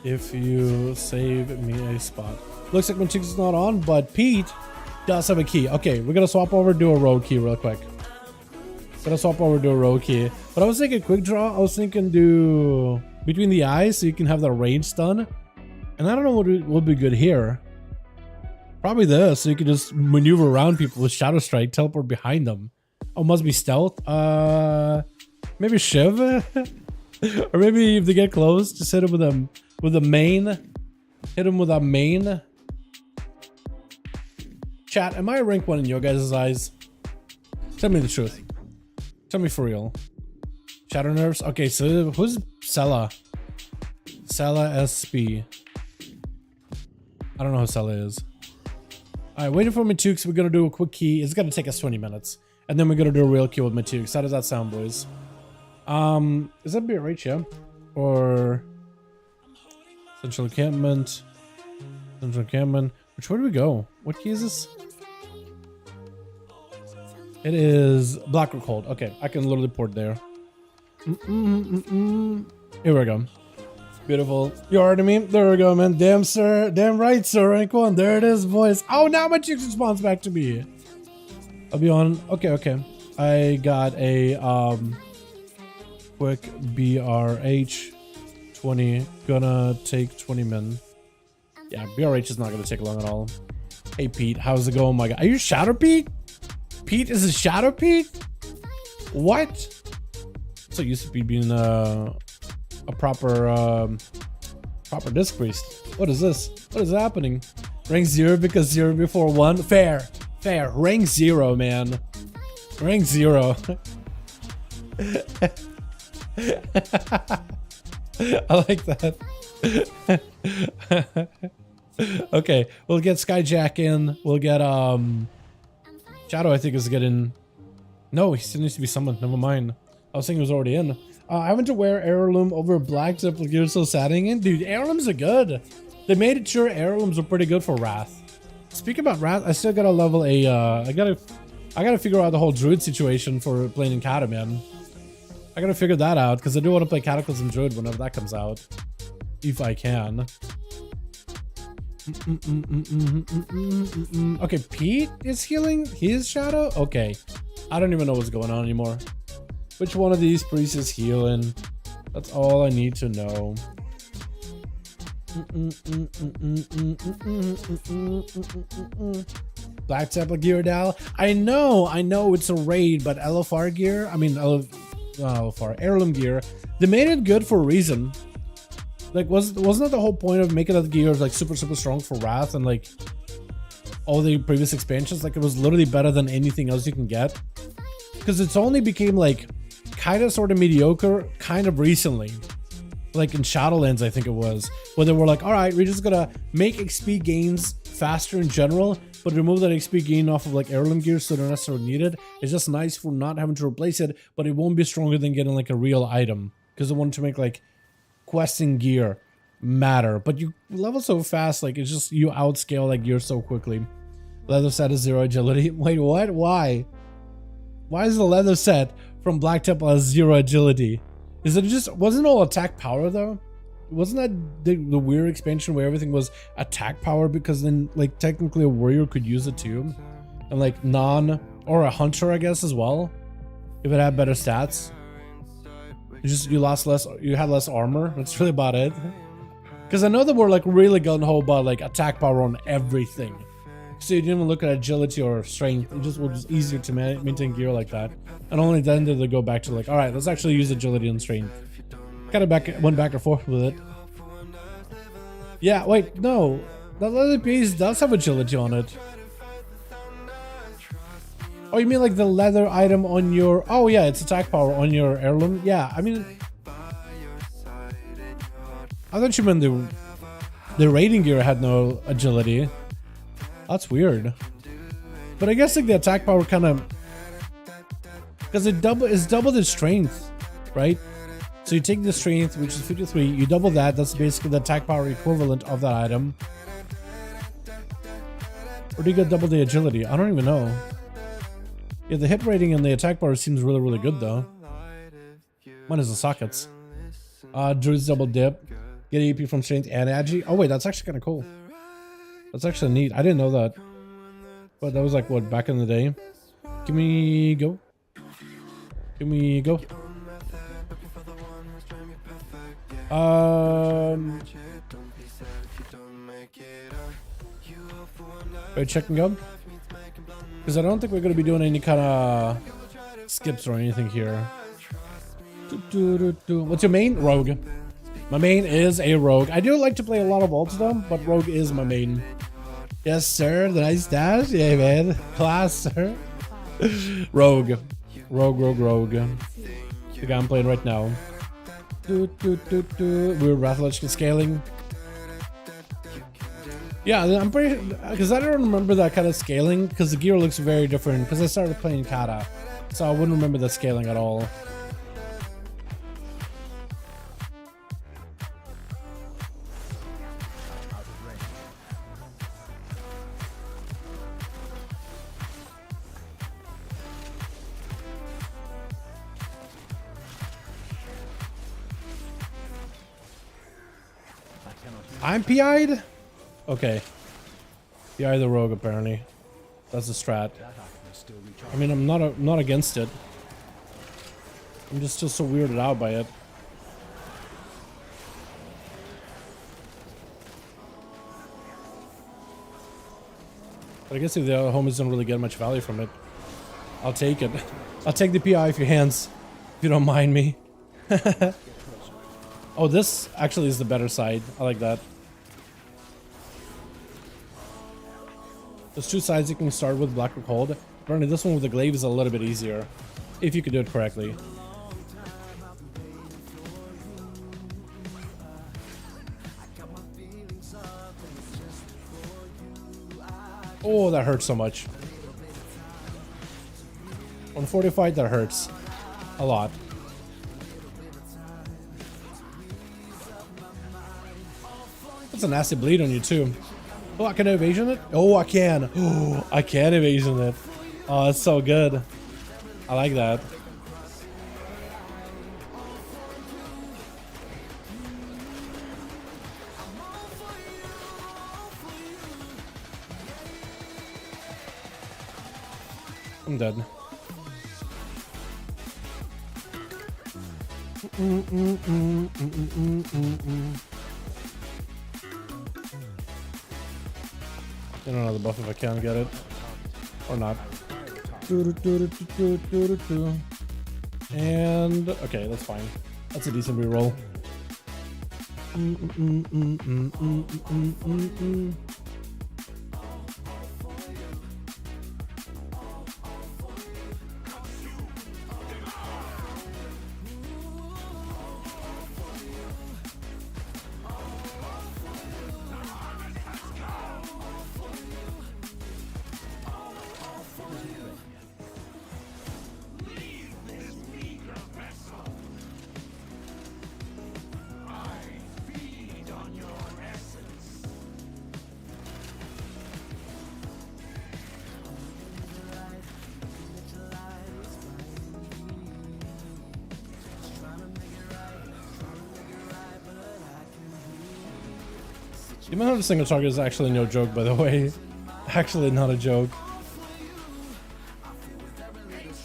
If you save me a spot. Looks like my chick is not on, but Pete does have a key. Okay, we're gonna swap over to a rogue key real quick. Gonna swap over to a rogue key. But I was thinking quick draw. I was thinking do between the eyes so you can have the range stun. And I don't know what would be good here. Probably this, so you can just maneuver around people with Shadow Strike, teleport behind them. Oh, must be stealth. Maybe Shiv, or maybe if they get close, just hit him with a main. Hit him with a main. Chat, am I a rank 1 in your guys' eyes? Tell me the truth. Tell me for real. Shadow nerves. Okay, so who's Sela? Sela SP. I don't know who Sela is. All right, waiting for Matukes. We're gonna do a quick key. It's gonna take us 20 minutes, and then we're gonna do a real queue with Matukes. How does that sound, boys? Is that BRH, yeah? Or Central Encampment? Central Encampment. Which way do we go? What key is this? It is Black or Cold. Okay, I can literally port there. Here we go. Beautiful. You already mean? There we go, man. Damn, sir. Damn right, sir. Rank 1. There it is, boys. Oh, now my chick responds back to me. I'll be on. Okay, okay. I got a quick BRH 20. Gonna take 20 min. Yeah, BRH is not gonna take long at all. Hey, Pete. How's it going, my guy? Are you Shadow Pete? Pete is a Shadow Pete? What? So used to be being a proper proper disc priest. What is this? What is happening? Rank 0 because 0 before 1. Fair. Fair. Rank 0, man. Rank 0. I like that. Okay, we'll get Skyjack in. We'll get Shadow, I think, is getting. No, he still needs to be summoned. Never mind. I was thinking he was already in. I went to wear Heirloom over Black Triple Gear, so sadding in. Dude, Heirlooms are good. They made it sure Heirlooms are pretty good for Wrath. Speaking about Wrath, I still gotta level a. I gotta figure out the whole Druid situation for playing in Kata, man. I gotta figure that out because I do want to play Cataclysm Druid whenever that comes out, if I can. Okay, Pete is healing his Shadow. Okay, I don't even know what's going on anymore. Which one of these priests is healing? That's all I need to know. Black Temple gear, Dal. I know it's a raid, but LFR gear. I mean, LFR Heirloom gear. They made it good for a reason. Like, wasn't that the whole point of making that gear like super strong for Wrath and like all the previous expansions? Like, it was literally better than anything else you can get. Because it's only became like kind of sort of mediocre kind of recently. Like in Shadowlands, I think it was, where they were like, all right, we're just gonna make XP gains faster in general, but remove that XP gain off of like Heirloom gear so they're not necessarily needed. It's just nice for not having to replace it, but it won't be stronger than getting like a real item because they wanted to make like questing gear matter. But you level so fast, like it's just you outscale like gear so quickly. Leather set is 0 agility. Wait, what? Why? Why is the leather set from Black Temple has 0 agility? Is it just, wasn't all attack power though? Wasn't that the weird expansion where everything was attack power because then like technically a warrior could use it too? And like or a hunter, I guess, as well, if it had better stats. You lost less, you had less armor. That's really about it. Because I know that we're like really gung-ho about like attack power on everything. So you didn't even look at agility or strength. It just was easier to maintain gear like that. And only then did they go back to like, all right, let's actually use agility and strength. Kind of went back and forth with it. Yeah, wait, no. That leather piece does have agility on it. Oh, you mean like the leather item on your... Oh yeah, it's attack power on your Heirloom. Yeah, I mean... I thought you meant the raiding gear had no agility. That's weird. But I guess like the attack power kind of... Because it's double the strength, right? So you take the strength, which is 53, you double that. That's basically the attack power equivalent of that item. Or do you get double the agility? I don't even know. Yeah, the hit rating and the attack power seems really good though. Mine is the sockets. Druid's double dip. Get AP from strength and agi. Oh wait, that's actually kind of cool. That's actually neat. I didn't know that. But that was like, what, back in the day? Give me go. Give me go. Wait, check and go. Because I don't think we're going to be doing any kind of skips or anything here. What's your main? Rogue. My main is a rogue. I do like to play a lot of ults though, but rogue is my main. Yes, sir. The nice dash. Yeah, man. Class, sir. Rogue. Rogue. The guy I'm playing right now. We're Rathletical scaling. Yeah, I'm pretty... Because I don't remember that kind of scaling, because the gear looks very different, because I started playing Kata. So I wouldn't remember the scaling at all. I'm PI'd? Okay. PI the rogue apparently. That's the strat. I mean, I'm not against it. I'm just still so weirded out by it. But I guess if the other homies don't really get much value from it, I'll take it. I'll take the PI off your hands, if you don't mind me. Oh, this actually is the better side. I like that. There's two sides you can start with, black or cold. Apparently this one with the glaive is a little bit easier, if you could do it correctly. Oh, that hurts so much. On 45, that hurts a lot. That's a nasty bleed on you too. Oh, I can evasion it? Oh, I can. Oh, I can evasion it. Oh, that's so good. I like that. I'm dead. Get another buff if I can get it. Or not. And okay, that's fine. That's a decent reroll. You might have a single target is actually no joke, by the way. Actually not a joke. Out of range.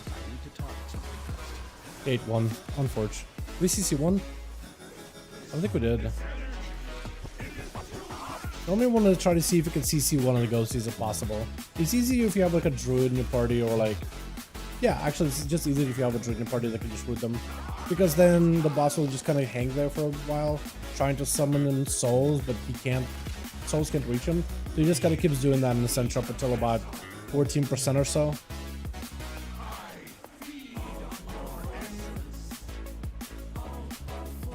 I need to target something first. 8-1, unfortunate. We CC1? I think we did. Normally want to try to see if we can CC one of the ghosties if possible. It's easier if you have like a druid in your party or like... Yeah, actually it's just easier if you have a druid in your party that can just root them. Because then the boss will just kind of hang there for a while, trying to summon in souls, but he can't... Souls can't reach him. So he just kind of keeps doing that in the center up until about 14% or so.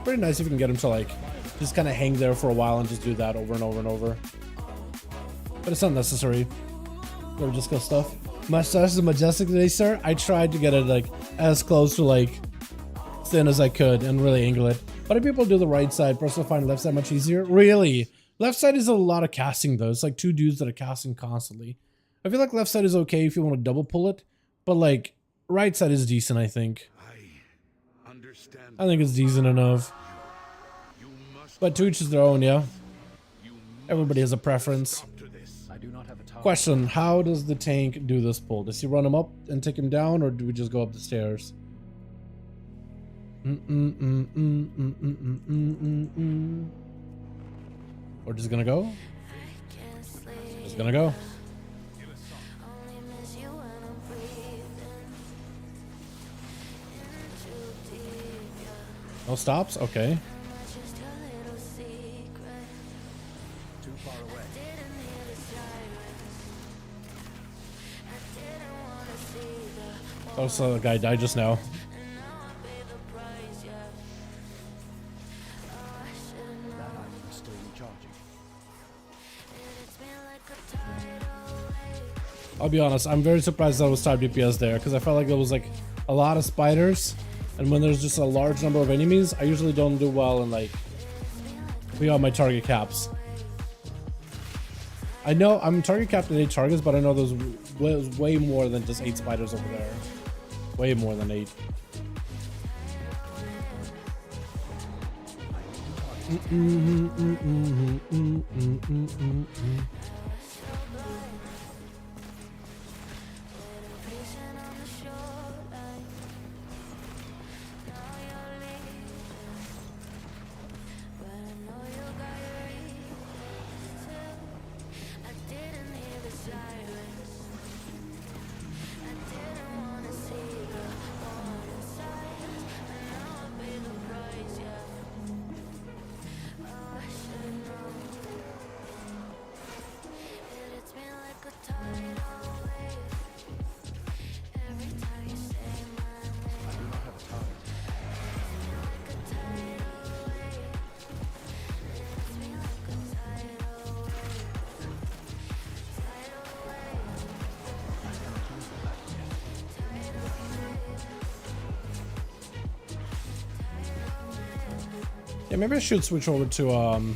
Pretty nice if you can get him to like just kind of hang there for a while and just do that over and over and over. But it's not necessary. Or just go stuff. Mustache is majestic today, sir. I tried to get it like as close to like thin as I could and really angle it. But if people do the right side, personally find left side much easier. Really? Left side is a lot of casting though. It's like two dudes that are casting constantly. I feel like left side is okay if you want to double pull it, but like right side is decent, I think. I think it's decent enough. But to each is their own, yeah. Everybody has a preference. I do not have a target. Question, how does the tank do this pull? Does he run him up and take him down, or do we just go up the stairs? We're just gonna go? Just gonna go. No stops? Okay. Too far away. Oh, so the guy died just now. That item is still recharging. I'll be honest, I'm very surprised that was type DPS there, because I felt like there was like a lot of spiders, and when there's just a large number of enemies, I usually don't do well in like beyond my target caps. I know I'm target capped at 8 targets, but I know there's way more than just 8 spiders over there. Way more than 8. Yeah, maybe I should switch over to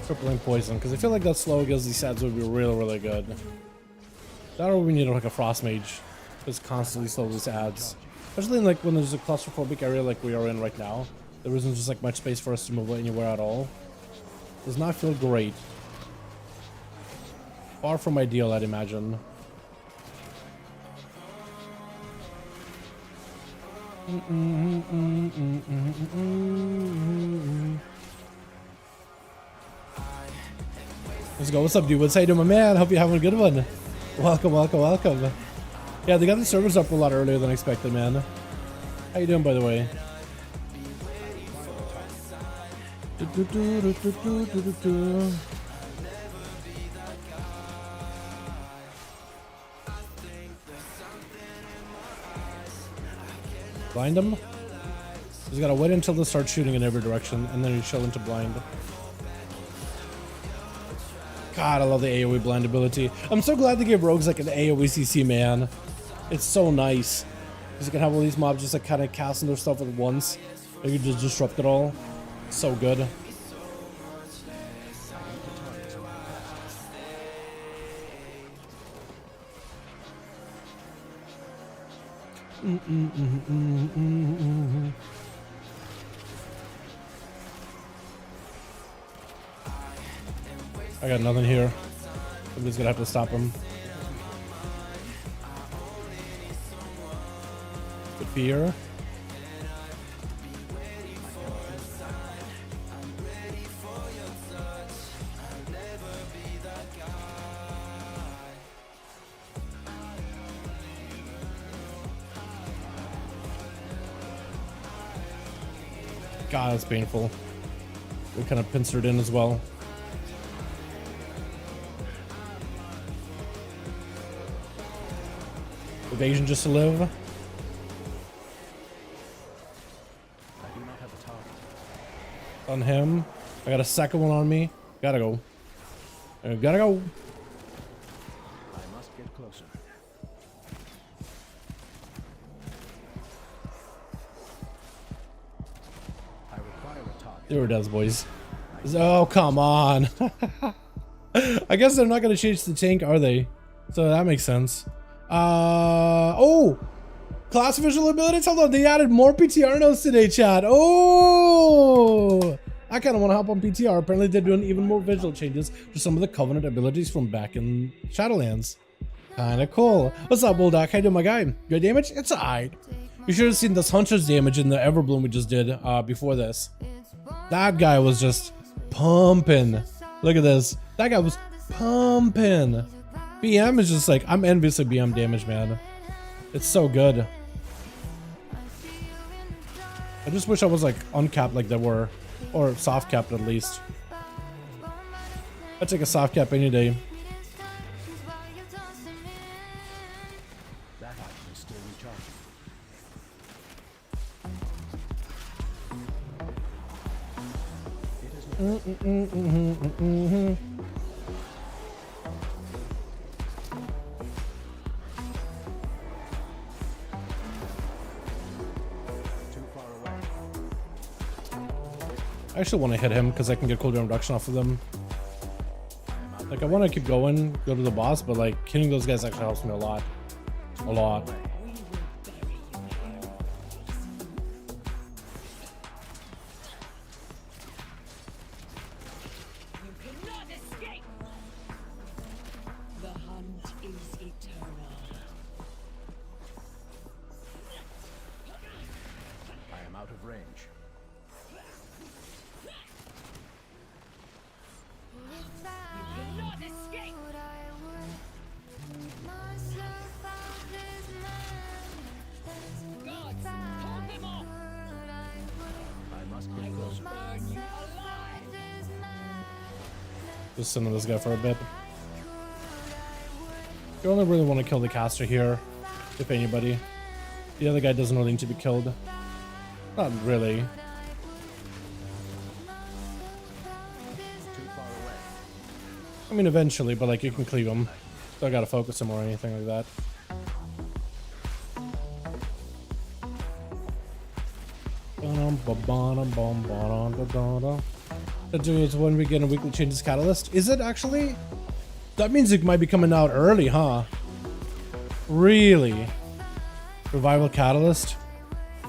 crippling poison, because I feel like that slow against these ads would be really, really good. That or we need like a frost mage. Just constantly slow these ads. Especially in, like when there's a claustrophobic area like we are in right now. There isn't just like much space for us to move anywhere at all. Does not feel great. Far from ideal, I'd imagine. Let's go. What's up, dude? What's how you doing, my man? Hope you're having a good one. Welcome, welcome, welcome. Yeah, they got the servers up a lot earlier than expected, man. How you doing, by the way? Blind him? He's gotta wait until they start shooting in every direction, and then you chill into blind. God, I love the AoE blind ability. I'm so glad they gave rogues like an AoE CC, man. It's so nice. Because you can have all these mobs just like kind of casting their stuff at once. And you just disrupt it all. So good. I got nothing here. Somebody's gonna have to stop him. Good fear. God, that's painful. We kind of pincered in as well. Evasion just to live. I do not have a target. On him. I got a second one on me. Gotta go. Gotta go. I must get closer. I require a target. There it is, boys. Oh, come on. I guess they're not gonna change the tank, are they? So that makes sense. Oh, class visual abilities. Hold on, they added more PTR nodes today, chat. Oh, I kind of want to hop on PTR. Apparently, they're doing even more visual changes to some of the Covenant abilities from back in Shadowlands. Kind of cool. What's up, Bulldog? How you doing, my guy? Good damage? It's alright. You should have seen this Hunter's damage in the Everbloom we just did before this. That guy was just pumping. Look at this. That guy was pumping. BM is just like, I'm envious of BM damage, man. It's so good. I just wish I was like uncapped like they were, or soft capped at least. I'd take a soft cap any day. That item is still recharging. It is I actually want to hit him because I can get cooldown reduction off of them. Like, I want to keep going, go to the boss, but like killing those guys actually helps me a lot. A lot. I am out of range. Just sitting on this guy for a bit. You only really want to kill the caster here, if anybody. The other guy doesn't really need to be killed. Not really. Too far away. I mean, eventually, but like you can cleave him. Don't gotta focus him or anything like that. That is when we get a weekly changes catalyst. Is it actually? That means it might be coming out early, huh? Really? Revival catalyst?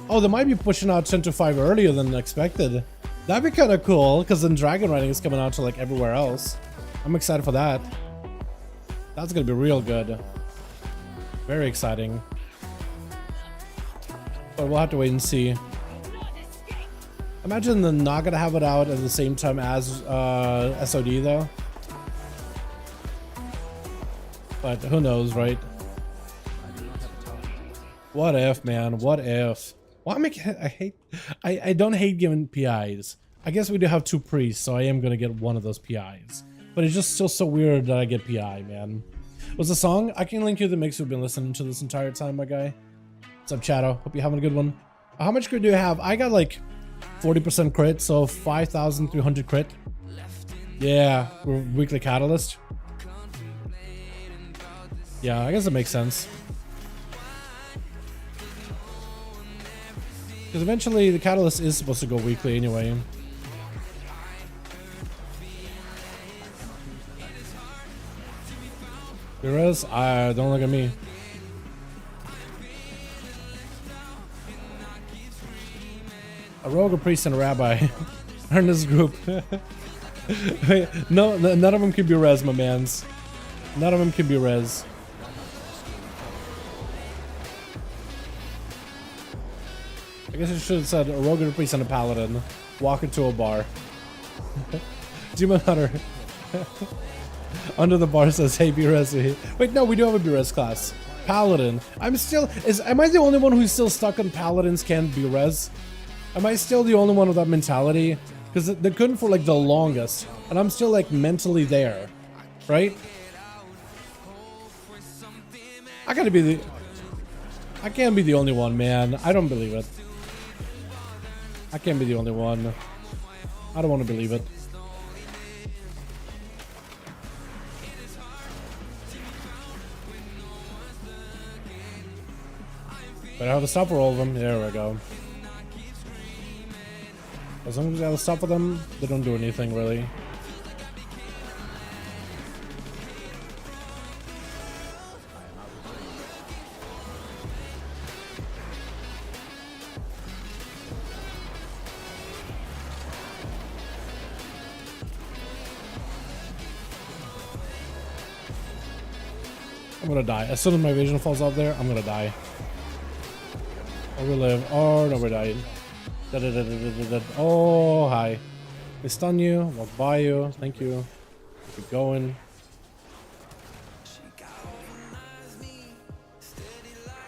Oh, they might be pushing out 10 to 5 earlier than expected. That'd be kind of cool, because then Dragon Writing is coming out to like everywhere else. I'm excited for that. That's gonna be real good. Very exciting. But we'll have to wait and see. Imagine they're not gonna have it out at the same time as SOD though. But who knows, right? What if, man? What if? Well, I don't hate giving PIs. I guess we do have 2 priests, so I am gonna get one of those PIs. But it's just still so weird that I get PI, man. What's the song? I can link you the mix we've been listening to this entire time, my guy. What's up, Chato? Hope you're having a good one. How much crit do you have? I got like 40% crit, so 5,300 crit. Yeah, we're weekly catalyst. Yeah, I guess it makes sense. Because eventually the catalyst is supposed to go weekly anyway. Perez, don't look at me. A rogue, a priest, and a rabbi are in this group. Wait, no, none of them can be res, my mans. None of them can be res. I guess I should have said a rogue, a priest, and a paladin walk into a bar. Demon Hunter. Under the bar says, hey, B-res. Wait, no, we do have a B-res class. Paladin. Am I the only one who's still stuck on paladins can't be res? Am I still the only one with that mentality? Because they couldn't for like the longest, and I'm still like mentally there, right? I can't be the only one, man. I don't believe it. I can't be the only one. I don't want to believe it. But I have to stop for all of them. There we go. As long as I have to stop for them, they don't do anything really. I'm gonna die. As soon as my vision falls out there, I'm gonna die. Or we live. Oh, no, we're dying. Oh, hi. They stun you, walk by you. Thank you. Keep going.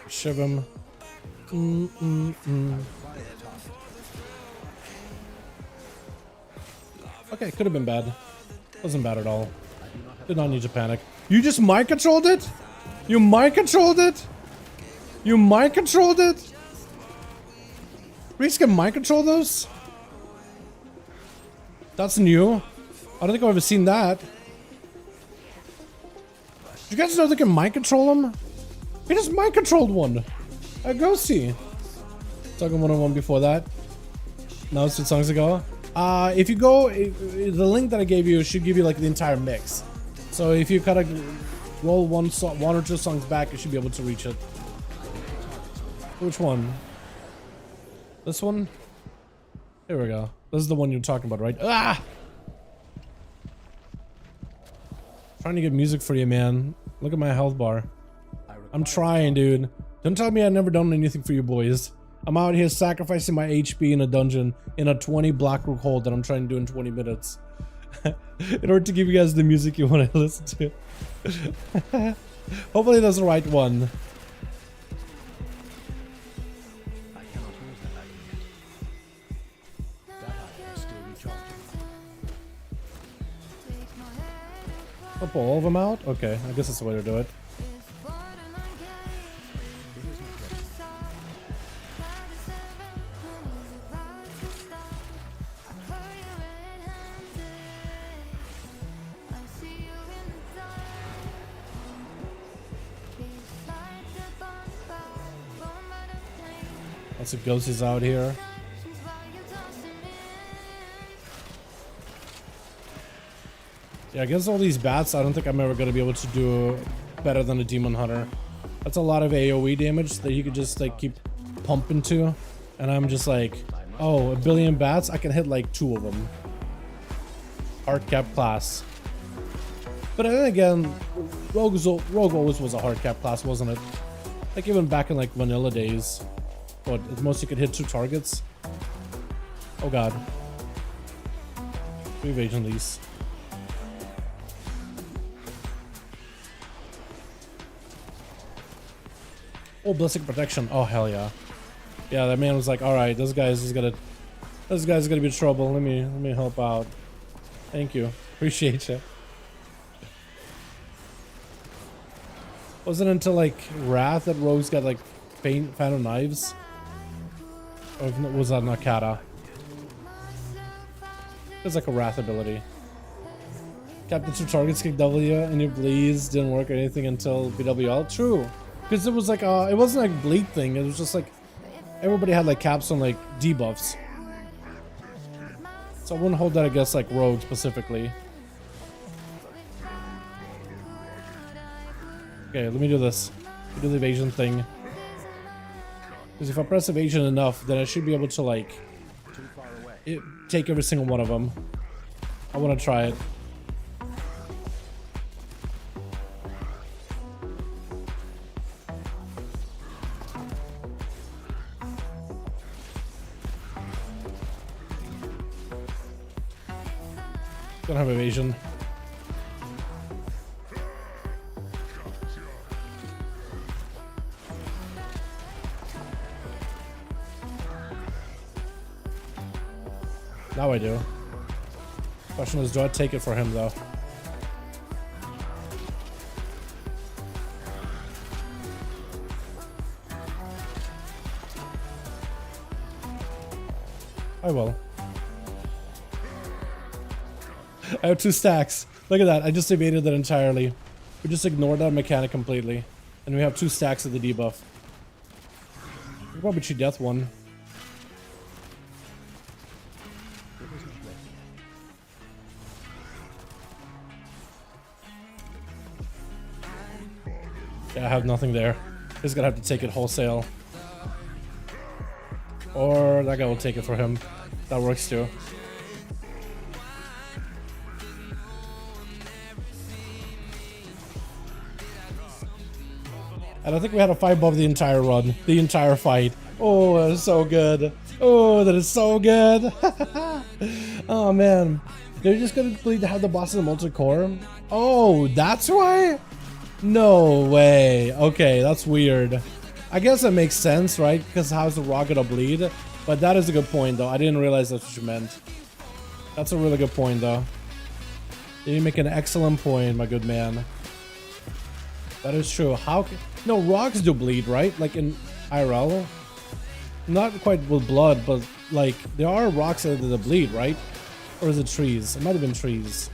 Shiv him. Okay, could have been bad. Wasn't bad at all. Did not need to panic. You just mind controlled it? You mind controlled it? You mind controlled it? Reese can mind control those? That's new. I don't think I've ever seen that. You guys know they can mind control them? He just mind controlled one. Go see. Talking 101 before that. No, it's 2 songs ago. If you go, the link that I gave you should give you like the entire mix. So if you kind of roll one or 2 songs back, you should be able to reach it. Which one? This one? Here we go. This is the one you're talking about, right? Ah! Trying to get music for you, man. Look at my health bar. I'm trying, dude. Don't tell me I've never done anything for you boys. I'm out here sacrificing my HP in a dungeon in a 20 Blackrook hold that I'm trying to do in 20 minutes. In order to give you guys the music you want to listen to. Hopefully that's the right one. I'll pull all of them out? Okay, I guess that's the way to do it. Lots of ghosties out here. Yeah, against all these bats, I don't think I'm ever gonna be able to do better than a Demon Hunter. That's a lot of AoE damage that you could just like keep pumping to. And I'm just like, oh, a billion bats? I can hit like 2 of them. Hard cap class. But then again, Rogue always was a hard cap class, wasn't it? Like even back in like vanilla days. What, at most you could hit 2 targets? Oh god. We evasion these. Oh, ballistic protection. Oh hell yeah. Yeah, that man was like, alright, this guy's gonna be trouble. Let me help out. Thank you. Appreciate you. Wasn't until like Wrath that Rogues got like Phantom Knives? Or was that Nakata? It's like a Wrath ability. Captain 2 targets, kick W, and your bleeds didn't work or anything until BWL. True. Because it was like, it wasn't like bleed thing, it was just like, everybody had like caps on like debuffs. So I wouldn't hold that against like Rogue specifically. Okay, let me do this. Do the evasion thing. Because if I press evasion enough, then I should be able to like take every single one of them. I want to try it. Don't have evasion. Now I do. Question is, do I take it for him though? I will. I have 2 stacks. Look at that. I just evaded that entirely. We just ignored that mechanic completely. And we have 2 stacks of the debuff. We'll probably cheat death one. Yeah, I have nothing there. He's gonna have to take it wholesale. Or that guy will take it for him. That works too. And I think we had a 5 buff the entire run, the entire fight. Oh, that is so good. Oh, that is so good. Oh man, they're just gonna have the boss in the multi-core. Oh, that's why? No way. Okay, that's weird. I guess it makes sense, right? Because how's the rock gonna bleed? But that is a good point, though. I didn't realize that's what you meant. That's a really good point, though. You make an excellent point, my good man. That is true. How can... No, rocks do bleed, right? Like in IRL? Not quite with blood, but like there are rocks that bleed, right? Or is it trees? It might have been trees.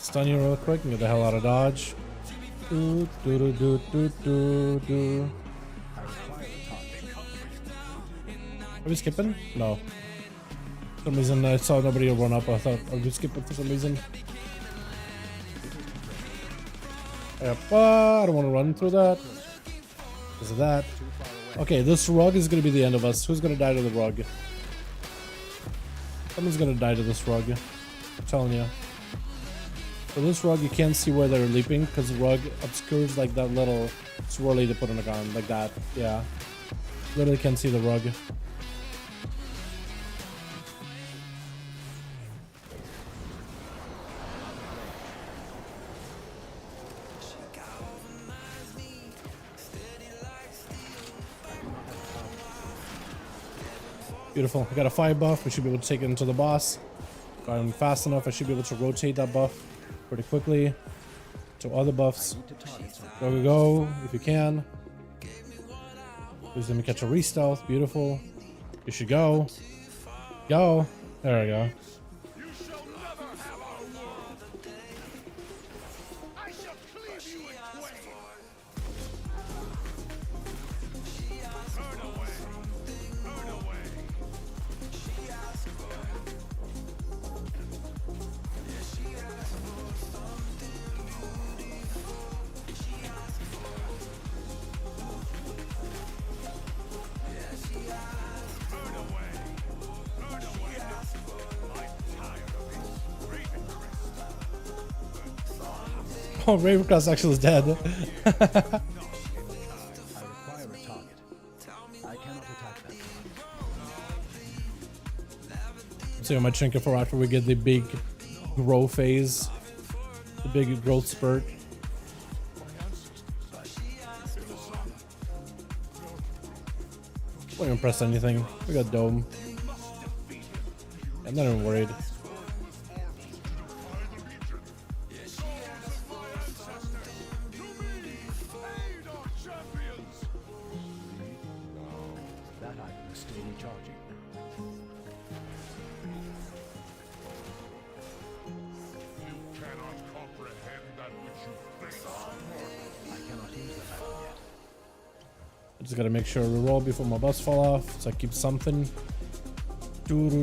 Stun you real quick and get the hell out of dodge. Are we skipping? No. For some reason I saw nobody run up. I thought, are we skipping for some reason? Yep, I don't want to run through that. Because of that. Okay, this rug is going to be the end of us. Who's going to die to the rug? Someone's going to die to this rug. I'm telling you. For this rug, you can't see where they're leaping because the rug obscures like that little swirly they put on the ground, like that. Yeah, literally can't see the rug. Beautiful. I got a 5 buff. We should be able to take it into the boss. If I'm fast enough, I should be able to rotate that buff pretty quickly to other buffs. Go, go, go, if you can. Please let me catch a re-stealth. Beautiful. You should go. Go. There we go. Oh, Ravencross actually is dead. I require a target. I cannot attack that. See what my trinket for after we get the big grow phase, the big growth spurt. Won't even press anything. We got dome. I'm not even worried. That item is still recharging. Cannot comprehend that which you face. I cannot use that item yet. I just gotta make sure we roll before my buffs fall off, so I keep something. I cannot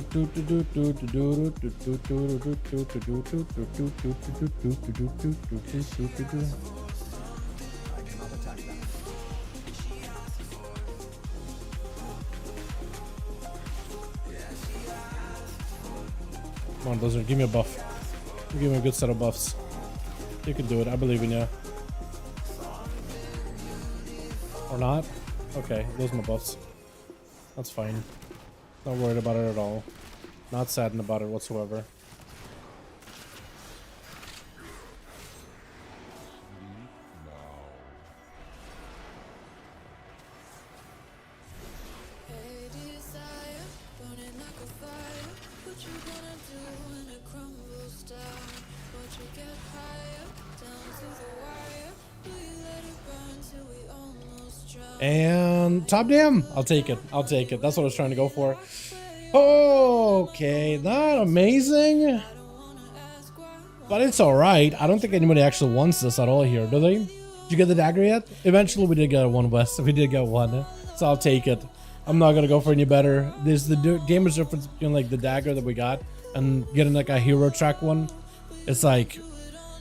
attack that. Come on, Blizzard, give me a buff. Give me a good set of buffs. You can do it. I believe in you. Or not? Okay, those are my buffs. That's fine. Not worried about it at all. Not saddened about it whatsoever. Hey desire, burning like a fire. What you gonna do when it crumbles down? Won't you get higher, down to the wire? Will you let it burn till we almost drown? And top dam. I'll take it. I'll take it. That's what I was trying to go for. Okay, not amazing, but it's all right. I don't think anybody actually wants this at all here, do they? Did you get the dagger yet? Eventually, we did get one, West. We did get one, so I'll take it. I'm not gonna go for any better. There's the damage difference between like the dagger that we got and getting like a hero track one. It's like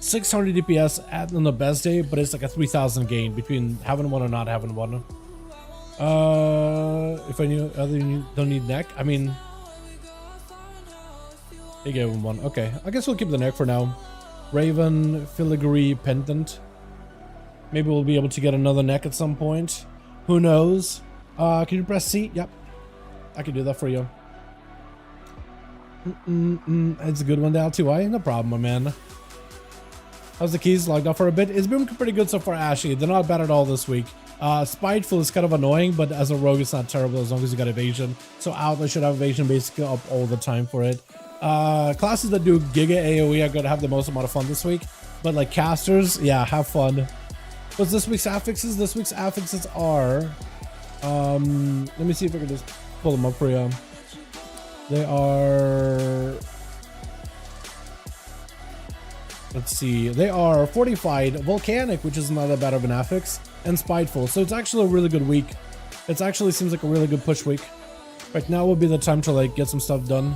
600 DPS on the best day, but it's like a 3,000 gain between having one or not having one. If I knew other don't need neck, I mean, they gave him one. Okay, I guess we'll keep the neck for now. Raven filigree pendant. Maybe we'll be able to get another neck at some point. Who knows? Can you press C? Yep, I can do that for you. It's a good one, Dal too. No problem, my man. How's the keys? Logged off for a bit. It's been pretty good so far, Ashley. They're not bad at all this week. Spiteful is kind of annoying, but as a rogue, it's not terrible as long as you got evasion. So Outlaw should have evasion basically up all the time for it. Classes that do Giga AoE are going to have the most amount of fun this week. But like casters, yeah, have fun. What's this week's affixes? This week's affixes are... let me see if I can just pull them up for you. They are... Let's see. They are Fortified, Volcanic, which is not that bad of an affix, and Spiteful. So it's actually a really good week. It actually seems like a really good push week. Right now will be the time to like get some stuff done.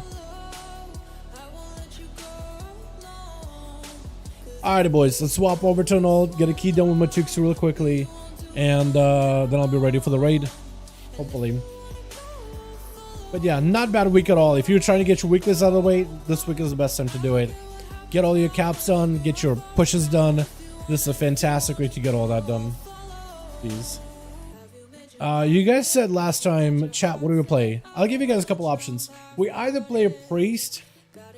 Alrighty, boys. Let's swap over to an ult, get a key done with my Tukes real quickly, and then I'll be ready for the raid. Hopefully. But yeah, not bad week at all. If you're trying to get your weeklies out of the way, this week is the best time to do it. Get all your caps done, get your pushes done. This is a fantastic week to get all that done. Please. You guys said last time, chat, what do we play? I'll give you guys a couple options. We either play a priest.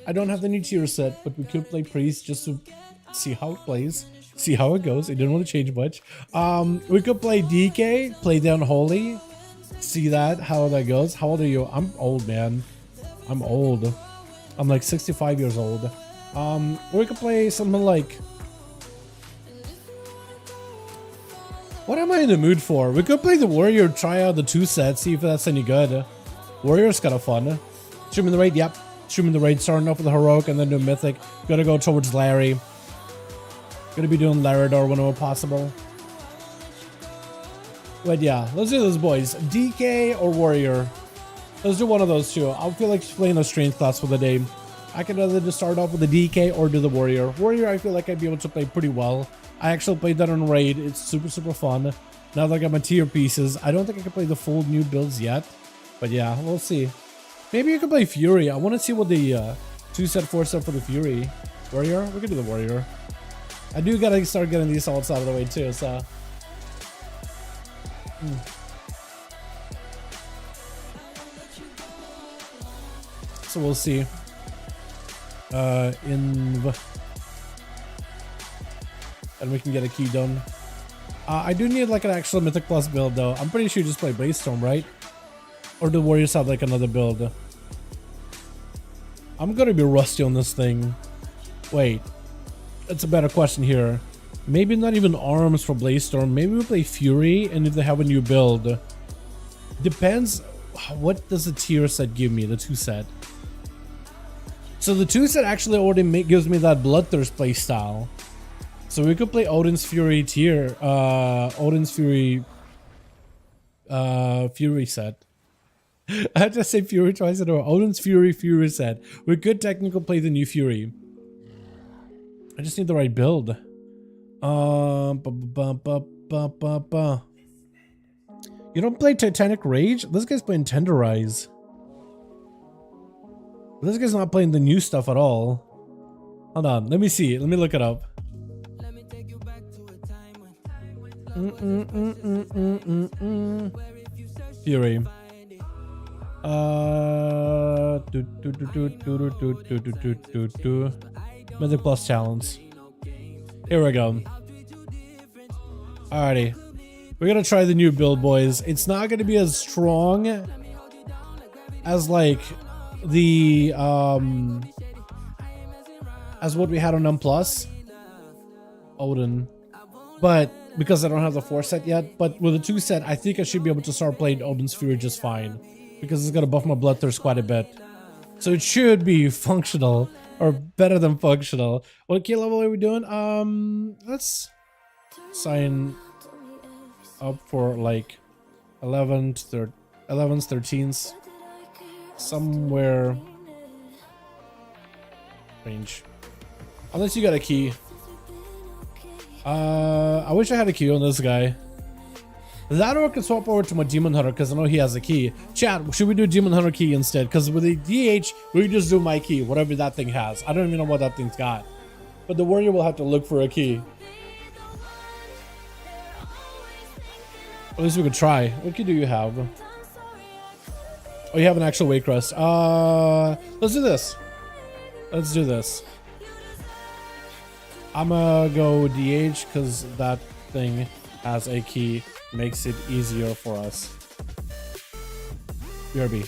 I don't have the new tier set, but we could play priest just to see how it plays, see how it goes. I didn't want to change much. We could play DK, play the Unholy, see that, how that goes. How old are you? I'm old, man. I'm old. I'm like 65 years old. Or we could play something like What am I in the mood for? We could play the Warrior, try out the 2 sets, see if that's any good. Warrior's kind of fun. Streaming the raid, yep. Streaming the raid, starting off with the Heroic and then do Mythic. Gotta go towards Larry. Gonna be doing Larador whenever possible. But yeah, let's do this, boys. DK or Warrior? Let's do one of those two. I feel like playing a strength class for the day. I could either just start off with the DK or do the Warrior. Warrior, I feel like I'd be able to play pretty well. I actually played that on raid. It's super, super fun. Now that I got my tier pieces, I don't think I can play the full new builds yet. But yeah, we'll see. Maybe you can play Fury. I want to see what the 2 set, 4 set for the Fury. Warrior? We can do the Warrior. I do gotta start getting these assaults out of the way too, so. So we'll see. And we can get a key done. I do need like an actual Mythic Plus build though. I'm pretty sure you just play Blaze-Storm, right? Or do Warriors have like another build? I'm gonna be rusty on this thing. Wait, that's a better question here. Maybe not even arms for Blaze-Storm. Maybe we play Fury and if they have a new build. Depends. What does the tier set give me? The 2 set. So the 2 set actually already gives me that Bloodthirst play style. So we could play Odin's Fury tier. Odin's Fury. Fury set. I had to say Fury twice in a row. Odin's Fury set. We could technically play the new Fury. I just need the right build. You don't play Titanic Rage? This guy's playing Tenderize. This guy's not playing the new stuff at all. Hold on, let me see. Let me look it up. Fury. Mythic Plus Talents. Here we go. Alrighty. We're gonna try the new build, boys. It's not gonna be as strong as like the as what we had on Plus Odin, but because I don't have the 4 set yet, but with the 2 set I think I should be able to start playing Odin's Fury just fine because it's gonna buff my Bloodthirst quite a bit, so it should be functional or better than functional. What key level are we doing? Let's sign up for like 11s, 13s, somewhere range. Unless you got a key. I wish I had a key on this guy. That or I can swap over to my Demon Hunter because I know he has a key. Chat, should we do Demon Hunter key instead? Because with the DH, we just do my key, whatever that thing has. I don't even know what that thing's got. But the Warrior will have to look for a key. At least we could try. What key do you have? Oh, you have an actual weight crest. Let's do this. Let's do this. I'm gonna go DH because that thing has a key. Makes it easier for us. BRB.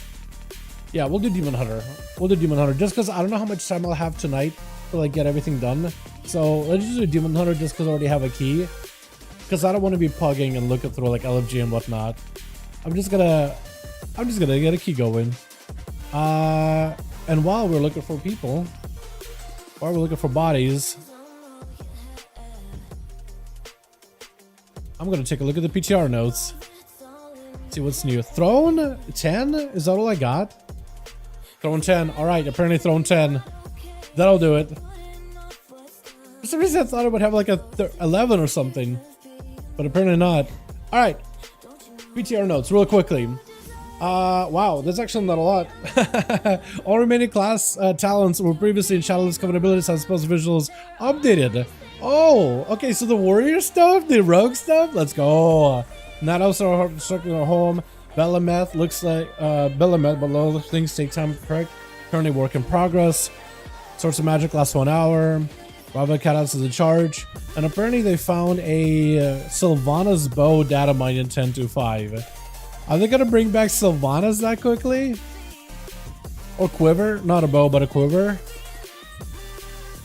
Yeah, we'll do Demon Hunter. We'll do Demon Hunter just because I don't know how much time I'll have tonight to like get everything done. So let's just do Demon Hunter just because I already have a key. Because I don't want to be pugging and looking through like LFG and whatnot. I'm just gonna get a key going. And while we're looking for people, while we're looking for bodies, I'm gonna take a look at the PTR notes. See what's new. Throne 10? Is that all I got? Throne 10. Alright, apparently Throne 10. That'll do it. For some reason I thought it would have like a 11 or something. But apparently not. Alright. PTR notes real quickly. Wow, there's actually not a lot. All remaining class talents were previously in Shadowless Covenant abilities as opposed to visuals updated. Oh, okay, so the warrior stuff, the rogue stuff, let's go. Not also circular home. Belameth looks like Belameth, but all things take time to correct. Currently work in progress. Source of magic lasts 1 hour. Bravo Catouts is in charge. And apparently they found a Sylvanas bow data mine in 10.25. Are they gonna bring back Sylvanas that quickly? Or quiver? Not a bow, but a quiver.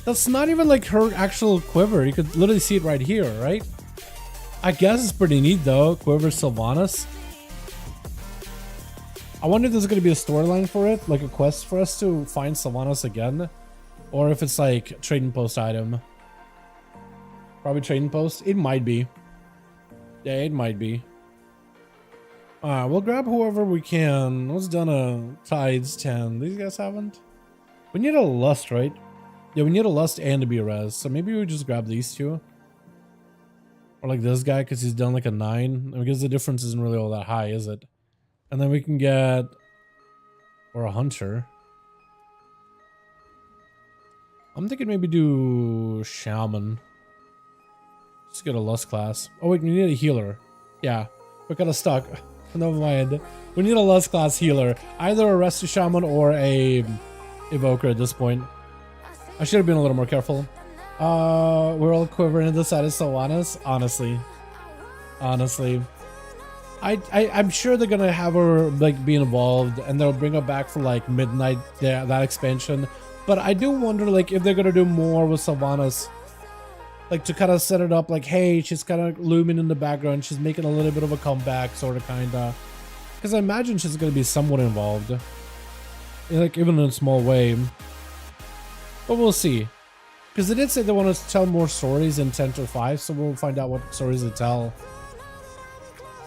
That's not even like her actual quiver. You could literally see it right here, right? I guess it's pretty neat though. Quiver Sylvanas. I wonder if there's going to be a storyline for it, like a quest for us to find Sylvanas again, or if it's like trading post item. Probably trading post. It might be. Yeah, it might be. We'll grab whoever we can. What's done a Tides 10? These guys haven't. We need a Lust, right? Yeah, we need a Lust and a BRS. So maybe we just grab these two. Or like this guy because he's done like a 9. I guess the difference isn't really all that high, is it? And then we can get... Or a Hunter. I'm thinking maybe do Shaman. Just get a Lust class. Oh wait, we need a healer. Yeah, we're kind of stuck. Never mind. We need a Lust class healer. Either a Rescue Shaman or a Evoker at this point. I should have been a little more careful. We're all quivering at the side of Sylvanas. Honestly. I'm sure they're gonna have her like be involved and they'll bring her back for like Midnight, that expansion. But I do wonder like if they're gonna do more with Sylvanas. Like to kind of set it up like, hey, she's kind of looming in the background. She's making a little bit of a comeback, sort of, kind of. Because I imagine she's going to be somewhat involved. Like, even in a small way. But we'll see. Because they did say they want to tell more stories in 10.5, so we'll find out what stories they tell.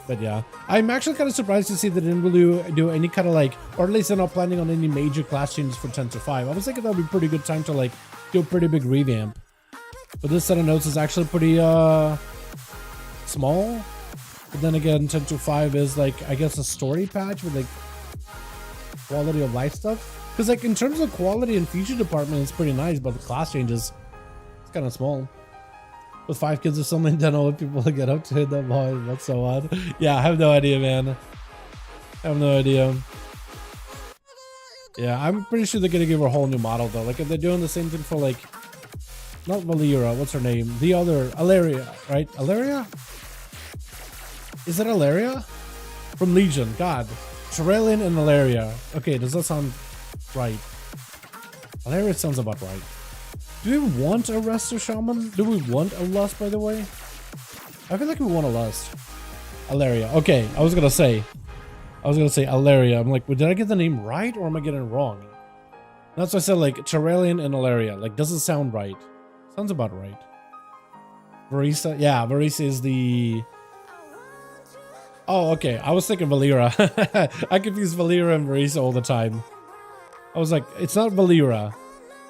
But yeah. I'm actually kind of surprised to see they didn't really do any kind of like, or at least they're not planning on any major class changes for 10.5. I was thinking that would be a pretty good time to like do a pretty big revamp. But this set of notes is actually pretty small. But then again, 10.5 is like, I guess, a story patch with like quality of life stuff. Because like in terms of quality and feature department, it's pretty nice, but the class changes, it's kind of small. With 5 kids or something, don't know what people will get up to. That's so odd. Yeah, I have no idea, man. I have no idea. Yeah, I'm pretty sure they're gonna give her a whole new model though. Like if they're doing the same thing for like, not Valera, what's her name? The other, Alaria, right? Alaria? Is it Alaria? From Legion, God. Terrellian and Alaria. Okay, does that sound right? Alaria sounds about right. Do we want a Rest or Shaman? Do we want a Lust, by the way? I feel like we want a Lust. Alaria. Okay, I was gonna say Alaria. I'm like, well, did I get the name right or am I getting it wrong? That's why I said like Terrellian and Alaria. Like, doesn't sound right. Sounds about right. Verisa? Yeah, Verisa is the... Oh, okay. I was thinking Valera. I confuse Valera and Verisa all the time. I was like, it's not Valera,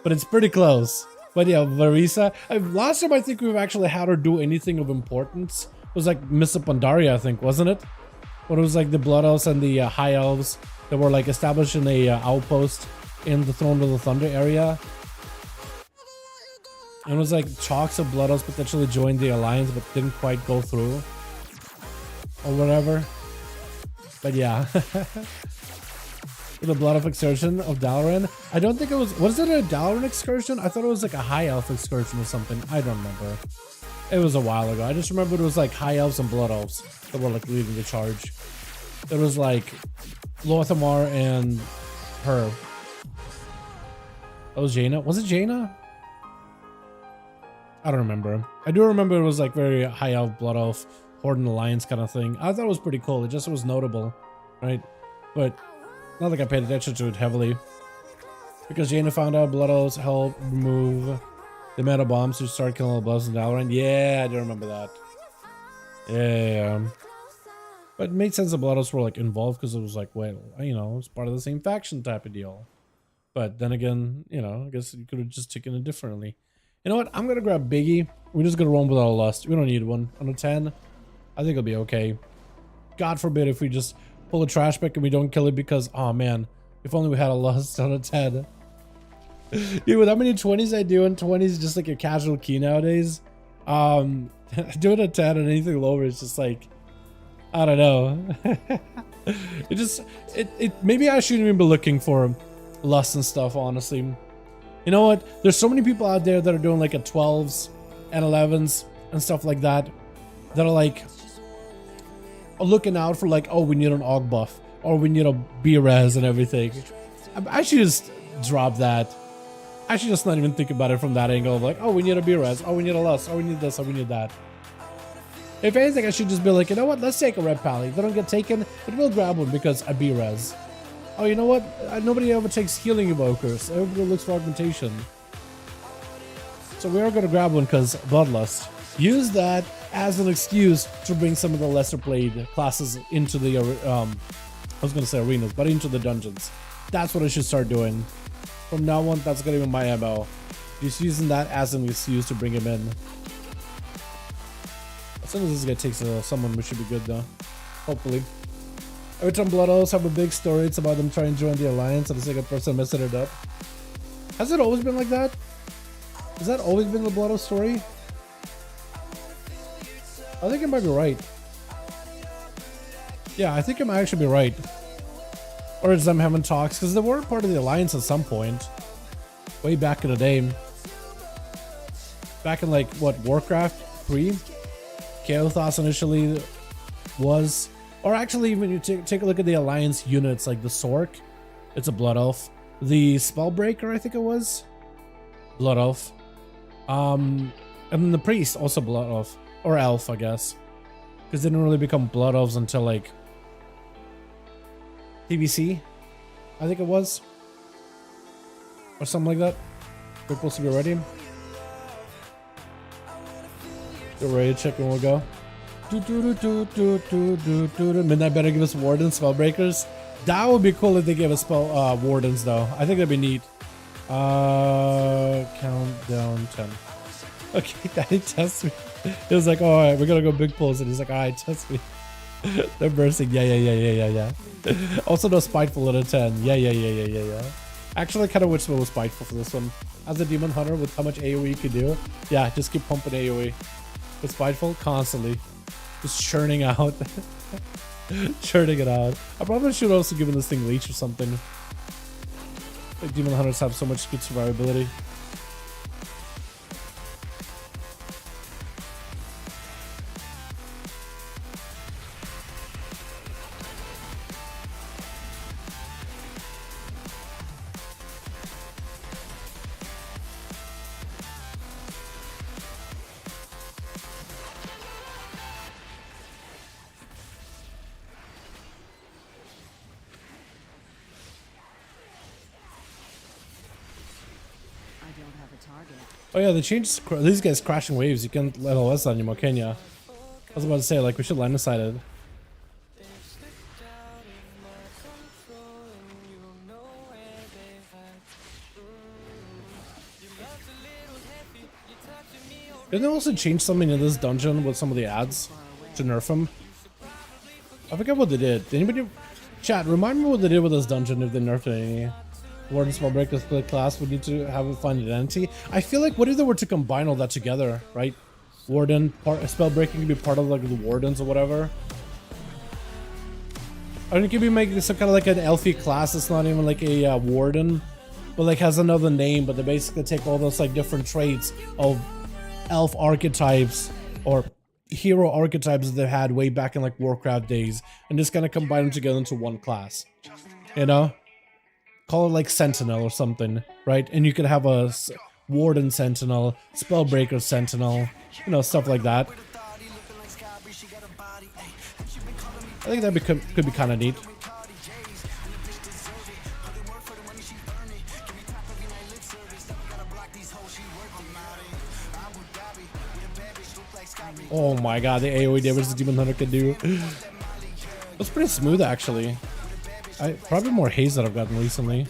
but it's pretty close. But yeah, Verisa. Last time I think we've actually had her do anything of importance. It was like Miss Pandaria, I think, wasn't it? When it was like the Blood Elves and the High Elves that were like established in a outpost in the Throne of the Thunder area. And it was like talks of Blood Elves potentially joined the alliance but didn't quite go through. Or whatever. But yeah. The Blood Elf excursion of Dalaran. I don't think it was it a Dalaran excursion? I thought it was like a High Elf excursion or something. I don't remember. It was a while ago. I just remember it was like High Elves and Blood Elves that were like leading the charge. It was like Lothamar and her. That was Jaina. Was it Jaina? I don't remember. I do remember it was like very High Elf, Blood Elf, Horde and Alliance kind of thing. I thought it was pretty cool. It just was notable, right? But not like I paid attention to it heavily. Because Jaina found out Blood Elves helped remove the meta bombs to start killing all the Bloods in Dalaran. Yeah, I do remember that. Yeah. But it made sense the Blood Elves were like involved because it was like, well, you know, it's part of the same faction type of deal. But then again, you know, I guess you could have just taken it differently. You know what? I'm going to grab Biggie. We're just going to run without a Lust. We don't need one. On a 10, I think it'll be okay. God forbid if we just pull a trash pick and we don't kill it because, oh man, if only we had a Lust on a 10. Dude, with how many 20s I do, and 20s is just like a casual key nowadays. Doing a 10 and anything lower is just like, I don't know. Maybe I shouldn't even be looking for Lust and stuff, honestly. You know what? There's so many people out there that are doing like a 12s and 11s and stuff like that that are like looking out for like, oh, we need an AUG buff or we need a B-res and everything. I should just drop that. I should just not even think about it from that angle of like, oh, we need a B-res, oh, we need a Lust, oh, we need this, oh, we need that. If anything, I should just be like, you know what? Let's take a red pally. If they don't get taken, but we'll grab one because I be res. Oh, you know what? Nobody ever takes healing evokers. Everybody looks for augmentation. So we are going to grab one because Bloodlust. Use that as an excuse to bring some of the lesser played classes into the, I was going to say arenas, but into the dungeons. That's what I should start doing. From now on, that's going to be my MO. Just using that as an excuse to bring him in. As soon as this guy takes someone, we should be good though. Hopefully. Every time Blood Elves have a big story, it's about them trying to join the Alliance and the second person messing it up. Has it always been like that? Has that always been the Blood Elf story? I think it might be right. Yeah, I think it might actually be right. Or it's them having talks, because they were part of the Alliance at some point. Way back in the day. Back in like, what, Warcraft 3? Chaos initially was. Or actually, when you take a look at the Alliance units, like the Sork, it's a Blood Elf. The Spellbreaker, I think it was, Blood Elf. And then the Priest, also Blood Elf. Or Elf, I guess. Because they didn't really become Blood Elves until like TBC, I think it was. Or something like that. We're supposed to be ready. Get ready to check and we'll go. Midnight better give us Wardens, Spellbreakers. That would be cool if they gave us spell Wardens though. I think that'd be neat. Countdown 10. Okay, Daddy test me. He was like, oh, alright, we're gonna go big pulls, and he's like, alright, test me. They're bursting. Yeah. Also no spiteful at a 10. Yeah. Actually, I kind of wish it was spiteful for this one. As a demon hunter with how much AoE you could do, yeah, just keep pumping AoE. With spiteful, constantly. Just churning out. Churning it out. I probably should also give this thing leech or something. Like demon hunters have so much good survivability. Oh yeah, they changed these guys crashing waves. You can't let LS on anymore, can ya? I was about to say, like, we should line aside it. Didn't they also change something in this dungeon with some of the ads to nerf them? I forget what they did. Did anybody... Chat, remind me what they did with this dungeon if they nerfed any... Warden Spellbreaker split class would need to have a find identity. I feel like what if they were to combine all that together, right? Warden, Spellbreaking could be part of like the Wardens or whatever. Or it could be making some kind of like an elfy class. It's not even like a Warden, but like has another name. But they basically take all those like different traits of elf archetypes or hero archetypes that they had way back in like Warcraft days, and just kind of combine them together into one class. You know? Call it like Sentinel or something, right? And you could have a Warden Sentinel, Spellbreaker Sentinel, you know, stuff like that. I think that could be kind of neat. Oh my god, the AoE damage the Demon Hunter can do. That's pretty smooth actually. Probably more haze that I've gotten recently.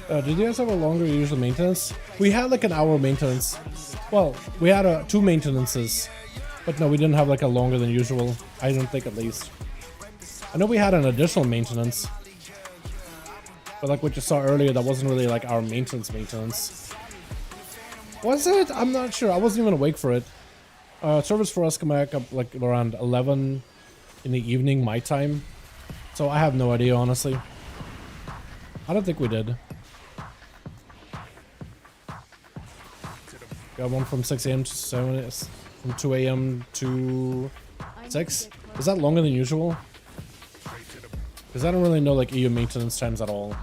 Did you guys have a longer usual maintenance? We had like an hour maintenance. Well, we had 2 maintenances. But no, we didn't have like a longer than usual. I don't think, at least. I know we had an additional maintenance. But like what you saw earlier, that wasn't really like our maintenance. Was it? I'm not sure. I wasn't even awake for it. Service for us come back up like around 11 in the evening, my time. So I have no idea, honestly. I don't think we did. Got one from 6 a.m. to 7, from 2 a.m. to 6. Is that longer than usual? Because I don't really know like EU maintenance times at all.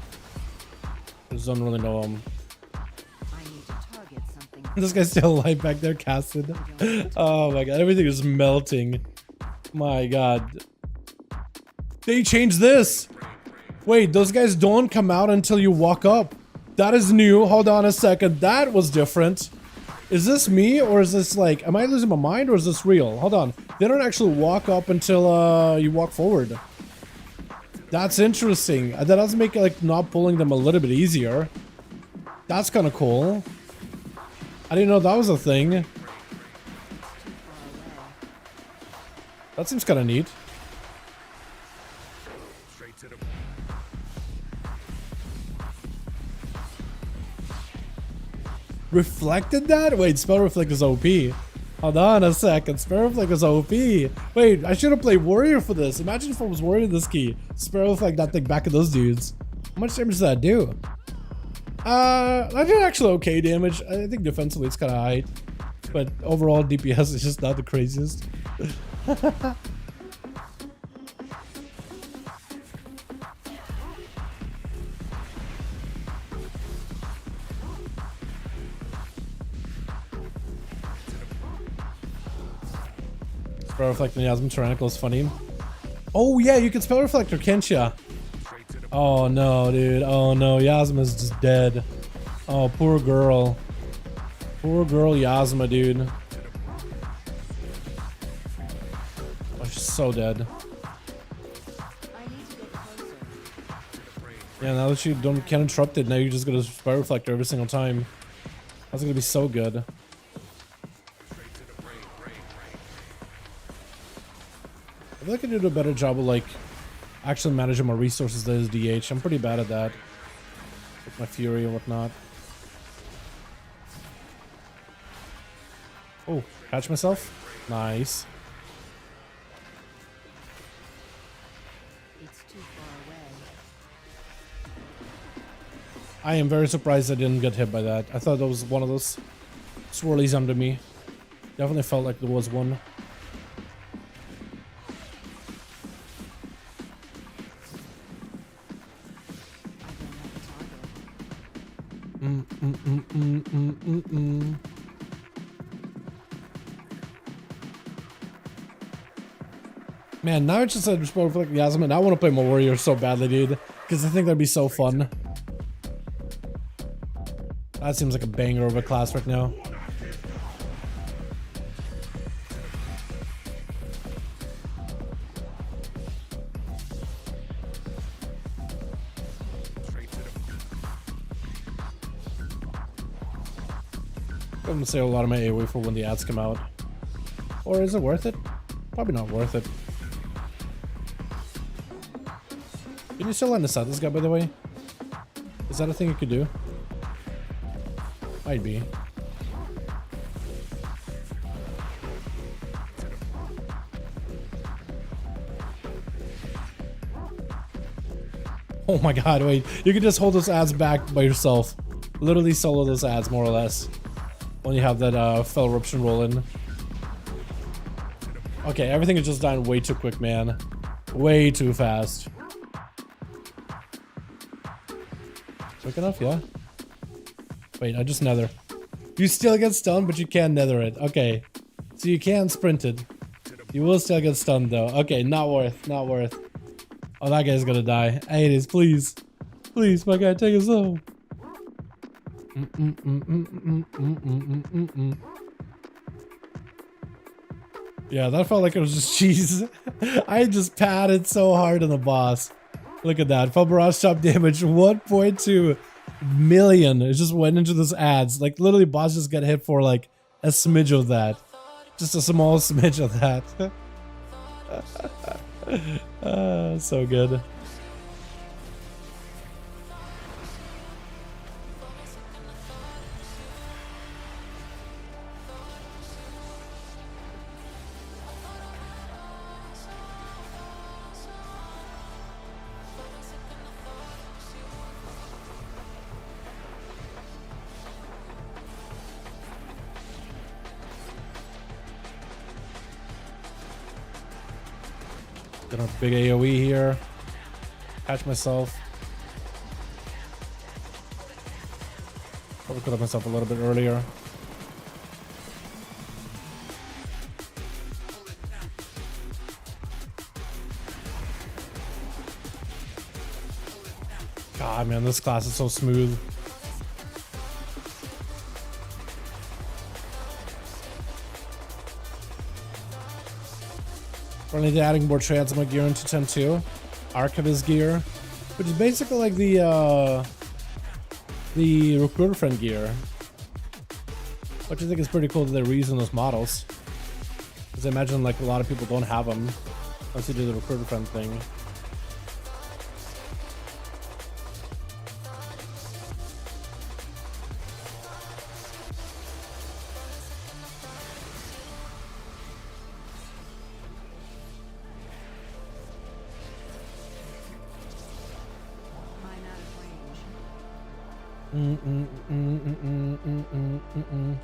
I just don't really know them. This guy's still alive back there, casted. Oh my god, everything is melting. My god. They changed this! Wait, those guys don't come out until you walk up. That is new. Hold on a second. That was different. Is this me, or is this like... Am I losing my mind, or is this real? Hold on. They don't actually walk up until you walk forward. That's interesting. That does make like not pulling them a little bit easier. That's kind of cool. I didn't know that was a thing. That seems kind of neat. Reflected that? Wait, Spell Reflect is OP. Hold on a second. Spell Reflect is OP. Wait, I should have played Warrior for this. Imagine if I was Warrior this key. Spell Reflect that thing back at those dudes. How much damage does that do? I did actually okay damage. I think defensively it's kind of high. But overall DPS is just not the craziest. Spell Reflect Miasm Tyrannical is funny. Oh yeah, you can Spell Reflector, can't ya? Oh no, dude. Oh no, Yasma's just dead. Oh, poor girl. Poor girl Yasma, dude. Oh, she's so dead. Yeah, now that you can't interrupt it, now you're just gonna Spell Reflector every single time. That's gonna be so good. I feel like I do a better job of like actually managing my resources than is DH. I'm pretty bad at that. With my Fury and whatnot. Oh, catch myself? Nice. It's too far away. I am very surprised I didn't get hit by that. I thought that was one of those swirlies under me. Definitely felt like there was one. Man, now it's just a Spell Reflect Miasm, and I want to play more Warrior so badly, dude. Because I think that'd be so fun. That seems like a banger of a class right now. I'm gonna save a lot of my AoE for when the ads come out. Or is it worth it? Probably not worth it. Can you still understand this guy, by the way? Is that a thing you could do? Might be. Oh my god, wait. You can just hold those ads back by yourself. Literally solo those ads, more or less. When you have that Fell Eruption roll in. Okay, everything is just dying way too quick, man. Way too fast. Quick enough, yeah? Wait, I just nether. You still get stunned, but you can't nether it. Okay. So you can sprint it. You will still get stunned, though. Okay, not worth. Not worth. Oh, that guy's gonna die. Hey, it is. Please. Please, my guy, take us home. Yeah, that felt like it was just cheese. I just patted so hard on the boss. Look at that. Full barrage chop damage 1.2. million. It just went into this ads. Like literally bots just get hit for like a smidge of that. Just a small smidge of that. So good. Got a big AoE here. Catch myself. Probably could have myself a little bit earlier. God, man, this class is so smooth. Currently adding more transmog gear into 10.2. Archivist gear, which is basically like the recruiter friend gear. Which I think is pretty cool that they're reusing those models. Because I imagine like a lot of people don't have them once you do the recruiter friend thing.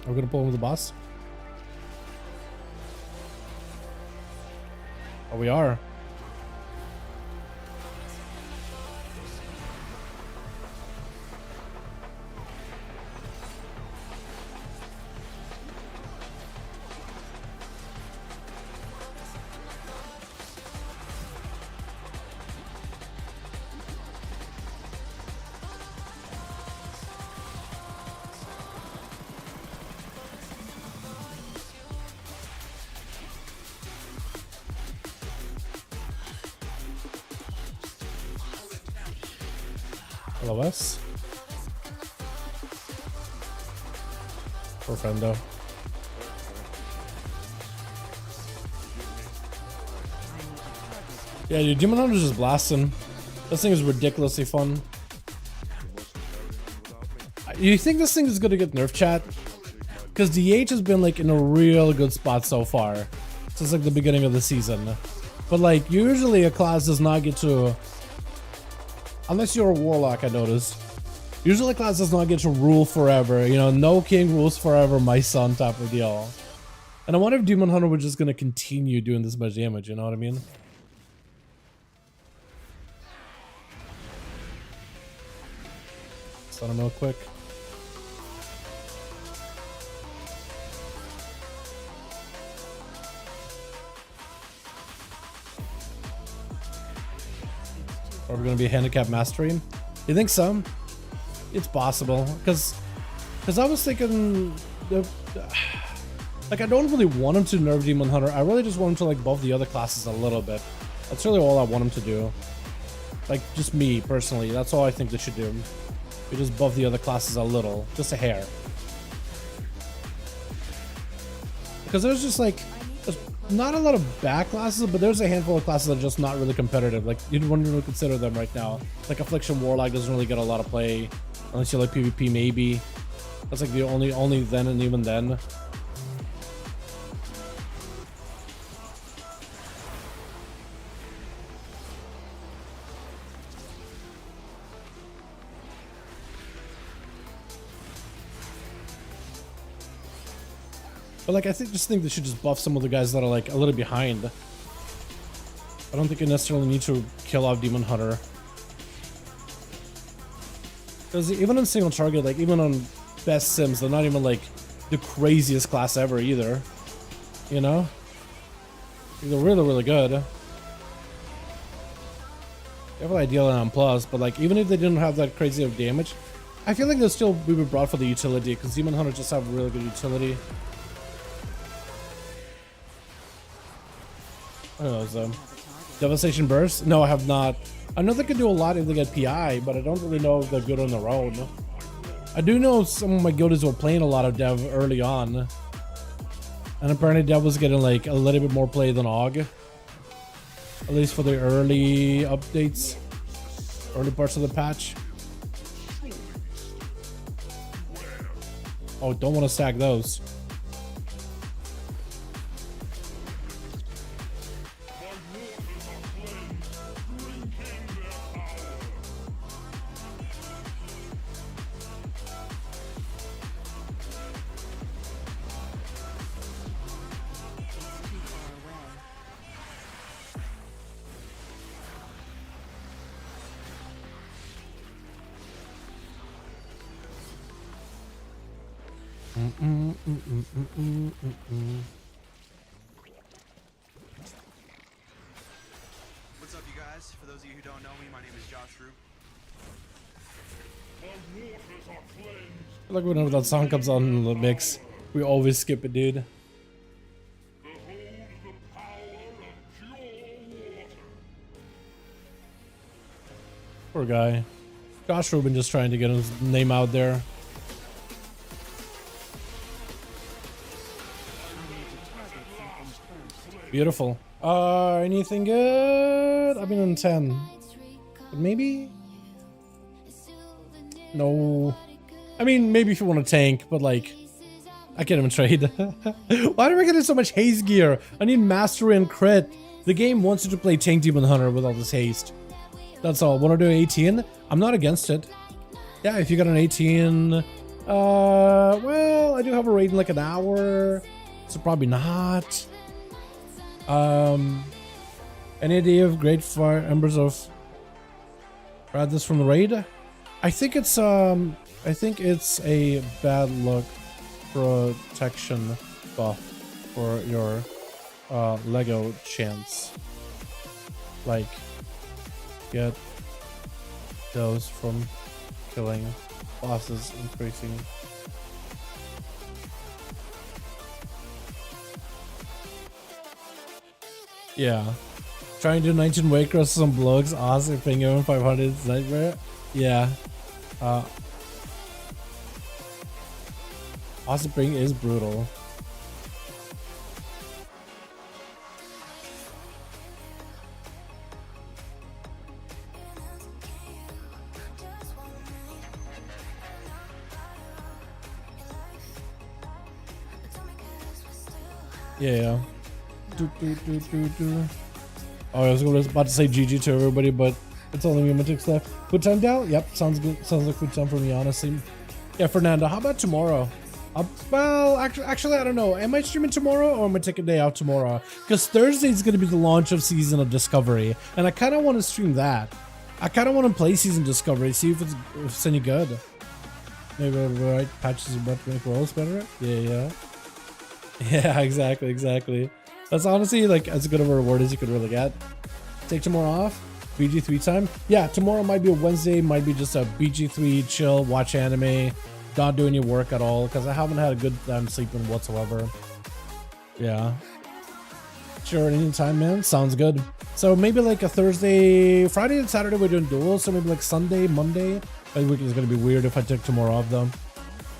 We're gonna pull him with the boss. Oh, we are. LOS. Poor friendo. Yeah, dude, Demon Hunter is just blasting. This thing is ridiculously fun. You think this thing is gonna get nerfed, chat? Because DH has been like in a real good spot so far since like the beginning of the season. But like usually a class does not get to, unless you're a warlock, I noticed. Usually class does not get to rule forever. You know, no king rules forever, my son type of deal. And I wonder if Demon Hunter was just gonna continue doing this much damage, you know what I mean? Stun him real quick. Are we gonna be handicap mastering? You think so? It's possible, because I was thinking, like I don't really want him to nerf Demon Hunter. I really just want him to like buff the other classes a little bit. That's really all I want him to do. Like just me personally, that's all I think they should do. We just buff the other classes a little, just a hair. Because there's just like, there's not a lot of bad classes, but there's a handful of classes that are just not really competitive. Like you wouldn't really consider them right now. Like Affliction Warlock doesn't really get a lot of play unless you like PvP maybe. That's like the only then and even then. But like I just think they should just buff some of the guys that are like a little behind. I don't think you necessarily need to kill off Demon Hunter. Because even on single target, like even on best sims, they're not even like the craziest class ever either. You know? They're really, really good. They have an ideal and plus, but like even if they didn't have that crazy of damage, I feel like they'll still be brought for the utility, because Demon Hunter just have really good utility. Oh, so Devastation Burst? No, I have not. I know they can do a lot if they get PI, but I don't really know if they're good on their own. I do know some of my guildies were playing a lot of dev early on. And apparently dev was getting like a little bit more play than AUG. At least for the early updates. Early parts of the patch. Oh, don't want to stack those. What's up, you guys? For those of you who don't know me, my name is Josh Roop. Like whenever that song comes on in the mix, we always skip it, dude. Poor guy. Josh Rubin just trying to get his name out there. Beautiful. Anything good? I've been on 10. But maybe? No. I mean, maybe if you want to tank, but like, I can't even trade. Why am I getting so much haste gear? I need mastery and crit. The game wants you to play tank demon hunter with all this haste. That's all. Want to do 18? I'm not against it. Yeah, if you got an 18, well, I do have a raid in like an hour, so probably not. Any idea of great fire embers of this from the raid? I think it's a bad luck protection buff for your Lego chance. Like, get those from killing bosses increasing. Yeah. Trying to do 19 weight crosses on blokes, awesome, ping over 500 is nightmare. Yeah. Awesome ping is brutal. Yeah. Oh, I was about to say GG to everybody, but it's only me Mythic left. Food time down? Yep, sounds good. Sounds like food time for me, honestly. Yeah, Fernando, how about tomorrow? Well, actually, I don't know. Am I streaming tomorrow or am I taking a day out tomorrow? Because Thursday is going to be the launch of Season of Discovery, and I kind of want to stream that. I kind of want to play Season Discovery, see if it's any good. Maybe the right patches about to make rolls better. Yeah. Yeah, exactly. That's honestly like as good of a reward as you could really get. Take tomorrow off. BG3 time. Yeah, tomorrow might be a Wednesday, might be just a BG3 chill, watch anime, not do any work at all because I haven't had a good time sleeping whatsoever. Yeah. Sure, anytime, man. Sounds good. So maybe like a Thursday, Friday and Saturday we're doing duels, so maybe like Sunday, Monday. My week is gonna be weird if I took tomorrow off though.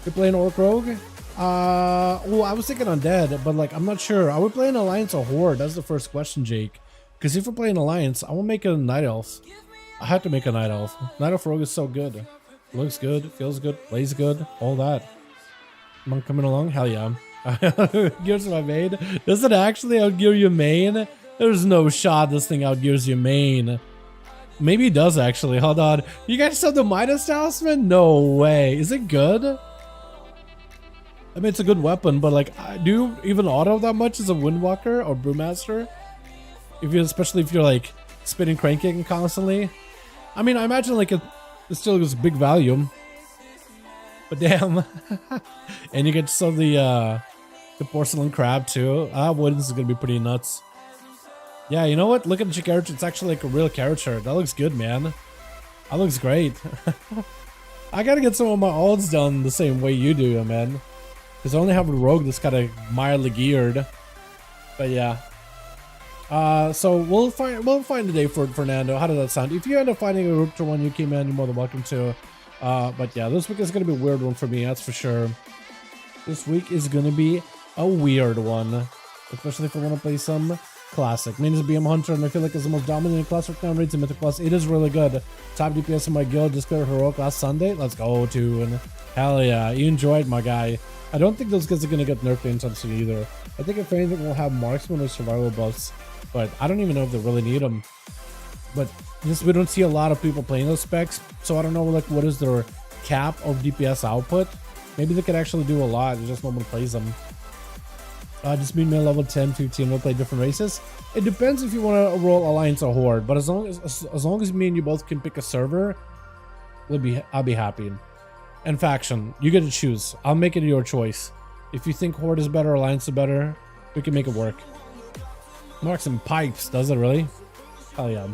You're playing Orc Rogue? Well, I was thinking Undead, but like I'm not sure. Are we playing Alliance or Horde? That's the first question, Jake. Because if we're playing Alliance, I will make a Night Elf. I have to make a Night Elf. Night Elf Rogue is so good. Looks good, feels good, plays good, all that. Am I coming along? Hell yeah. Gears my main. Does it actually outgear your main? There's no shot this thing outgears your main. Maybe it does actually. Hold on. You guys have the Midas Talisman? No way. Is it good? I mean, it's a good weapon, but like, do you even auto that much as a Windwalker or Brewmaster? Especially if you're like spinning cranking constantly. I mean, I imagine like it still gives big value. But damn. And you get some of the porcelain crab too. Wooden's is gonna be pretty nuts. Yeah, you know what? Look at your character. It's actually like a real character. That looks good, man. That looks great. I gotta get some of my alts done the same way you do, man. Because I only have a rogue that's kind of mildly geared. But yeah. So we'll find a day for it, Fernando. How does that sound? If you end up finding a rook to one, you came in, you're more than welcome to. But yeah, this week is gonna be a weird one for me, that's for sure. This week is gonna be a weird one, especially if I want to play some classic. Main is BM Hunter, and I feel like it's the most dominant class right now. Rates in Mythic Plus. It is really good. Top DPS in my guild. Just got heroic last Sunday. Let's go, Toon. Hell yeah, you enjoyed, my guy. I don't think those guys are gonna get nerfed anytime soon either. I think if anything, we'll have marksman or survival buffs, but I don't even know if they really need them. But just we don't see a lot of people playing those specs, so I don't know like what is their cap of DPS output. Maybe they could actually do a lot. There's just no one plays them. Just mean me level 10, 15, we'll play different races. It depends if you want to roll Alliance or Horde, but as long as me and you both can pick a server, I'll be happy. And faction, you get to choose. I'll make it your choice. If you think Horde is better, Alliance is better, we can make it work. Marks and pipes, does it really? Hell yeah.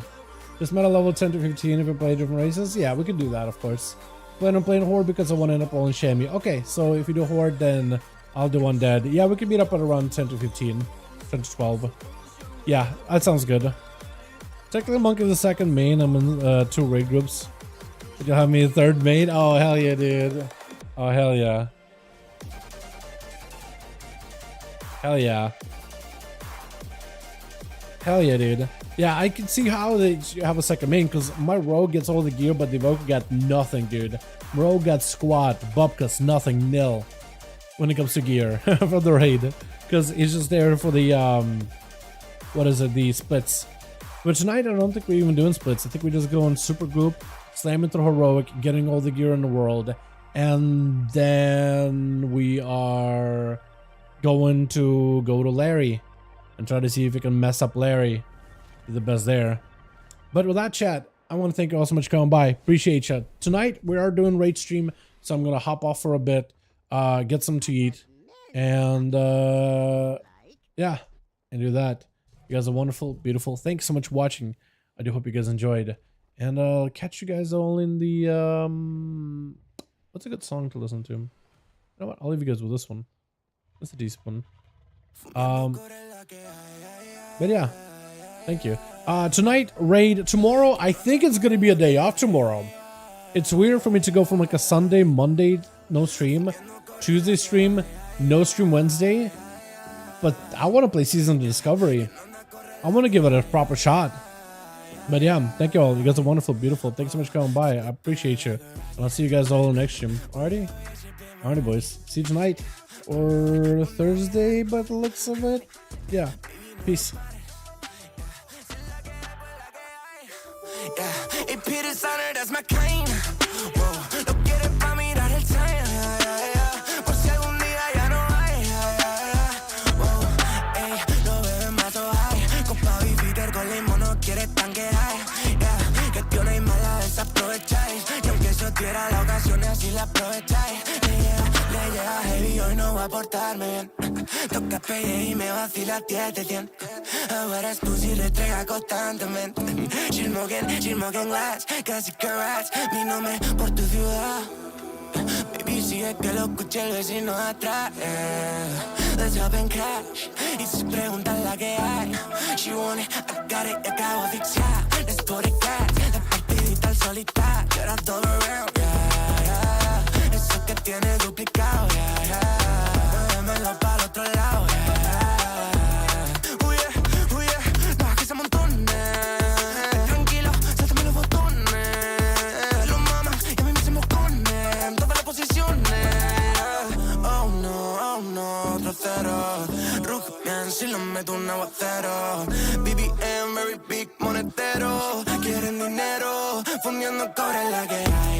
Just meta level 10 to 15 if we play different races? Yeah, we can do that, of course. Plan on playing Horde because I want to end up rolling Shammy. Okay, so if you do Horde, then I'll do Undead. Yeah, we can meet up at around 10 to 15. 10 to 12. Yeah, that sounds good. Technically, Monk is the second main. I'm in 2 raid groups. Did you have me a third main? Oh, hell yeah, dude. Oh, hell yeah. Hell yeah. Hell yeah, dude. Yeah, I can see how they have a second main, because my rogue gets all the gear, but the rogue got nothing, dude. Rogue got squat, Bubkas, nothing, nil. When it comes to gear for the raid, because he's just there for the what is it, the splits. But tonight I don't think we're even doing splits. I think we just go in super group, slam into heroic, getting all the gear in the world, and then we are going to go to Larry and try to see if we can mess up Larry. Be the best there. But with that, chat, I want to thank you all so much for coming by. Appreciate you. Tonight we are doing raid stream, so I'm gonna hop off for a bit. Get some to eat, and yeah, and do that. You guys are wonderful, beautiful. Thanks so much for watching. I do hope you guys enjoyed, and I'll catch you guys all in the what's a good song to listen to? You know what? I'll leave you guys with this one. That's a decent one. But yeah, thank you. Tonight raid. Tomorrow I think it's gonna be a day off tomorrow. It's weird for me to go from like a Sunday, Monday no stream, Tuesday stream, no stream Wednesday, but I want to play Season of Discovery. I want to give it a proper shot. But yeah, thank you all. You guys are wonderful, beautiful. Thanks so much for coming by. I appreciate you. And I'll see you guys all in the next stream. Alrighty? Alrighty, boys. See you tonight. Or Thursday, by the looks of it. Yeah. Peace. Yeah, it Peter's honor, that's my kind. Whoa, no quiere pa' mirar el time. Por si algún día ya no hay. Whoa, ey, no beben más o hay. Con Pau y Peter con limón no quiere tanquear. Yeah, que tío no hay mala, desaprovecháis. Y aunque eso tuviera la ocasión, así la aprovecháis. Le llega heavy, hoy no va a portarme bien. Toca PE y me vacila 10 de 100. Ahora eres tú si retrega constantemente. Chilmogen glass, casi que rats. Mi nombre por tu ciudad. Baby, sigue que lo escuché el vecino atrás. Let's hop and crash. Y si preguntan la que hay. She want it, I got it, y acabo de asfixiar. Let's go to cat, la partidita al solitario. You're not all around, yeah, yeah. Eso que tiene duplicado, yeah, yeah. Muévemelo para el otro lado, yeah, yeah. Uy, no, que se amontone. Tranquilo, sáltame los botones. Los mamas y a mí me se moconen. Todas las posiciones. Oh no, otro cero. Ruge bien si lo meto un aguacero. BBM, very big monetero. Quieren dinero, fundiendo cobre la que hay.